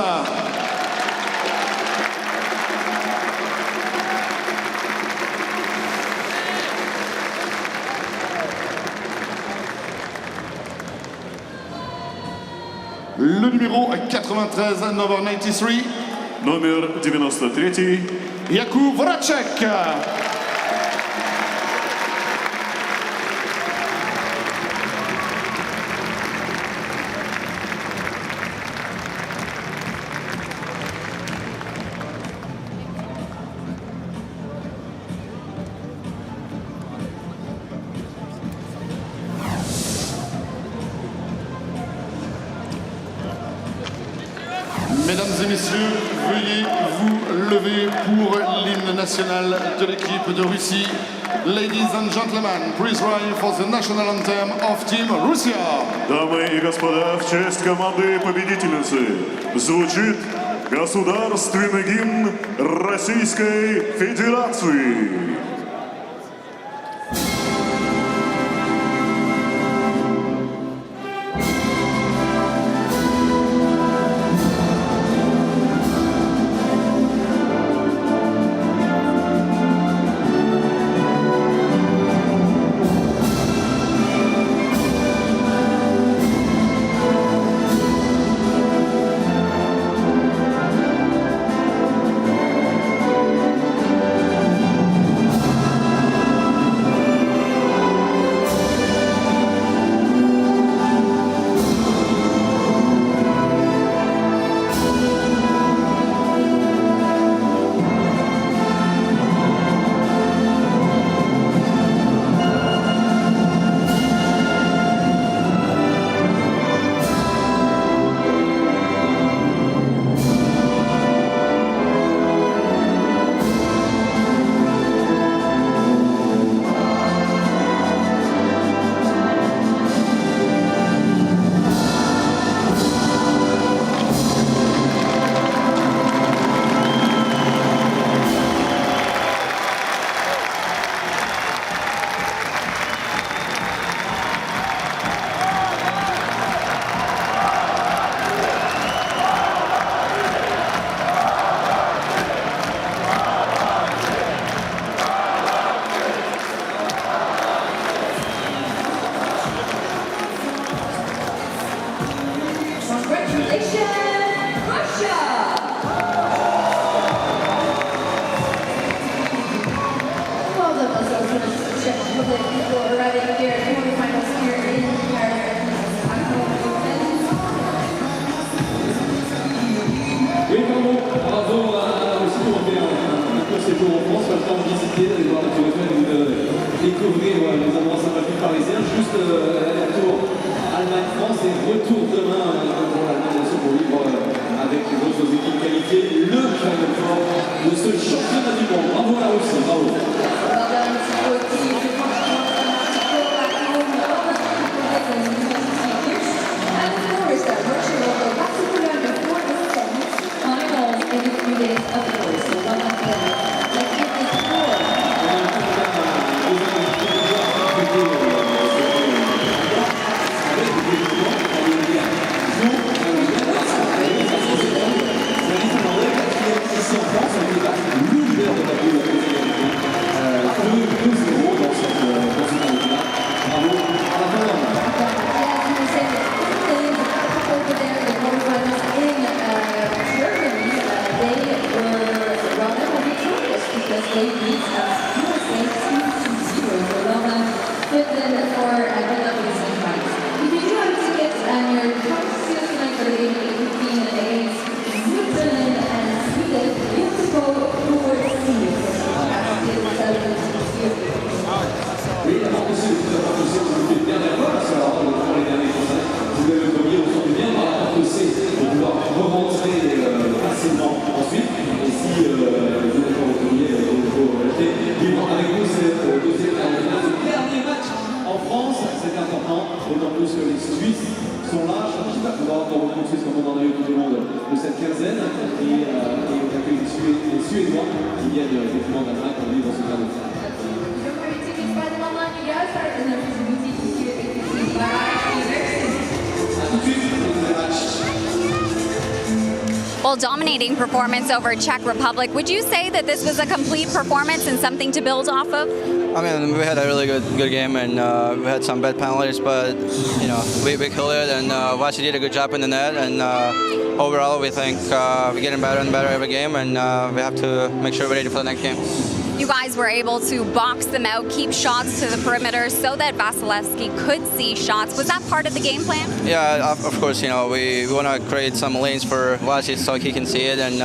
Le le numéro 93, number 93. Номер 93. Jakub Voracek. Mesdames et messieurs, veuillez vous lever pour l'hymne national de l'équipe de Russie. Ladies and gentlemen, please rise for the national anthem of Team Russia. Дамы и господа, в честь команды победительницы звучит государственный гимн Российской Федерации. découvrir les endroits sympathiques parisiens. Juste la tour Allemagne-France et retour demain pour l'Allemagne pour vivre avec d'autres équipes qualifiées le Final Four de ce championnat du monde. Bravo à la Russie, bravo. Well, real dominating performance over Czech Republic. Would you say that this was a complete performance and something to build off of? I mean, we had a really good game, and we had some bad penalties, but you know, we killed it, and Vashi did a good job in the net, and overall we think we're getting better and better every game, and we have to make sure we're ready for the next game. You guys were able to box them out, keep shots to the perimeter so that Vasilevsky could see shots. Was that part of the game plan? Yeah, of course, you know, we want to create some lanes for Vashi so he can see it, and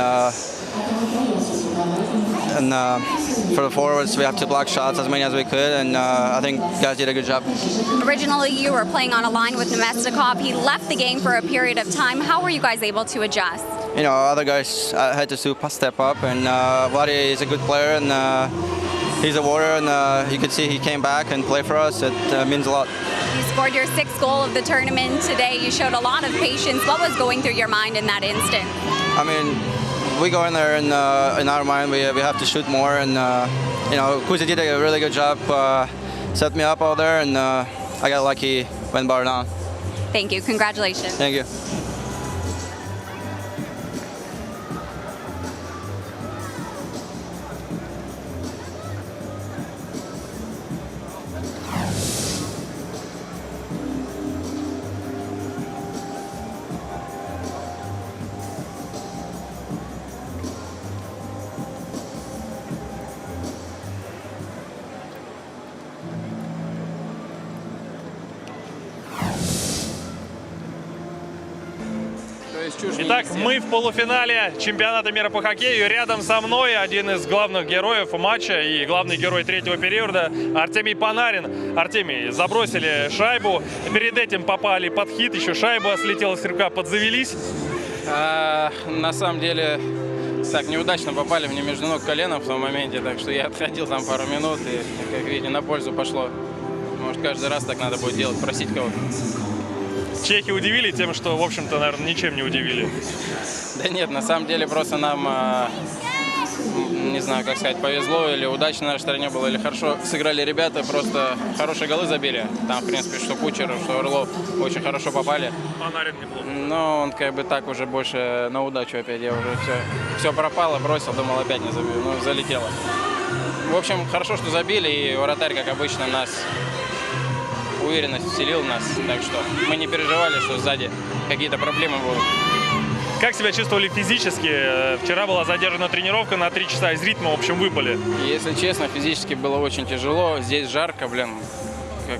for the forwards, we have to block shots as many as we could, and I think guys did a good job. Originally, you were playing on a line with Nemestikov. He left the game for a period of time. How were you guys able to adjust? You know, other guys had to step up, and Vladi is a good player, and he's a warrior, and you could see he came back and played for us. It means a lot. You scored your 6th goal of the tournament today. You showed a lot of patience. What was going through your mind in that instant? I mean, we go in there, and in our mind, we have to shoot more, and you know, Kuzi did a really good job, set me up out there, and I got lucky, went bar down. Thank you. Congratulations. Thank you. Итак, мы в полуфинале чемпионата мира по хоккею. Рядом со мной один из главных героев матча и главный герой третьего периода Артемий Панарин. Артемий, забросили шайбу. Перед этим попали под хит, еще шайба слетела с рука, подзавелись. На самом деле, так неудачно попали мне между ног коленом в том моменте, так что я отходил там пару минут, и, как видите, на пользу пошло. Может, каждый раз так надо будет делать, просить кого-то. Чехи удивили тем, что, в общем-то, наверное, ничем не удивили. Да нет, на самом деле просто нам, не знаю, как сказать, повезло или удачно на нашей стороне было, или хорошо сыграли ребята, просто хорошие голы забили. Там, в принципе, что Кучер, что Орлов очень хорошо попали. Панарин неплохо. Но он как бы так уже больше на удачу опять. Я уже все пропало, бросил, думал, опять не забью. Ну, залетело. В общем, хорошо, что забили, и вратарь, как обычно, нас... уверенность вселил в нас, так что мы не переживали, что сзади какие-то проблемы будут. Как себя чувствовали физически? Вчера была задержана тренировка на 3 часа, из ритма, в общем, выпали. Если честно, физически было очень тяжело. Здесь жарко, блин,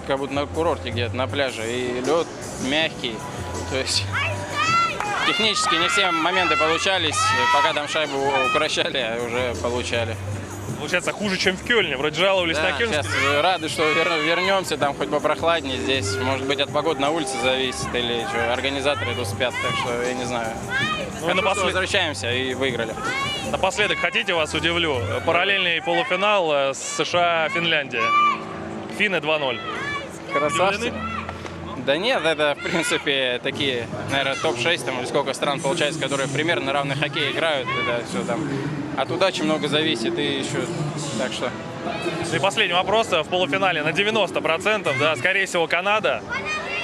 как будто на курорте где-то, на пляже. И лед мягкий, то есть технически не все моменты получались. Пока там шайбу укращали, уже получали. Получается, хуже, чем в Кёльне. Вроде жаловались на Кёльн. Сейчас рады, что вернемся, там хоть попрохладнее. Здесь, может быть, от погоды на улице зависит, или что, организаторы тут спят, так что я не знаю. Ну, возвращаемся и выиграли. Напоследок, хотите, вас удивлю? Параллельный полуфинал США-Финляндия. Финны 2-0. Красавцы. Да нет, это, в принципе, такие, наверное, топ-6 там, или сколько стран, получается, которые примерно на равный хоккей играют. Это все там от удачи много зависит, и еще, так что... И последний вопрос. В полуфинале на 90%, да, скорее всего, Канада.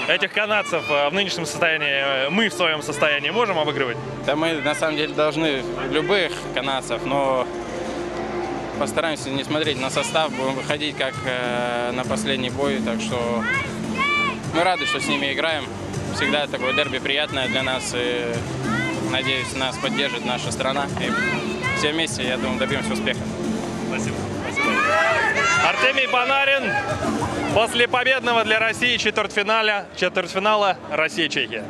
Этих канадцев в нынешнем состоянии, мы в своем состоянии можем обыгрывать? Да мы, на самом деле, должны любых канадцев, но постараемся не смотреть на состав, будем выходить как на последний бой, так что... Мы рады, что с ними играем. Всегда такое дерби приятное для нас. И, надеюсь, нас поддержит наша страна. И все вместе, я думаю, добьемся успеха. Спасибо. Спасибо. Артемий Панарин после победного для России четвертьфинала Россия-Чехия.